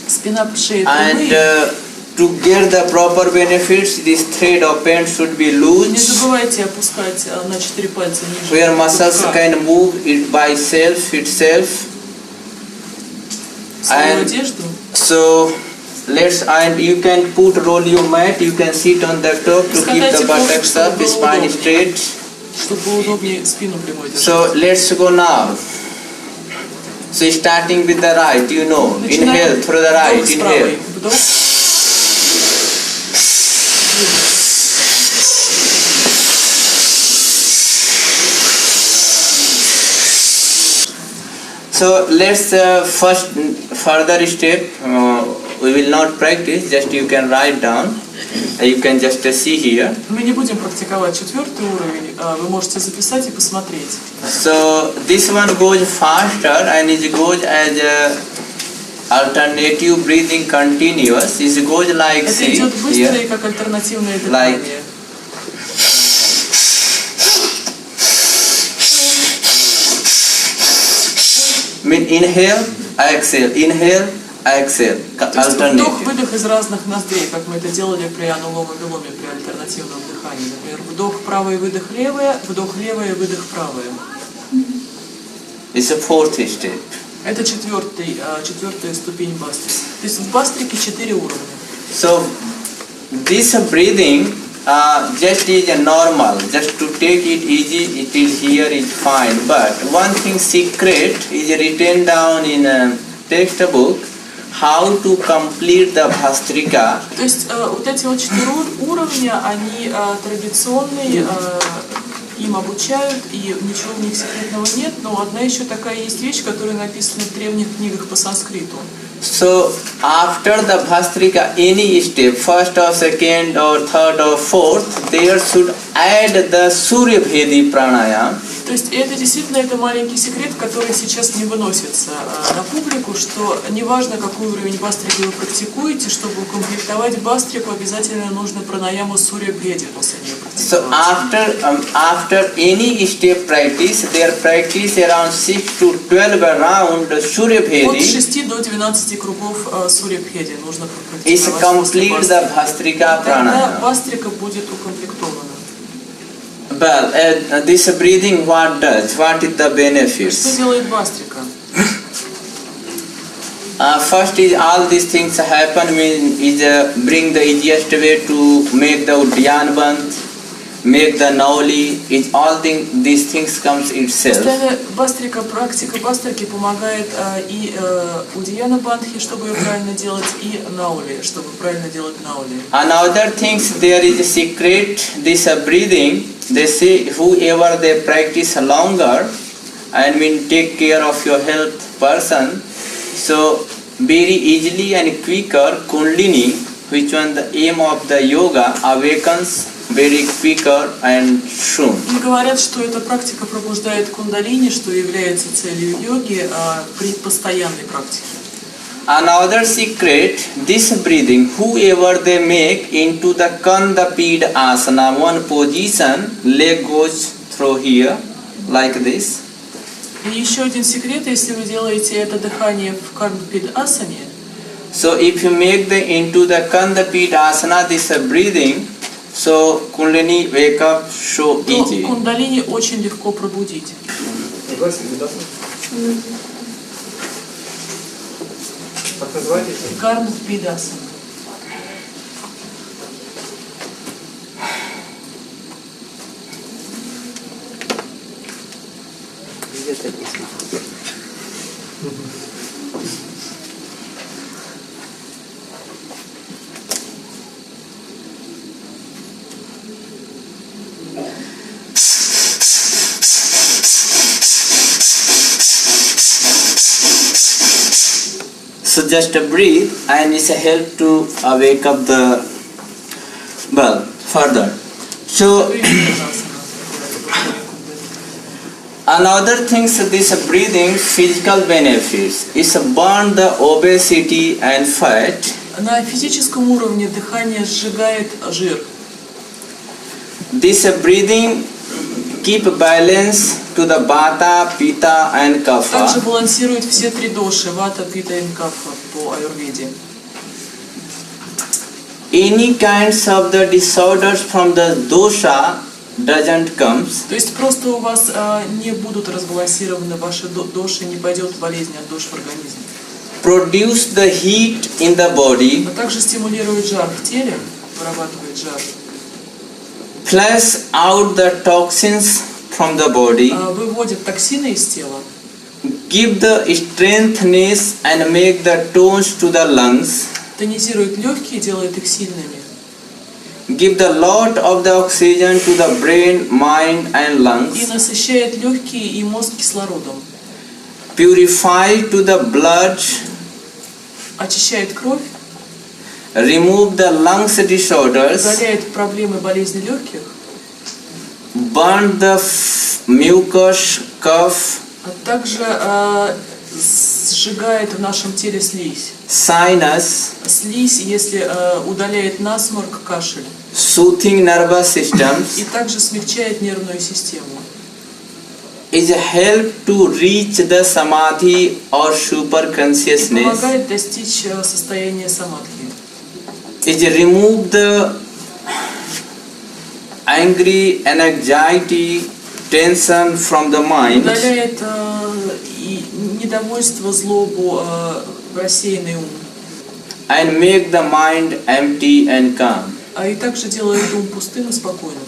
Спина шея and прямые. to get the proper benefits, this thread or band should be Не loose, забывайте опускать на 4 пальца ниже. where muscles пупка can move it by itself. свою and- одежду. So and you can roll your mat, you can sit on the top to keep the buttocks up, spine straight. Чтобы было удобнее спину прямой держать. So let's go now. So starting with the right, you know, inhale through the right, Вдох с правой. inhale. Вдох. So let's first further step. We will not practice. Just you can write down. You can just see here. Мы не будем практиковать четвертый уровень. Вы можете записать и посмотреть. So this one goes faster and it goes as a alternative breathing continuous. It goes like Это see идет быстро here. и как альтернативное Like- дыхание. Mean inhale, exhale, exhale. То есть Alternate. вдох-выдох из разных ноздрей, как мы это делали при ануломе-виломе, при альтернативном дыхании. Например, вдох правый, выдох левая, вдох левая, выдох правая. It's a fourth step. Это четвертая ступень бастрики. То есть в бастрике 4 уровня. So this breathing just is a normal, just to take it easy, it is here is fine. But one thing secret is written down in a textbook, how to complete the Bhastrika. То есть вот эти вот 4 уровня, они традиционные, им обучают, и ничего в них секретного нет, но одна еще такая есть вещь, которая написана в древних книгах по санскриту. So after the Bhastrika, any step, first or second or third or fourth, there should add the Surya Bhedi Pranayama. То есть это действительно это маленький секрет, который сейчас не выносится на публику, что неважно, какой уровень бастрики вы практикуете, чтобы укомплектовать бастрику, обязательно нужно пранаяму Сурья Бхеди после нее So практиковать. after any step practice, their practice around 6 to 12 around Surya От Bhedi 6 до 12 кругов Сурья Бхеди нужно is практиковать после complete the бастрики. Bhastrika Тогда Pranayama. бастрика будет укомплектована. Well, this breathing what does? What is the Что benefits? делает бастрика? First is all these things happen is bring the easiest way to make the Udyan Bandh, make the Nauli, is all these things comes itself. Постоянно бастрика, практика бастрики помогает и Удияна Бандхи, чтобы ее правильно делать, и Наули, чтобы правильно делать Наули. Another things there is a secret, this breathing, they say whoever they practice longer and take care of your health person, so very easily and quicker Kundalini, which one the aim of the yoga, awakens very quicker and soon. И говорят, что эта практика пробуждает кундалини, что является целью йоги при постоянной практике. Another secret, this breathing, whoever they make into the Kandapid asana, one position, leg goes through here, like this. И еще один секрет, если вы делаете это дыхание в Кандапид асане, So if you make the into the Kandapid asana, this breathing, so Kundalini wake up so то easy. кундалини очень легко пробудить. Как называете? Кандапид асана. Где-то письма. So just breathe and it's a help to wake up the further. So another thing, so this breathing physical benefits is burn the obesity and fat. На физическом уровне дыхание сжигает жир. This breathing keep balance to the Vata, Pitta and Также Kapha. балансирует все 3 доши, вата, пита и кафа по аюрведе. Any kinds of the disorders from the dosha doesn't comes. То есть просто у вас не будут разбалансированы ваши доши, не пойдет болезнь от дош в организме. Produce the heat in the body. Но также стимулирует жар в теле, вырабатывает жар. Flush out the toxins from the body. Выводит токсины из тела. Give the strengthness and make the tones to the lungs. Тонизирует легкие, делает их сильными. Give the lot of the oxygen to the brain, mind and И lungs. насыщает легкие и мозг кислородом. Purify to the blood. Очищает кровь, Remove the lungs disorders. удаляет проблемы болезни легких, Burn the mucus, cough, а также сжигает в нашем теле слизь. sinus, Слизь, если удаляет насморк, кашель. soothing nervous systems. И также смягчает нервную систему. Is a help to reach the samadhi or super И consciousness. помогает достичь состояния самадхи. Is remove the angry and anxiety, tension from the mind. Удаляет и недовольство, злобу, рассеянный ум. And make the mind empty and calm. И также делает ум пустым и спокойным.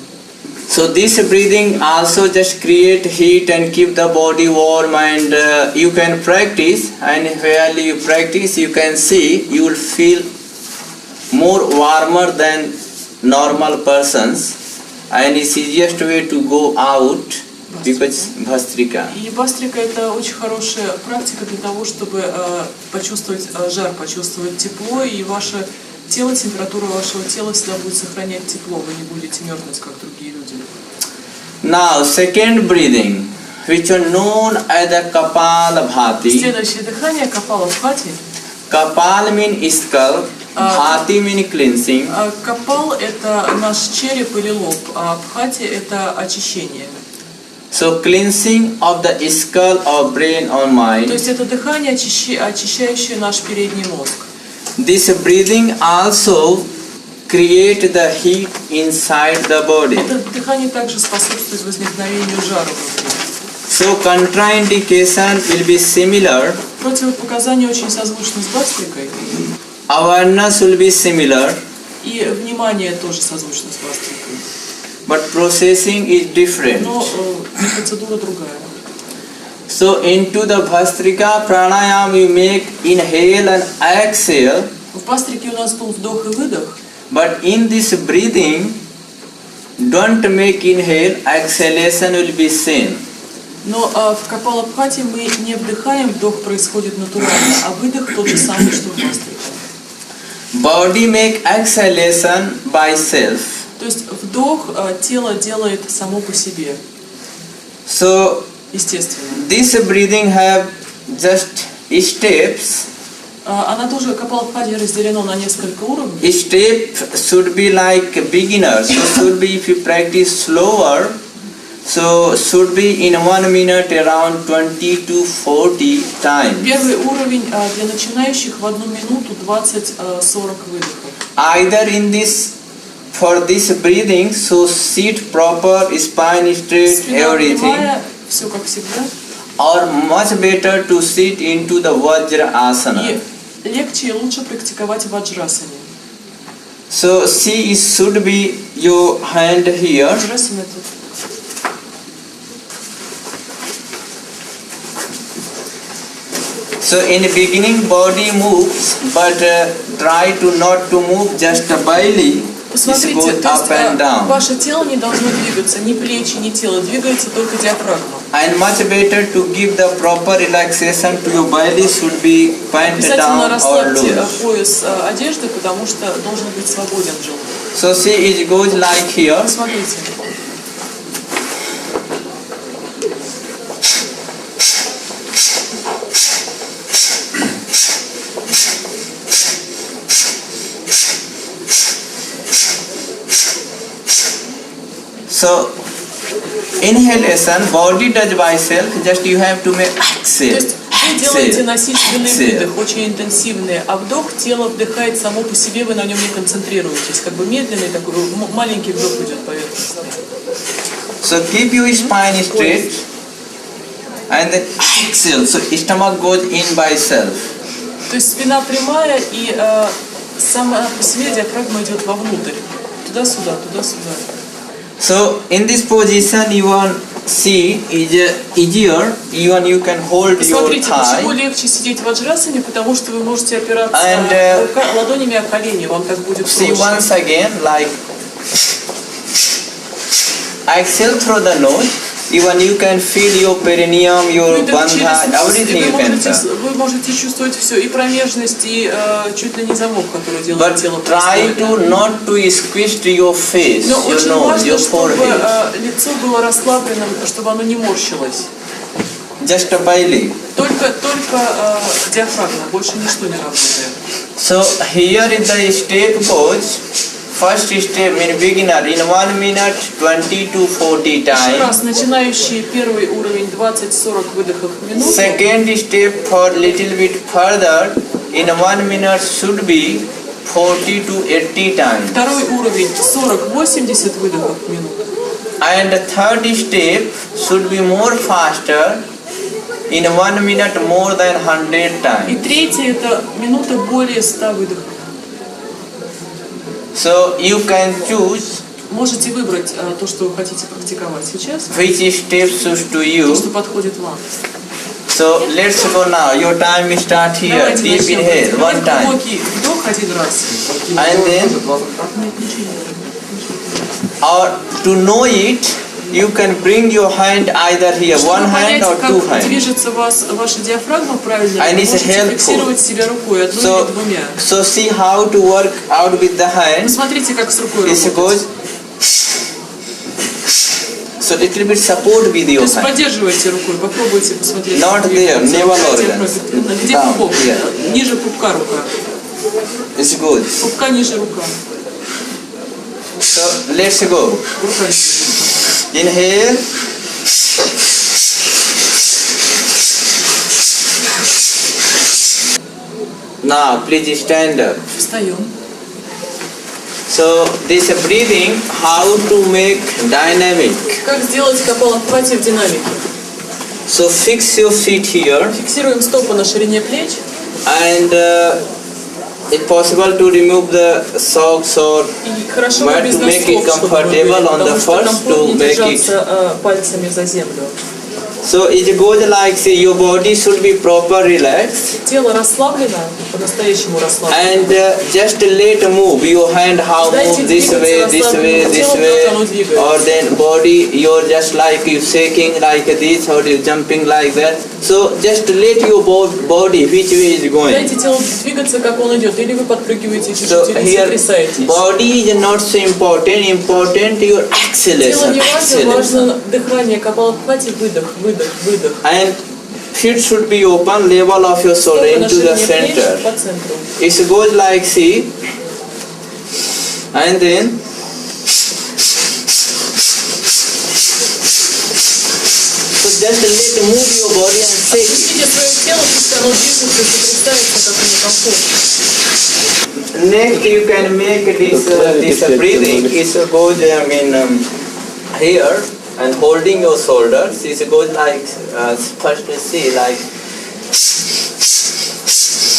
So this breathing also just create heat and keep the body warm, and you can practice, and while you practice you can see you will feel more warmer than normal persons, and it's easiest way to go out because Bhastrika. И Бхастрика это очень хорошая практика для того, чтобы почувствовать жар, почувствовать тепло, и ваше тело, температура вашего тела всегда будет сохранять тепло, вы не будете мерзнуть, как другие люди. Now second breathing, which are known as the Kapalabhati. Следующее дыхание Капалабхати. Kapal means skull, Bhati means cleansing. Капал это наш череп или лоб, а Бхати это очищение. So cleansing of the skull or brain or mind. То есть это дыхание, очищающее наш передний мозг. This breathing also create the heat inside the body. Это дыхание также способствует возникновению жара внутри. So contraindication will be similar. Противопоказания очень созвучны с Бхастрикой. Awareness will be similar. И внимание тоже созвучно с Бхастрикой. But processing is different. Но процедура другая. So into the Bhastrika pranayama you make inhale and exhale. В Бхастрике у нас был вдох и выдох. But in this breathing, don't make inhale, exhalation will be seen. Но в Капалабхати мы не вдыхаем, вдох происходит натурально, а выдох тот же самый, что в Бхастрике. Body make exhalation by self. То есть вдох тело делает само по себе. So Естественно. this breathing have just steps. Она тоже, Капалабхати разделено на несколько уровней. Step should be like beginner. So should be if you practice slower. So should be in 1 minute around 20 to 40 times. Первый уровень для начинающих в 1 минуту 20-40 выдохов. Either in this, for this breathing, so sit proper, spine straight, Спина everything. прямая, все как всегда. Or much better to sit into the Vajra asana. И легче и лучше практиковать в ваджрасане. So see, it should be your hand here. Ваджрасана тут. So in the beginning body moves, but try to not to move just belly. It Посмотрите, goes то up and есть down. ваше тело не должно двигаться, ни плечи, ни тело, двигается только диафрагма. And much better to give the proper relaxation to your belly should be pant Обязательно down or расслабьте loose. пояс одежды, потому что должен быть свободен желудок. So see, it goes like here. Посмотрите. So inhalation, body does by self, just you have to make То exhale. есть вы делаете насильственный выдох, очень интенсивный, а вдох тело вдыхает само по себе, вы на нем не концентрируетесь. Как бы медленный такой, маленький вдох идет поверхностно. So keep your spine straight and then exhale. So stomach goes in by self. То есть спина прямая и сама по себе диафрагма идет вовнутрь. Туда-сюда, туда-сюда. So in this position you want see is easier, even you can hold your Посмотрите, почему thigh. легче сидеть в ваджрасане, потому что вы можете опираться And, ладонями о колени, вам так будет See проще. once again, like exhale through the nose. Even you can feel your perineum, your Ну, это через bandha, нос, и everything you can feel. вы можете чувствовать все, и промежность, и чуть ли не замок, который делает But тело try простое. to not to squeeze to your face, Но your очень nose, важно, your чтобы forehead. лицо было расслабленным, чтобы оно не морщилось. Just a belly. Только диафрагма, больше ничто не работает. So here is the step pose. First step in beginner in 1 minute 20 to 40 Еще times. раз, начинающие первый уровень 20-40 выдохов в минуту. Second step for little bit further in 1 minute should be 40 to 80 times. Второй уровень 40-80 выдохов в минуту. And the third step should be more faster in 1 minute more than 100 И times. третий это минута более 100 выдохов. So you can choose Можете выбрать то, что вы хотите практиковать сейчас, which step suits to то, you. что подходит вам. So let's go now. Your time is start here. Давайте Deep начнем. inhale, one Давайте time. глубокий вдох один раз. And then, Нет, ничего нет. or to know it, you can bring your hand either here, one Чтобы hand понять, or two как hands. движется ваша диафрагма правильно, And вы it's можете helpful. фиксировать себя рукой одной So, или двумя. so see how to work out with the hand. Посмотрите, как с рукой This работать. goes. So little bit support with То your есть hand. поддерживайте рукой, попробуйте посмотреть. Not there, navel organs. Где Down, пупок? here. Ниже пупка рука. It's good. Пупка ниже рука. So let's go. Рука ниже. Inhale. Now please stand up. Встаем. So this breathing, how to make dynamic. Как сделать капалабхати в динамике? So fix your feet here, Фиксируем стопы на ширине плеч. and if possible to remove the socks or И хорошо But без to make it носков, чтобы comfortable были, on the потому что first to комфортнее make it- держаться пальцами за землю. so it goes like say your body should be proper relaxed, Тело расслаблено, по-настоящему расслаблено. and just let move your hand how move this way, this way, this way, or then body you're just like you shaking like this or you jumping like that. So just let your body which way is going. Дайте телу двигаться, как он идет, или вы подпрыгиваете чуть-чуть, So или here сотрясаетесь. body is not so important, important your Тело exhalation, не важно, exhalation. важно дыхание, капалабхати, выдох, выдох, выдох. And feet should be open, level of your shoulder Стопы на into the ширине плеч center. по центру. It goes like see, and then so just let move your body and shake it. Отпустите свое тело, пусть оно движется и сотрясается, как ему комфортно. Next you can make this breathing. It goes here and holding your shoulders. It goes like first we see like.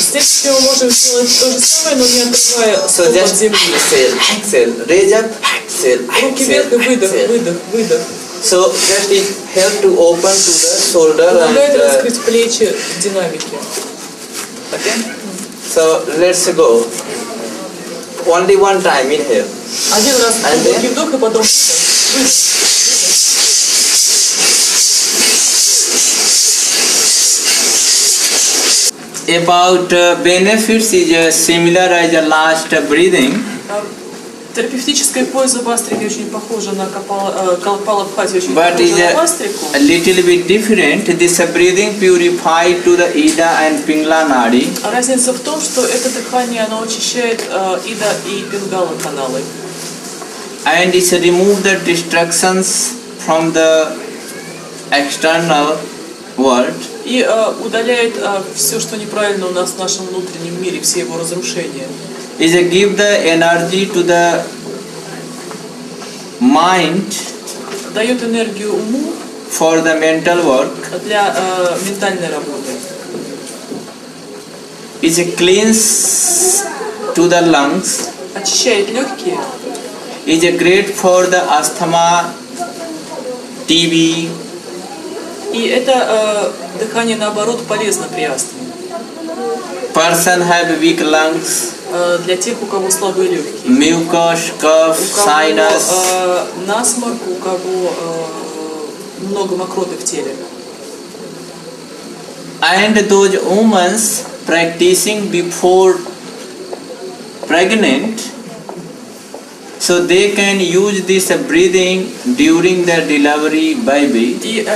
Здесь мы можем сделать то же самое, но не отрывая So стоп от just земли. exhale, exhale, raise up, exhale, Руки вверх и выдох, exhale. выдох, выдох. So just it help to open to the shoulder Помогает and раскрыть плечи в динамике. okay. So let's go. Only one time inhale. Один раз And then- глубокий вдох и потом выдох. About benefits is similar as the last breathing. Терапевтическая польза бастрики очень похожа на капалабхати, очень But похожа is на бастрику. a little bit different. This breathing purified to the Ida and Pingla Nadi. Разница в том, что это дыхание, оно очищает Ида и Пингала каналы. And it remove the distractions from the external world. И удаляет все, что неправильно у нас в нашем внутреннем мире, все его разрушения. Is give the energy to the mind Дает энергию уму for the mental work. для ментальной работы. Is cleanse to the lungs. Очищает легкие. Is great for the asthma, TB. И это дыхание, наоборот, полезно при астме. Person have weak lungs, Для тех, у кого слабые легкие. mucus, cough, У кого sinus. насморк, у кого много мокроты в теле. And those women practicing before pregnant, so they can use this breathing during the delivery baby. И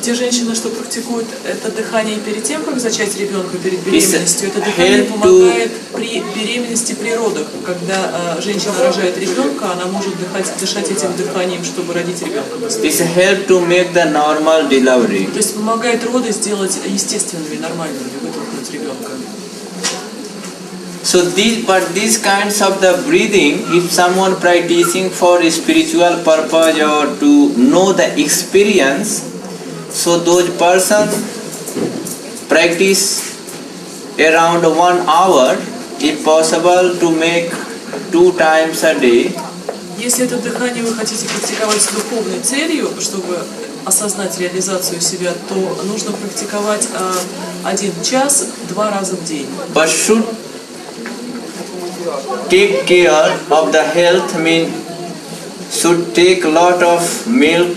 те женщины, что практикуют это дыхание перед тем, как зачать ребенка перед беременностью, это дыхание помогает при беременности, при родах. Когда женщина рожает ребенка, она может дышать этим дыханием, чтобы родить ребенка быстрее. It help to make the normal delivery. То есть помогает роды сделать естественными, нормальными, вытолкнуть ребенка. So these kinds of the breathing, if someone practicing for spiritual purpose or to know the experience, so those person practice around 1 hour, if possible, to make 2 times a day, Если это дыхание вы хотите практиковать с духовной целью, чтобы осознать реализацию себя, то нужно практиковать 1 час 2 раза в день. but should take care of the health, mean should take a lot of milk,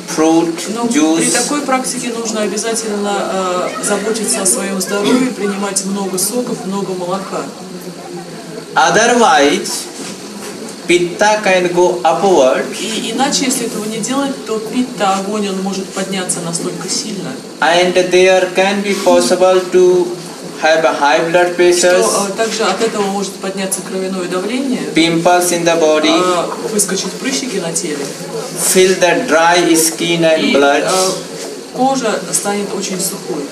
fruit, Но при juice, такой практике нужно обязательно заботиться о своем здоровье, принимать много соков, много молока. otherwise pitta can go upward И иначе, если этого не делать, то питта, огонь, он может подняться настолько сильно, and there can be possible to have a high blood pressure, что также от этого может подняться кровяное давление, pimples in the body, выскочить прыщики на теле, feel the dry skin and и blood, кожа станет очень сухой.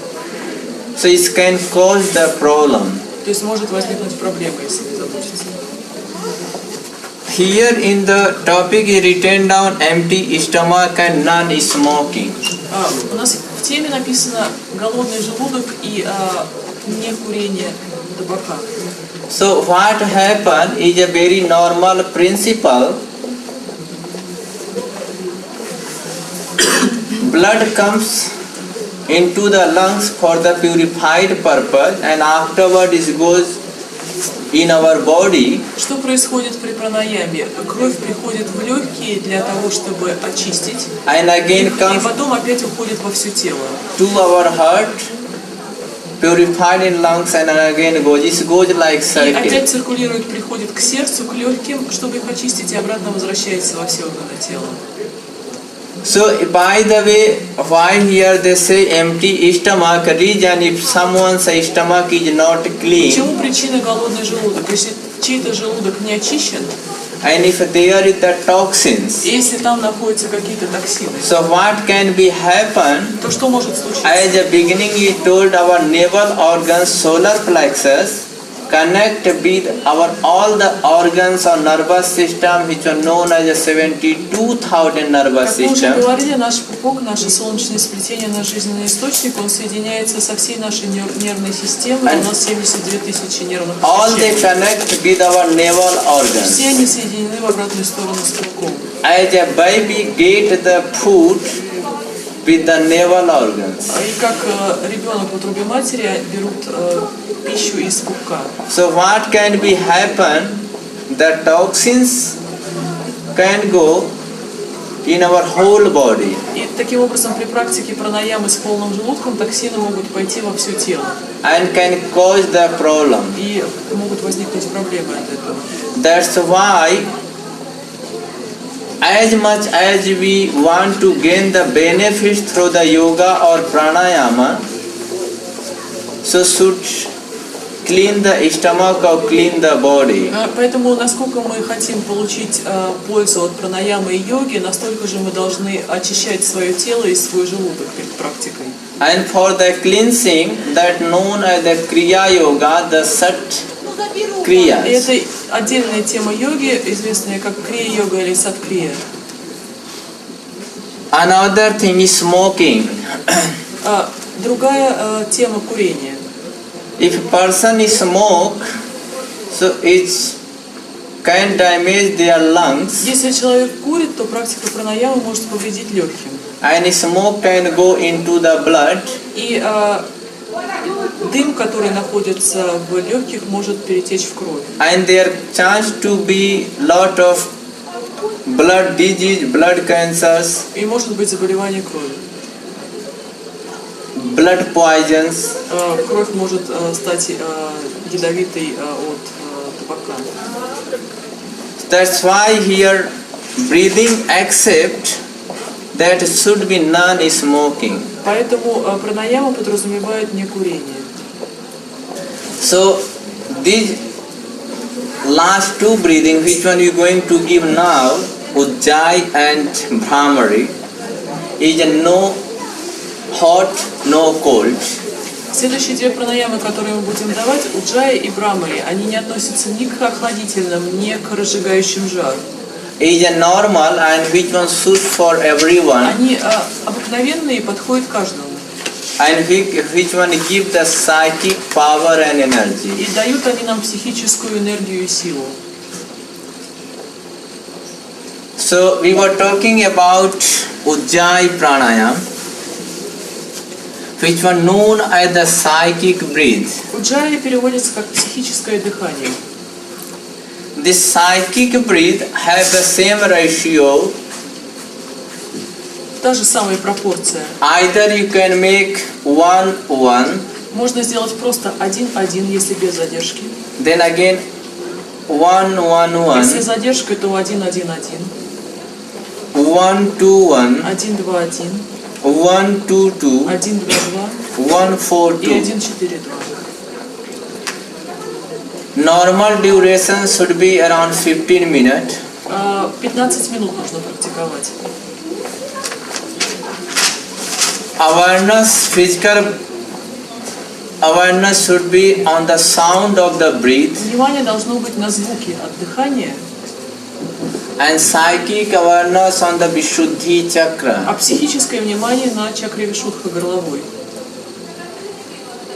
so it can cause the problem. То есть может возникнуть проблема, если не заботиться. Here in the topic is written down empty stomach and non-smoking. У нас в теме написано голодный желудок и не курение табака. So what happen is a very normal principle. Blood comes into the lungs for the purified purpose and afterward it goes in our body. Что происходит при пранаяме? Кровь приходит в легкие для того, чтобы очистить, And again и comes потом опять уходит во все тело. to our heart, purified in lungs and again goes. It goes like И circle. опять циркулирует, приходит к сердцу, к легким, чтобы их очистить, и обратно возвращается во все органы тела. So by the way, why here they say empty stomach? Reason if someone's stomach is not clean, Почему причина голодный желудок? Если чей-то желудок не очищен, and if there is the toxins, если там находятся какие-то токсины, so what can be happen? то что может случиться? As the beginning he told our navel organs, solar plexus, connect with our all the organs or nervous system which are known as a 72,000 nervous Как мы уже system. говорили, наш пупок, наше солнечное сплетение, наш жизненный источник, он соединяется со всей нашей нервной системой. У нас 72 тысячи нервных All they окончаний. connect with our navel organs. Все они соединены в обратную сторону с пупком. As a baby get the food with the navel organs. И как ребенок в утробе матери берут пищу из пупка. So what can be happen? The toxins can go in our whole body. И таким образом при практике пранаямы с полным желудком токсины могут пойти во все тело. And can cause the problem. И могут возникнуть проблемы от этого. That's why as much as we want to gain the benefits through the yoga or pranayama, so should clean the stomach or clean the body. Поэтому, насколько мы хотим получить пользу от пранаямы и йоги, настолько же мы должны очищать свое тело и свой желудок перед практикой. And for the cleansing, that known as the Kriya Yoga, the Sat И Kriyas. это отдельная тема йоги, известная как крия-йога или сат-крия. Another thing is smoking. Другая тема курения. If a person is smoke, so it can damage their lungs, Если человек курит, то практика пранаямы может повредить легким. and smoke can go into the blood, И дым, который находится в легких, может перетечь в кровь. and there chance to be lot of blood disease, blood cancers, И может быть заболевание крови. blood poisons. Кровь может стать ядовитой от табака. That's why here breathing accept that should be non-smoking. Поэтому пранаяма подразумевает не курение. So these last two breathing, which one you going to give now, Ujjayi and Bhramari, is no hot, no cold. Следующие две пранаямы, которые мы будем давать, уджаи и брамари, они не относятся ни к охладительным, ни к разжигающим жар. Is a normal and which one suits for everyone, Они обыкновенные и подходят каждому. and which one give the psychic power and energy. И дают они нам психическую энергию и силу. So we were talking about Ujjayi Pranayama, which were known as the psychic breath. Уджаи переводится как психическое дыхание. This psychic breath has the same ratio. Та же самая пропорция. Either you can make 1-1, Можно сделать просто 1-1, если без задержки. then again Если 1-1-1, задержка, то 1-1-1, 1-2-1, 1-2-1, 1-2-2, 1-2-2 и 1-4-2. 1-4-2. Normal duration should be around 15 minutes. 15 минут нужно практиковать. Physical awareness should be on the sound of the breath, Внимание должно быть на звуке от дыхания, and psychic awareness on the Vishuddhi chakra. а психическое внимание на чакре Вишудха горловой.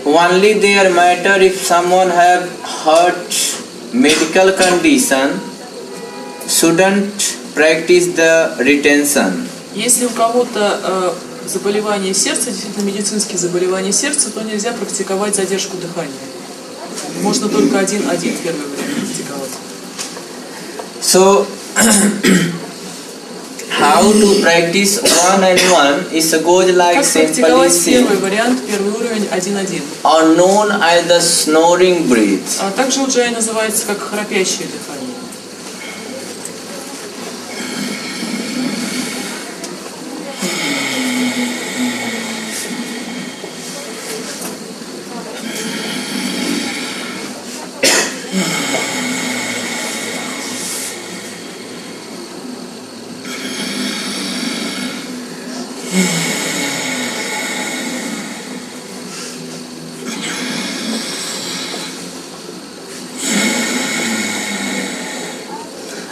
Only there matter if someone have heart medical condition shouldn't practice the retention. Если у кого-то заболевание сердца, действительно медицинские заболевания сердца, то нельзя практиковать задержку дыхания. Можно только 1-1 первый вариант практиковать. So how to practice 1-1 is goes like Как simply практиковать первый sing, вариант, первый уровень 1-1. or known as the snoring breath. А также уджай называется как храпящее дыхание.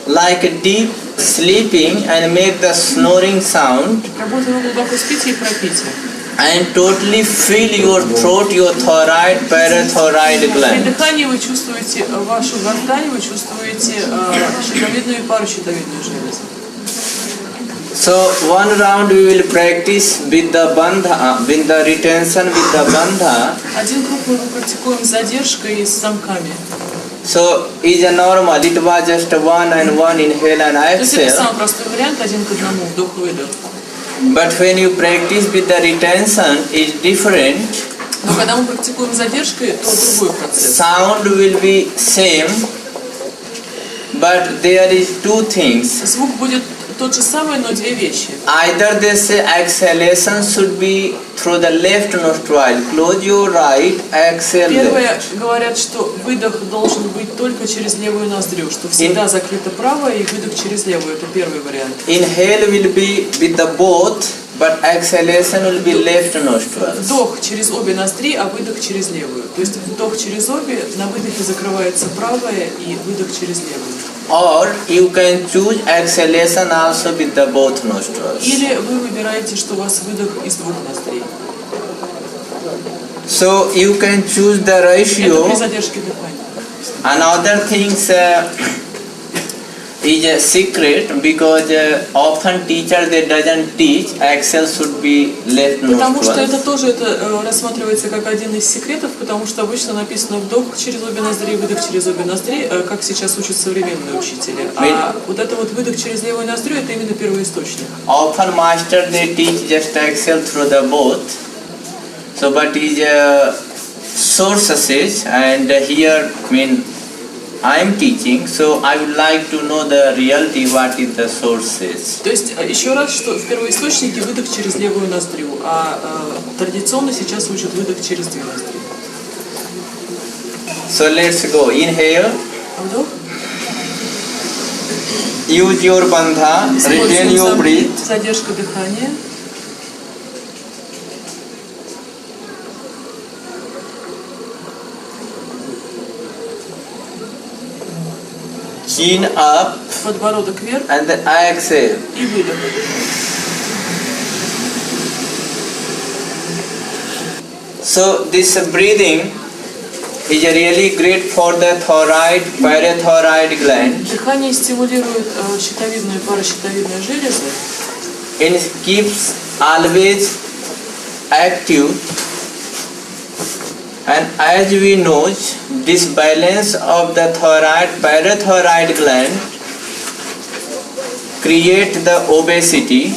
Like deep sleeping and make the snoring sound, Как будто вы глубоко спите и храпите. and totally fill your throat, your thyroid, parathyroid При gland. дыхании вы чувствуете вашу гортань, вы чувствуете щитовидную и паращитовидную железы. So one round we will practice with the bandha, with the retention with the bandha. Один круг мы практикуем с задержкой и с замками. So is a normal. It was just 1-1 inhale and То есть это exhale. самый простой вариант, 1 к 1, вдох-выдох. But when you practice with the retention, is different. Но когда мы практикуем с задержкой, то другой процесс. Sound will be same, but there is two things. Звук будет тот же самый, но две вещи. Either they say exhalation should be through the left nostril. Close your right, exhale left. Первое, говорят, что выдох должен быть только через левую ноздрю, что всегда закрыто правое и выдох через левую. Это первый вариант. Inhale will be with the both, but exhalation will be left nostril. Вдох через обе ноздри, а выдох через левую. То есть вдох через обе, на выдохе закрывается правое и выдох через левую. Or you can choose exhalation also with the both nostrils. Или вы выбираете, что у вас выдох из двух ноздрей. So you can choose the Это ratio. при задержке дыхания. Another things is a secret because often teacher they doesn't teach exhale should be left Потому что это nostril. тоже рассматривается как один из секретов, потому что обычно написано вдох через обе ноздри, выдох через обе ноздри, как сейчас учат современные учителя. А вот это вот выдох через левую ноздрю, это именно первоисточник. Often master they teach just exhale through the both. So but is sources and here I am teaching, so I would like to know the reality what is the sources. То есть еще раз, что в первоисточнике выдох через левую ноздрю, а традиционно сейчас учат выдох через две ноздри. So let's go. Inhale. Вдох. Use your bandha. Retain your breath. Задержка дыхания. Chin up Подбородок вверх and then exhale. и выдох. So this breathing is really great for the thyroid, parathyroid gland. Дыхание стимулирует щитовидную и паращитовидную железы. It keeps always active. And as we know, this balance of the thyroid, parathyroid gland create the obesity.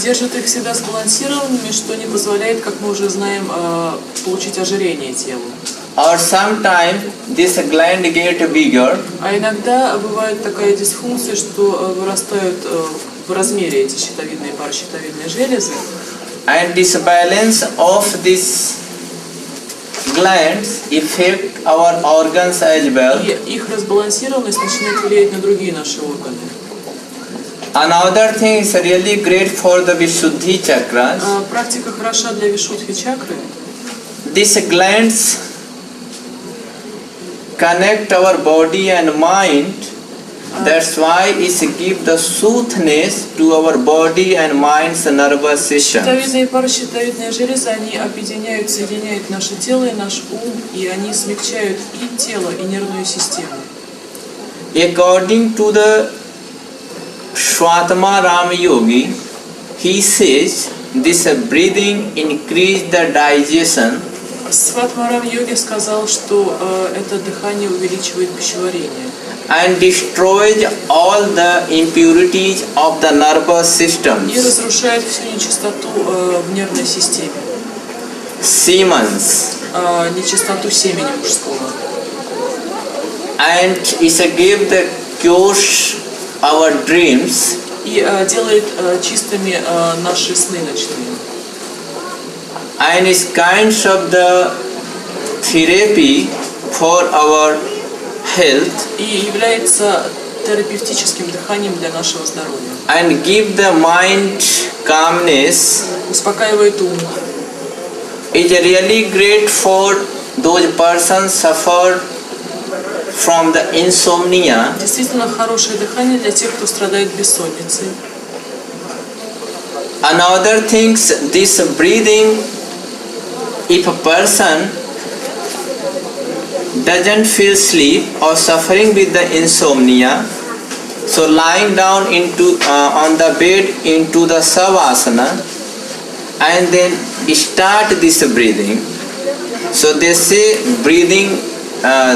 Держит их всегда сбалансированными, что не позволяет, как мы уже знаем, получить ожирение тела. Or sometimes this gland get bigger. А иногда бывает такая дисфункция, что вырастают в размере эти щитовидные и паращитовидные железы. And this balance of these glands affect our organs as well. И их разбалансированность начинает влиять на другие наши органы. Another thing is really great for the Vishuddhi chakras. Практика хороша для Вишудхи чакры. These glands connect our body and mind. That's why it gives the soothness to our body and mind's nervous system. Щитовидные и паращитовидные железы, они объединяют, соединяют наше тело и наш ум, и они смягчают и тело, и нервную систему. According to the Swatama Ram Yogi, he says this breathing increase the digestion. Сватмарам йоги сказал, что это дыхание увеличивает пищеварение. And destroys all the impurities of the nervous system. И разрушает всю нечистоту в нервной системе. Semens. Нечистоту семени мужского. And it gives the cures our dreams. И делает чистыми наши сны ночные. And is kinds of the therapy for our health. И является терапевтическим дыханием для нашего здоровья. And give the mind calmness. Успокаивает ум. Is really great for those persons suffer from the insomnia. Действительно хорошее дыхание для тех, кто страдает бессонницей. Another things, this breathing, if a person doesn't feel sleep or suffering with the insomnia, so lying down into on the bed into the savasana and then start this breathing. So they say breathing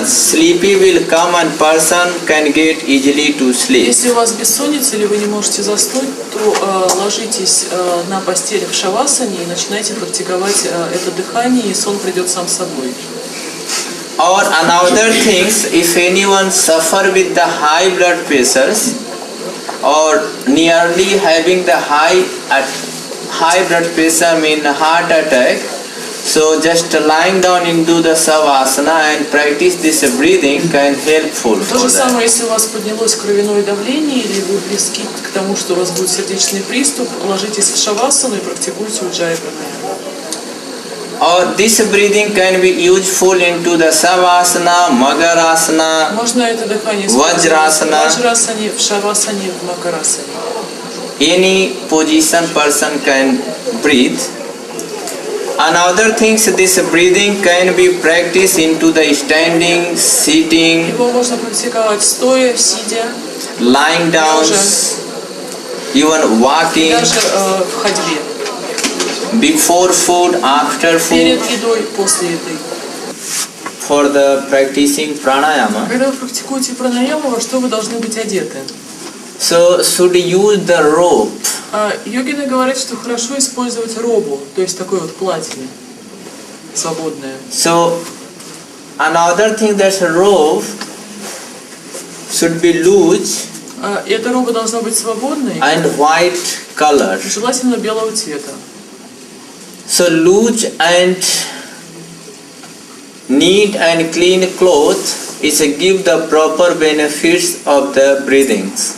sleepy will come and person can get easily to sleep. Если у вас бессонница или вы не можете заснуть, то ложитесь на постель в шавасане и начинайте практиковать это дыхание, и сон придет сам собой. Or another things, if anyone suffer with the high blood pressures or nearly having the high blood pressure mean heart attack, so just lying down into the savasana and practice this breathing can helpful То for же that. самое, если у вас поднялось кровяное давление или вы близки к тому, что у вас будет сердечный приступ, ложитесь в шавасану и практикуйте уджая пранаяма. Or this breathing can be useful into the savasana, magarasana. Можно это дыхание использовать в Ваджрасана. ваджрасане, в шавасане, в макарасане. Any position person can breathe. Another things, this breathing can be practiced into the standing, sitting, Его можно практиковать стоя, сидя, lying down, even walking, даже в ходьбе. before food, after food. Перед едой, после еды. For the practicing pranayama, Когда вы практикуете пранаяму, во что вы должны быть одеты? so should use the rope. Йогины говорят, что хорошо использовать робу, то есть такое вот платье свободное. So another thing, that rope should be loose И эта роба должна быть свободной, and white color. желательно белого цвета. So loose and neat and clean clothes is give the proper benefits of the breathings.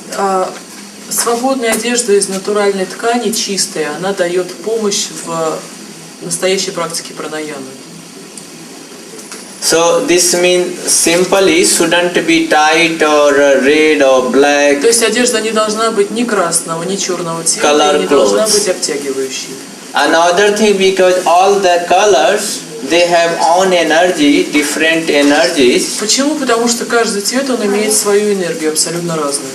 Свободная одежда из натуральной ткани, чистая, она дает помощь в настоящей практике пранаямы. So this means simply shouldn't be tight or red or black. То есть одежда не должна быть ни красного, ни черного цвета, Color и не должна clothes. быть обтягивающей. Another thing, because all the colors they have own energy, different energies, Почему? Потому что каждый цвет, он имеет свою энергию, абсолютно разную.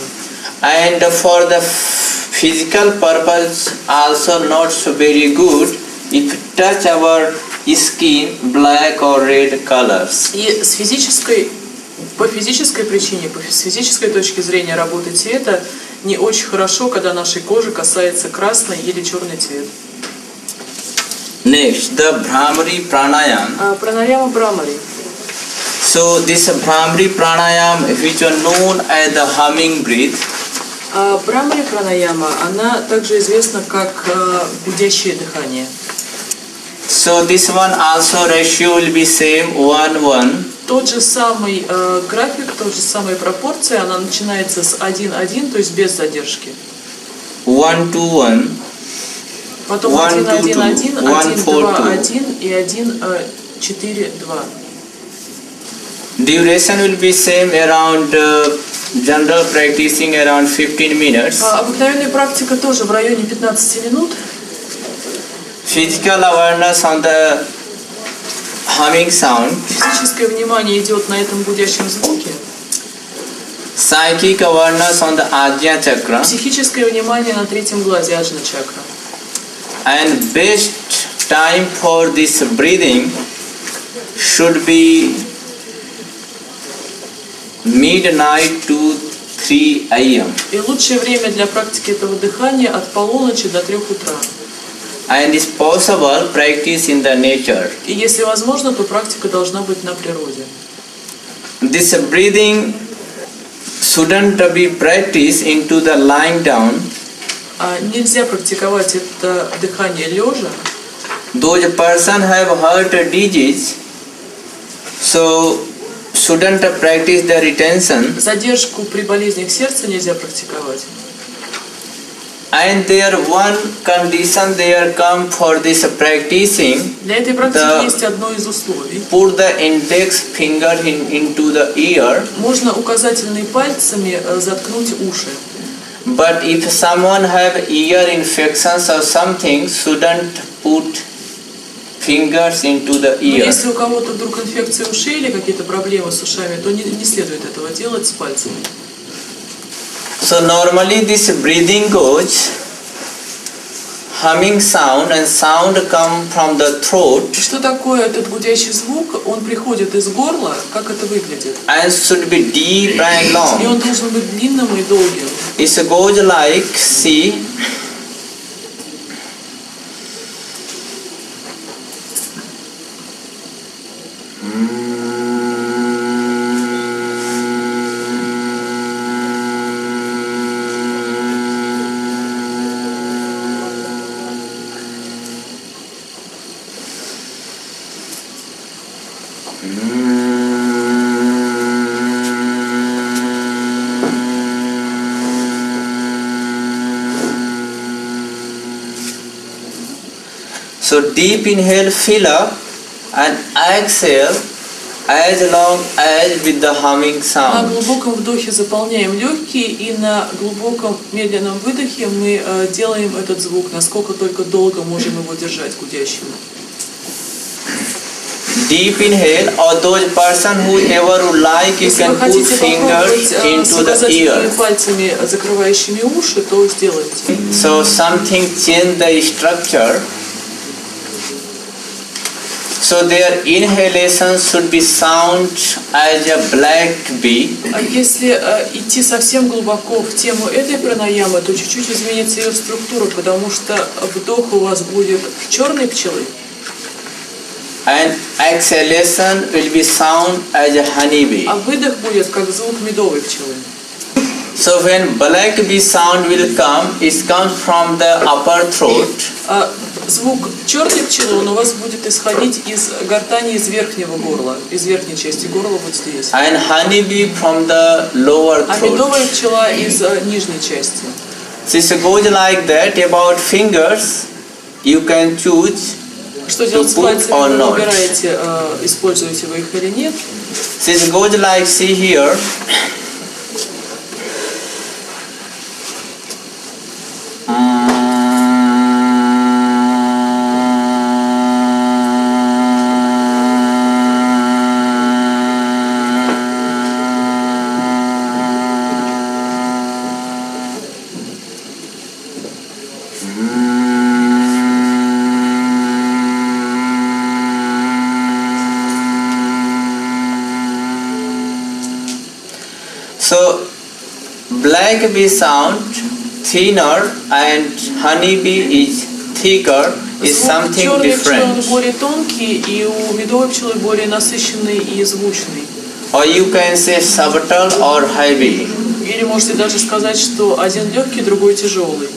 and for the physical purpose also not so very good if touch our skin black or red colors. И по физической причине, с физической точки зрения работы цвета, не очень хорошо, когда нашей кожи касается красный или черный цвет. Next, the Brahmari Pranayama. Пранаяма Брахмари. So this Brahmari Pranayama, which are known as the humming breath, Брахмари Пранаяма, она также известна как гудящее дыхание. so this one also ratio will be same 1-1. Тот же самый график, тот же самая пропорция, она начинается с 1-1, то есть без задержки. 1-2-1. Потом 1-1-1, 1-2-1 и 1-4-2. Duration will be same around general practicing around 15 minutes. Обыкновенная практика тоже в районе 15 минут. Physical awareness on the humming sound. Физическое внимание идет на этом гудящем звуке. Psychic awareness on the Ajna chakra. Психическое внимание на третьем глазе, аджна чакра. And best time for this breathing should be midnight to 3 a.m. И лучшее время для практики этого дыхания от полуночи до 3 утра. And it's possible practice in the nature. И если возможно, то практика должна быть на природе. This breathing shouldn't be practiced into the lying down. Нельзя практиковать это дыхание лежа. Those person have heart disease, so shouldn't practice the retention. Задержку при болезнях сердца нельзя практиковать. And there one condition there come for this practicing. Для этой практики есть одно из условий. Put the index finger into the ear. Можно указательными пальцами заткнуть уши. But if someone have ear infections or something, shouldn't put fingers into the Но ear. если у кого-то вдруг инфекция ушей или какие-то проблемы с ушами, то не следует этого делать с пальцами. So normally this breathing goes humming sound and sound come from the throat Что такое этот гудящий звук? Он приходит из горла, как это выглядит. and should be deep and И long. он должен быть длинным и долгим. It goes like, see, so deep inhale, fill up and exhale as long as with the humming На sound. глубоком вдохе заполняем легкие, и на глубоком медленном выдохе мы делаем этот звук, насколько только долго можем его держать гудящим. Deep inhale, or those person who ever would like, you Если can вы put хотите fingers попробовать с into the указательными ear. пальцами, закрывающими уши, то сделайте. So something change the structure. So their inhalation should be sound as a black bee. А если идти совсем глубоко в тему этой пранаямы, то чуть-чуть изменится ее структура, потому что вдох у вас будет черной пчелы, And exhalation will be sound as a honeybee. а выдох будет как звук медовой пчелы. So when black bee sound will come, it comes from the upper throat. Звук черной пчелы, он у вас будет исходить из гортани, из верхнего горла, из верхней части горла вот здесь. And honeybee from the lower А throat. медовая пчела из нижней части. So it goes like that. About fingers, you can choose Что делать с put пальцами, or вы not. выбираете, используете вы их или нет. So it goes like, see here. black bee sound thinner and honey bee is thicker is Звук something черной пчелы different. более тонкий, и у медовой пчелы более насыщенный и звучный. Or you can say subtle or heavy. Или можете даже сказать, что один легкий, другой тяжелый.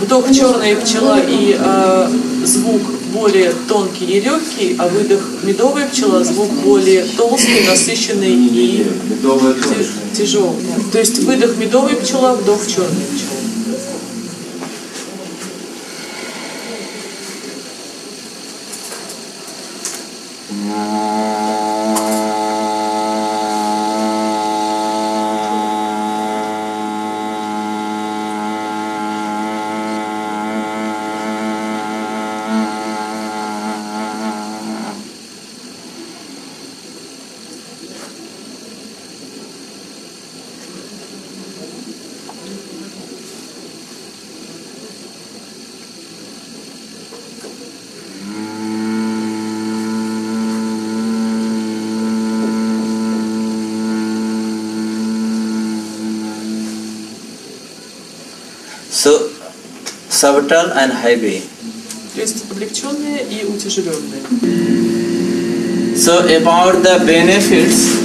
Вдох черная пчела и звук более тонкий и легкий, а выдох медовая пчела звук более толстый, насыщенный и тяжелый. То есть выдох медовая пчела, вдох черная пчела. So, subtle and heavy. То есть облегченные и утяжеленные. So, about the benefits,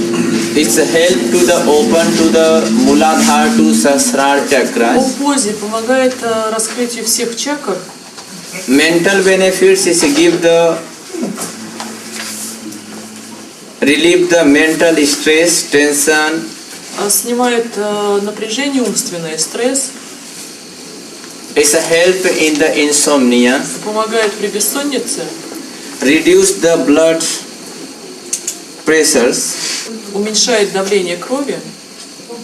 it's a help to the open to the Muladhara to Sahasrara По chakras. позе помогает раскрытию всех чакр. Mental benefits is give the relieve the mental stress, tension, Снимает напряжение умственное, стресс. it's a help in the insomnia, Помогает при бессоннице. reduce the blood pressures, Уменьшает давление крови.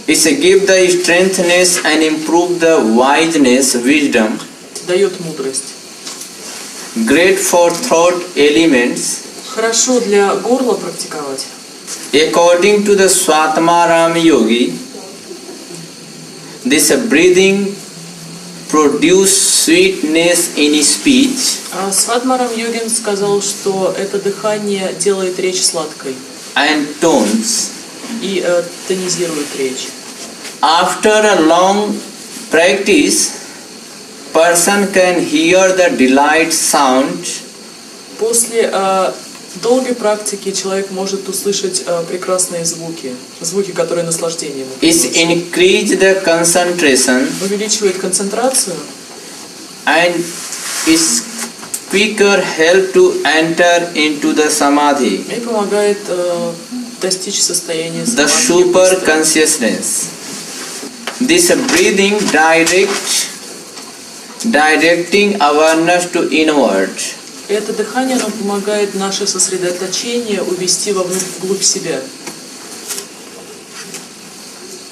it's a give the strengthness and improve the wiseness, wisdom, Дает мудрость. great for throat elements. Хорошо для горла практиковать. According to the Swatmaram Yogi, this breathing produce sweetness in speech Сватмарам Йогин сказал, что это дыхание делает речь сладкой and tones. и тонизирует речь. After a long practice, person can hear the delight sound После долгой практики человек может услышать прекрасные звуки, звуки, которые наслаждение ему is приносят. increase the concentration Увеличивает концентрацию and is quicker help to enter into the samadhi, и помогает достичь состояния the самадхи super быстро. consciousness. This breathing directing awareness to inward. Это дыхание нам помогает наше сосредоточение увести вглубь себя.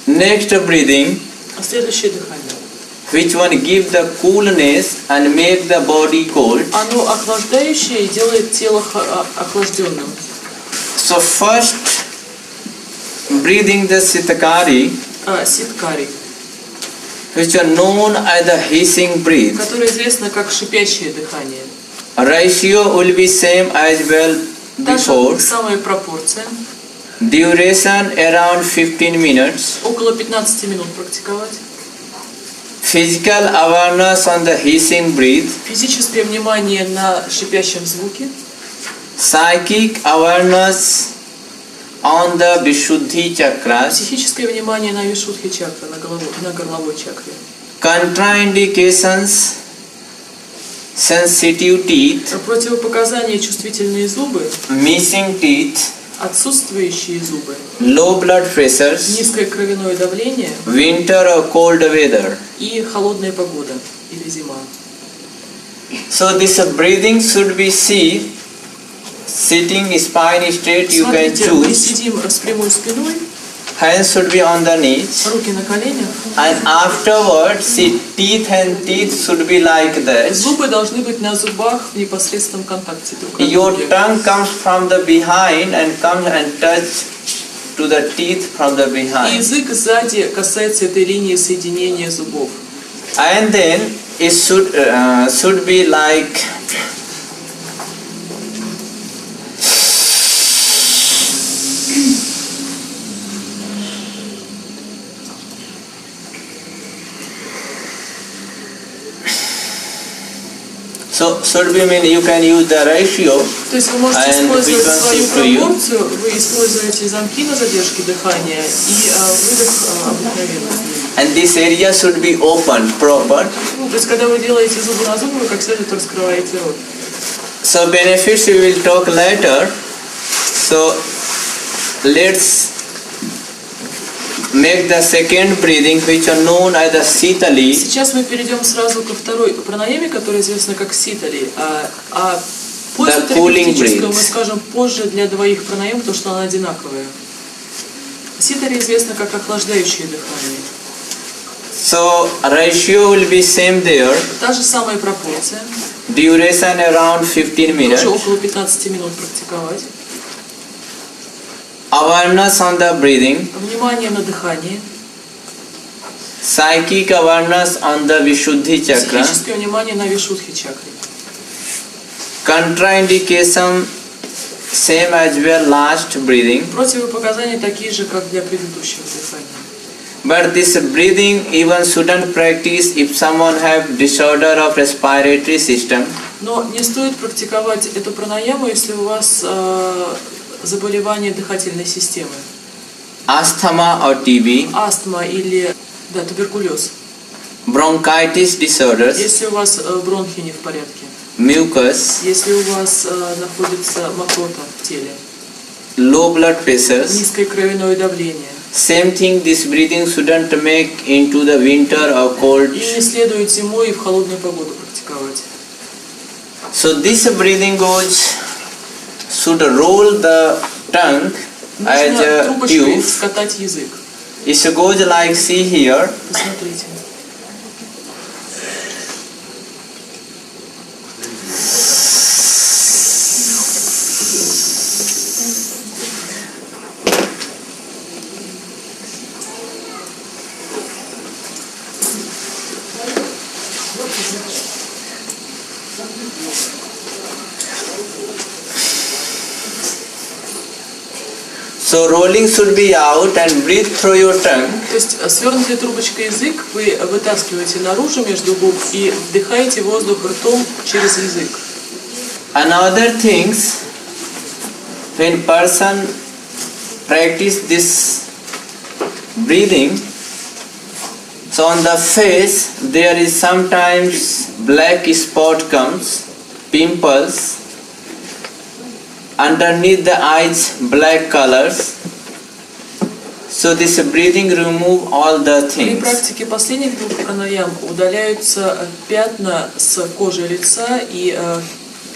Next breathing, А следующее дыхание. which one give the coolness and make the body cold. Оно охлаждающее и делает тело охлажденным. So first breathing the sitakari, Ситкари, which are known as the hissing breath. которое известно как шипящее дыхание. Ratio will be same as well Та же before. самая пропорция. Duration around 15 minutes. Около 15 минут практиковать. Physical awareness on the hissing breath. Физическое внимание на шипящем звуке. Psychic awareness on the Vishuddhi chakras. Психическое внимание на вишудхи чакры, на горловой чакре. Contraindications, sensitive teeth, Противопоказания: чувствительные зубы, missing teeth, отсутствующие зубы, low blood pressures, низкое кровяное давление winter or cold weather. и холодная погода или зима. So this breathing should be sitting spine straight, you can Смотрите, мы choose. сидим с прямой спиной, Hands should be on the knees. руки на коленях. And afterwards, teeth and teeth should be like that. Зубы должны быть на зубах в непосредственном контакте друг от Your друга. tongue comes from the behind and comes and touch to the teeth from the И behind. язык сзади касается этой линии соединения зубов. And then it should be like So should be mean you can use the ratio То есть вы можете and which использовать one свою suits to you. пропорцию, вы используете замки на задержке дыхания и выдох обыкновенный. And this area should be open, proper. То есть когда вы делаете зубы на зубы, вы как следует раскрываете рот. So benefits we will talk later. So let's make the second breathing, which are known as the Sitali. Сейчас мы перейдем сразу ко второй пранаяме, которая известна как ситали. А после терапевтического мы скажем позже для двоих пранаям, потому что она одинаковая. Ситали известна как охлаждающее дыхание. So ratio will be same there. Та же самая пропорция. Duration around 15 minutes. Тоже около 15 минут практиковать. Awareness on the breathing. Внимание на дыхание. Psychic awareness on the Vishuddhi chakra. Психическое внимание на вишудхи чакре. Contraindication same as well last breathing. Противопоказания такие же, как для предыдущего дыхания. But this breathing even shouldn't practice if someone have disorder of respiratory system. Но не стоит практиковать эту пранаяму, если у вас заболевание дыхательной системы. Asthma or TB. Астма или туберкулез. Bronchitis disorders. Если у вас бронхи не в порядке. Mucus. Если у вас находится мокрота в теле. Low blood pressures. Низкое кровяное давление. Same thing, this breathing shouldn't make into the winter or cold. И не следует зимой и в холодную погоду практиковать. So this breathing goes, should roll the tongue as Нужно a трубочкой tube. скатать язык. It goes like see here. Посмотрите. So rolling should be out and breathe through your tongue. То есть свернутая трубочкой язык вы вытаскиваете наружу между губ и вдыхаете воздух ртом через язык. Another things, when person practice this breathing, so on the face there is sometimes black spot comes, pimples. Underneath the eyes, black colors. So this breathing remove all the При things. практике последних двух пранаям удаляются пятна с кожи лица и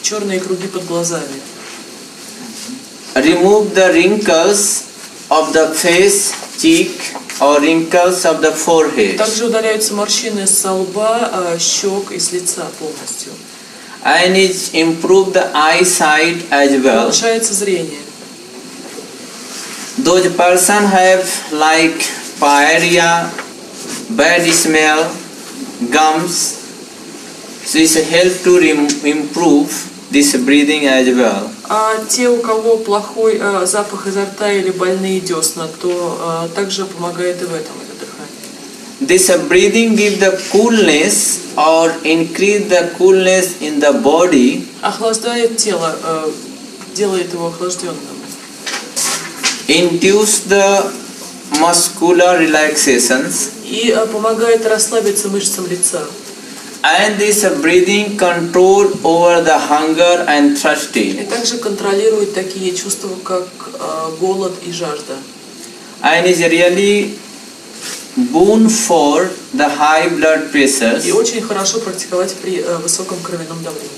черные круги под глазами. Remove the wrinkles of the face, cheek, or wrinkles of the forehead. Также удаляются морщины с лба, щек и с лица полностью. And it improve the eyesight as well. Улучшается зрение. Those person have like pyorrhea, bad smell, gums. So it help to improve this breathing as well. А те, у кого плохой запах изо рта или больные десна, то также помогает и в этом это дыхание. This breathing give the coolness or increase the coolness in the body. Охлаждает тело, делает его охлажденным. Induce the muscular relaxations. И помогает расслабиться мышцам лица. And this breathing control over the hunger and thirsty. И также контролирует такие чувства, как голод и жажда. And is really boon for the high blood pressures. И очень хорошо практиковать при высоком кровяном давлении.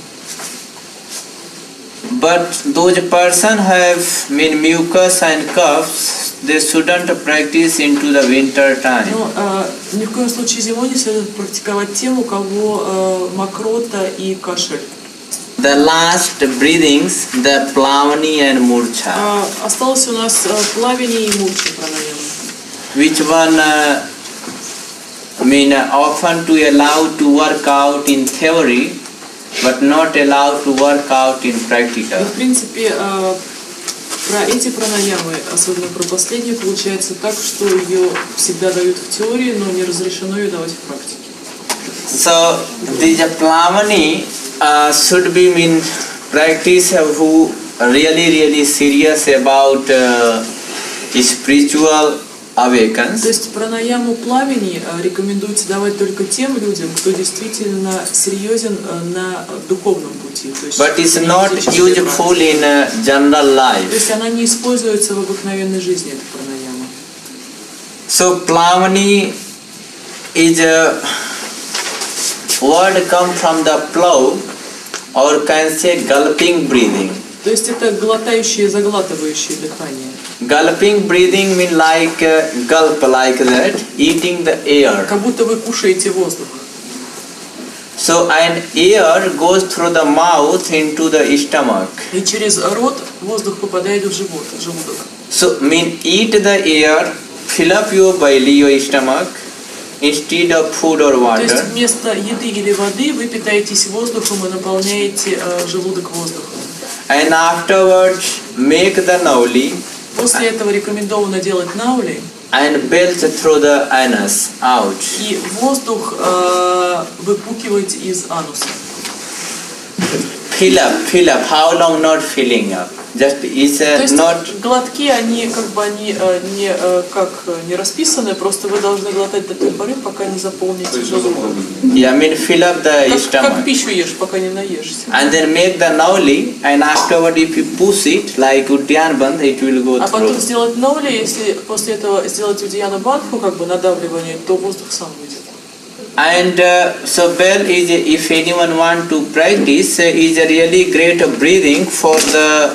But those person have mucus and coughs, they shouldn't practice into the winter time. Но ни в коем случае зимой не следует практиковать тем, у кого мокрота и кашель. The last breathings, the plavani and murcha. Осталось у нас плавание и мурча пранаямы. Which one often to allow to work out in theory, but not allowed to work out in practical. В принципе, про эти пранаямы, особенно про последнюю, получается так, что ее всегда дают в теории, но не разрешено ее давать в практике. So, the plavani should be practice who really serious about spiritual awakens. То есть пранаяму пламени рекомендуется давать только тем людям, кто действительно серьезен на духовном пути. То есть, But it's not useful in general life. То есть она не используется в обыкновенной жизни, эта пранаяма. So plamani is a word come from the plow, or can say gulping breathing. То есть это глотающее, заглатывающее дыхание. Gulping breathing mean like gulp like that, eating the air. Как будто вы кушаете воздух. So an air goes through the mouth into the stomach. И через рот воздух попадает в живот, в желудок. So mean eat the air, fill up your belly, your stomach, instead of food or То есть water. вместо еды или воды вы питаетесь воздухом и наполняете желудок воздухом. And afterwards make the nauli После этого рекомендовано делать наули and belch through the anus out. и воздух выпукивать из ануса. Fill up. How long not filling up? Just is То есть not. глотки, они не расписаны, просто вы должны глотать до той поры, пока не заполните желудок. Yeah, fill up the Как stomach. пищу ешь, пока не наешься. And then make the nauli, and afterward if you push it like Udyan Bandh, it will go А потом through. сделать наули, если после этого сделать удияна бандху, как бы надавливание, то воздух сам выйдет. And so well is if anyone want to practice is a really great breathing for the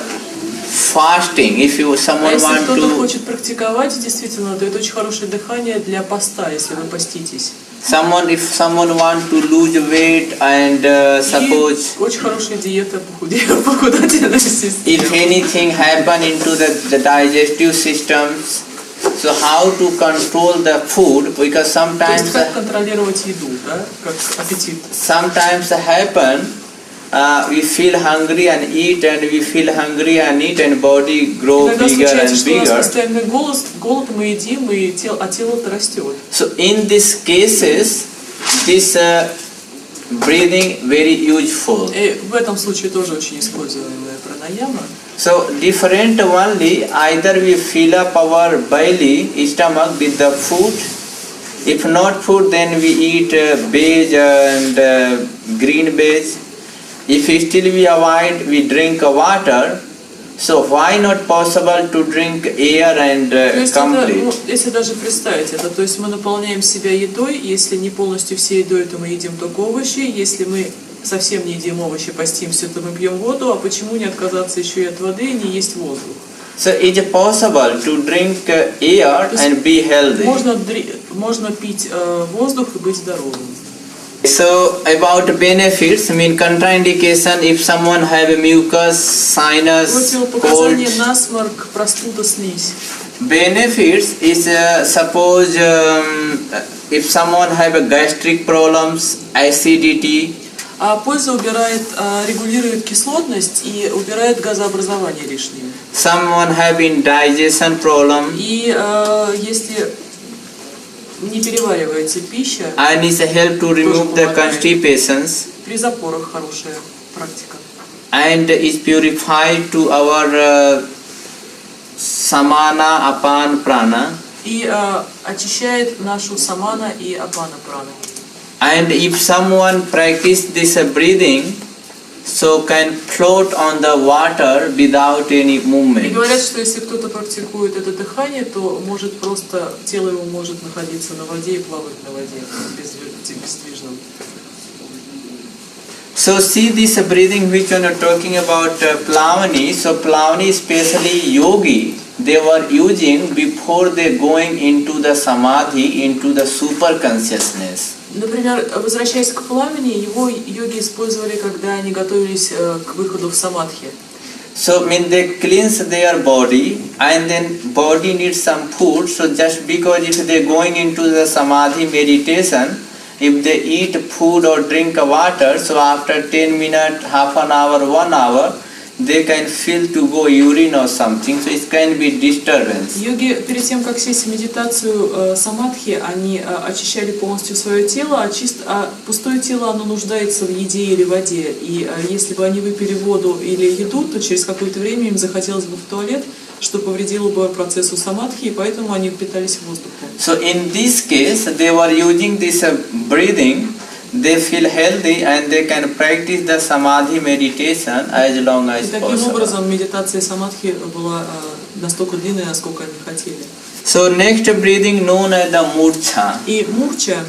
fasting. If you А someone если want кто-то to хочет практиковать, действительно, то это очень хорошее дыхание для поста, если вы поститесь. if someone want to lose weight and suppose И очень хорошая диета похудательная система. if anything happen into the digestive systems, so how to control the food, because То есть sometimes как контролировать еду, да, как аппетит. happen we feel hungry and eat, and we feel hungry and eat, and body grow Иногда bigger случается, and что у нас bigger. постоянный голод, мы едим, а тело-то растет. So in these cases, this breathing very useful. И в этом случае тоже очень используемая пранаяма. So different only, either we fill up our belly, stomach with the food. If not food, then we eat veg and green veg. If still we avoid, we drink water. So why not possible to drink air and То есть complete? это, если даже представить это, то есть мы наполняем себя едой, если не полностью всей едой, то мы едим только овощи, если мы совсем не едим овощи, постимся, то мы пьем воду, а почему не отказаться еще и от воды и не есть воздух? So is it possible to drink air and be healthy? Можно пить воздух и быть здоровым. So about benefits, contraindication if someone have a mucus, sinus, Противопоказания cold. насморк, простуда, слизь. Benefits is suppose if someone have a gastric problems, acidity. А польза регулирует кислотность и убирает газообразование лишнее. Someone have indigestion problem. И если не переваривается пища, And is help to remove the constipations. при запорах хорошая практика. And is purified to our samana, apan, prana. И очищает нашу самана и апана прана. And if someone practice this breathing, so can float on the water without any И movement. говорят, что если кто-то практикует это дыхание, то может просто тело его может находиться на воде и плавать на воде бездвижно. So see this breathing which one are talking about Plavani. So Plavani, especially yogi, they were using before they going into the samadhi, into the super consciousness. Например, возвращаясь к пламени, его йоги использовали, когда они готовились к выходу в самадхи. So they cleanse their body, and then body needs some food. So just because if they going into the samadhi meditation, if they eat food or drink water, so after 10 minutes, half an hour, 1 hour, they can feel to go urine or something, so it can be disturbance. Йоги перед тем, как сесть в медитацию самадхи, они очищали полностью свое тело, а пустое тело, оно нуждается в еде или воде. И если бы они выпили воду или еду, то через какое-то время им захотелось бы в туалет, что повредило бы процессу самадхи, и поэтому они питались воздухом. So in this case, they were using this breathing. They feel healthy and they can practice the samadhi meditation as long as И таким possible. образом медитация самадхи была настолько длинной, насколько они хотели. So next breathing known as the murcha. И мурча.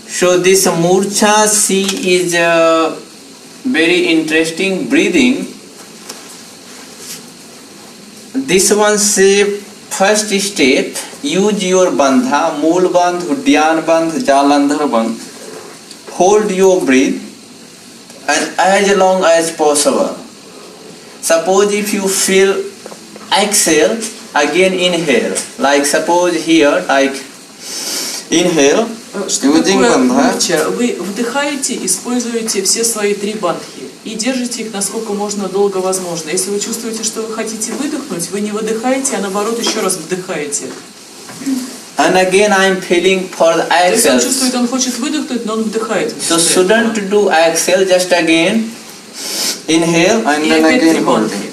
So this murcha C is a very interesting breathing. This one say first step, use your bandha, mool bandh, udyan bandh, jalandhar bandh. Hold your breath and as long as possible. Suppose if you feel exhale, again inhale. Like suppose here, like inhale, Что using такое bandha. мурча? Вы вдыхаете, используете все свои 3 бандхи и держите их насколько можно долго возможно. Если вы чувствуете, что вы хотите выдохнуть, вы не выдыхаете, а наоборот еще раз вдыхаете. And again I am feeling for the То есть он exhale. чувствует, он хочет выдохнуть, но он вдыхает. So shouldn't do exhale, just again inhale and И then опять 3 again hold. бандхи.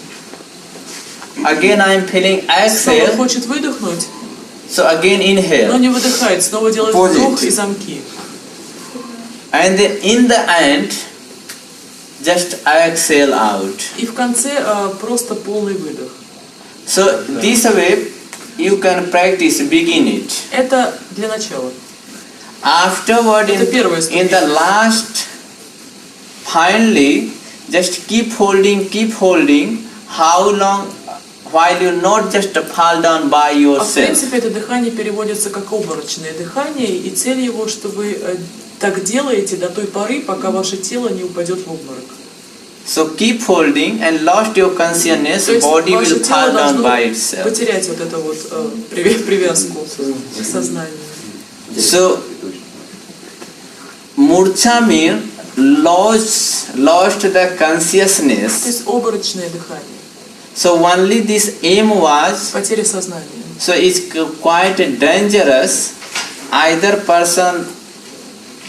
Again I am feeling Снова exhale, хочет выдохнуть, so again но inhale. не выдыхает, снова делает Hold вдох it. и замки. And then in the end, just exhale out. И в конце просто полный выдох. So this way you can practice, begin it. Это для начала. Afterward, Это первая in the last, finally, just keep holding. How long? While you not just fall down by А в yourself. принципе это дыхание переводится как обморочное дыхание, и цель его, что вы так делаете до той поры, пока ваше тело не упадет в обморок. So keep holding and lost your consciousness, То есть body ваше will тело fall down должно by itself. потерять вот эту вот привязку к сознанию. So murcha means lost the То consciousness. есть обморочное дыхание, So only this aim was, потеря сознания. so it's quite dangerous. Either person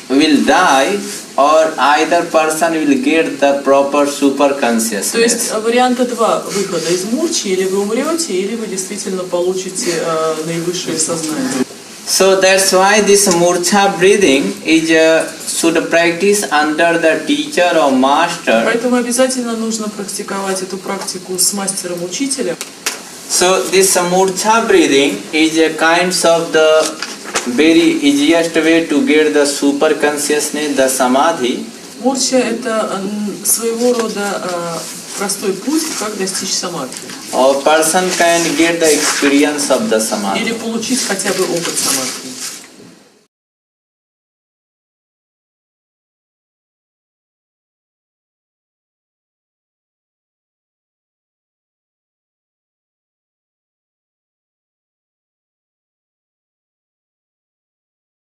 will die or either person will get the proper super То есть consciousness. варианта 2 выхода из мурчи: или вы умрете, или вы действительно получите наивысшее сознание. So that's why this murcha breathing is should practice under the teacher or master. Поэтому обязательно нужно практиковать эту практику с мастером-учителем. So this murcha breathing is a kind of the very easiest way to get the super consciousness, the samadhi. Мурча — это своего рода простой путь, как достичь самадхи. Or person can get the experience of the samadhi. Или получить хотя бы опыт самадхи.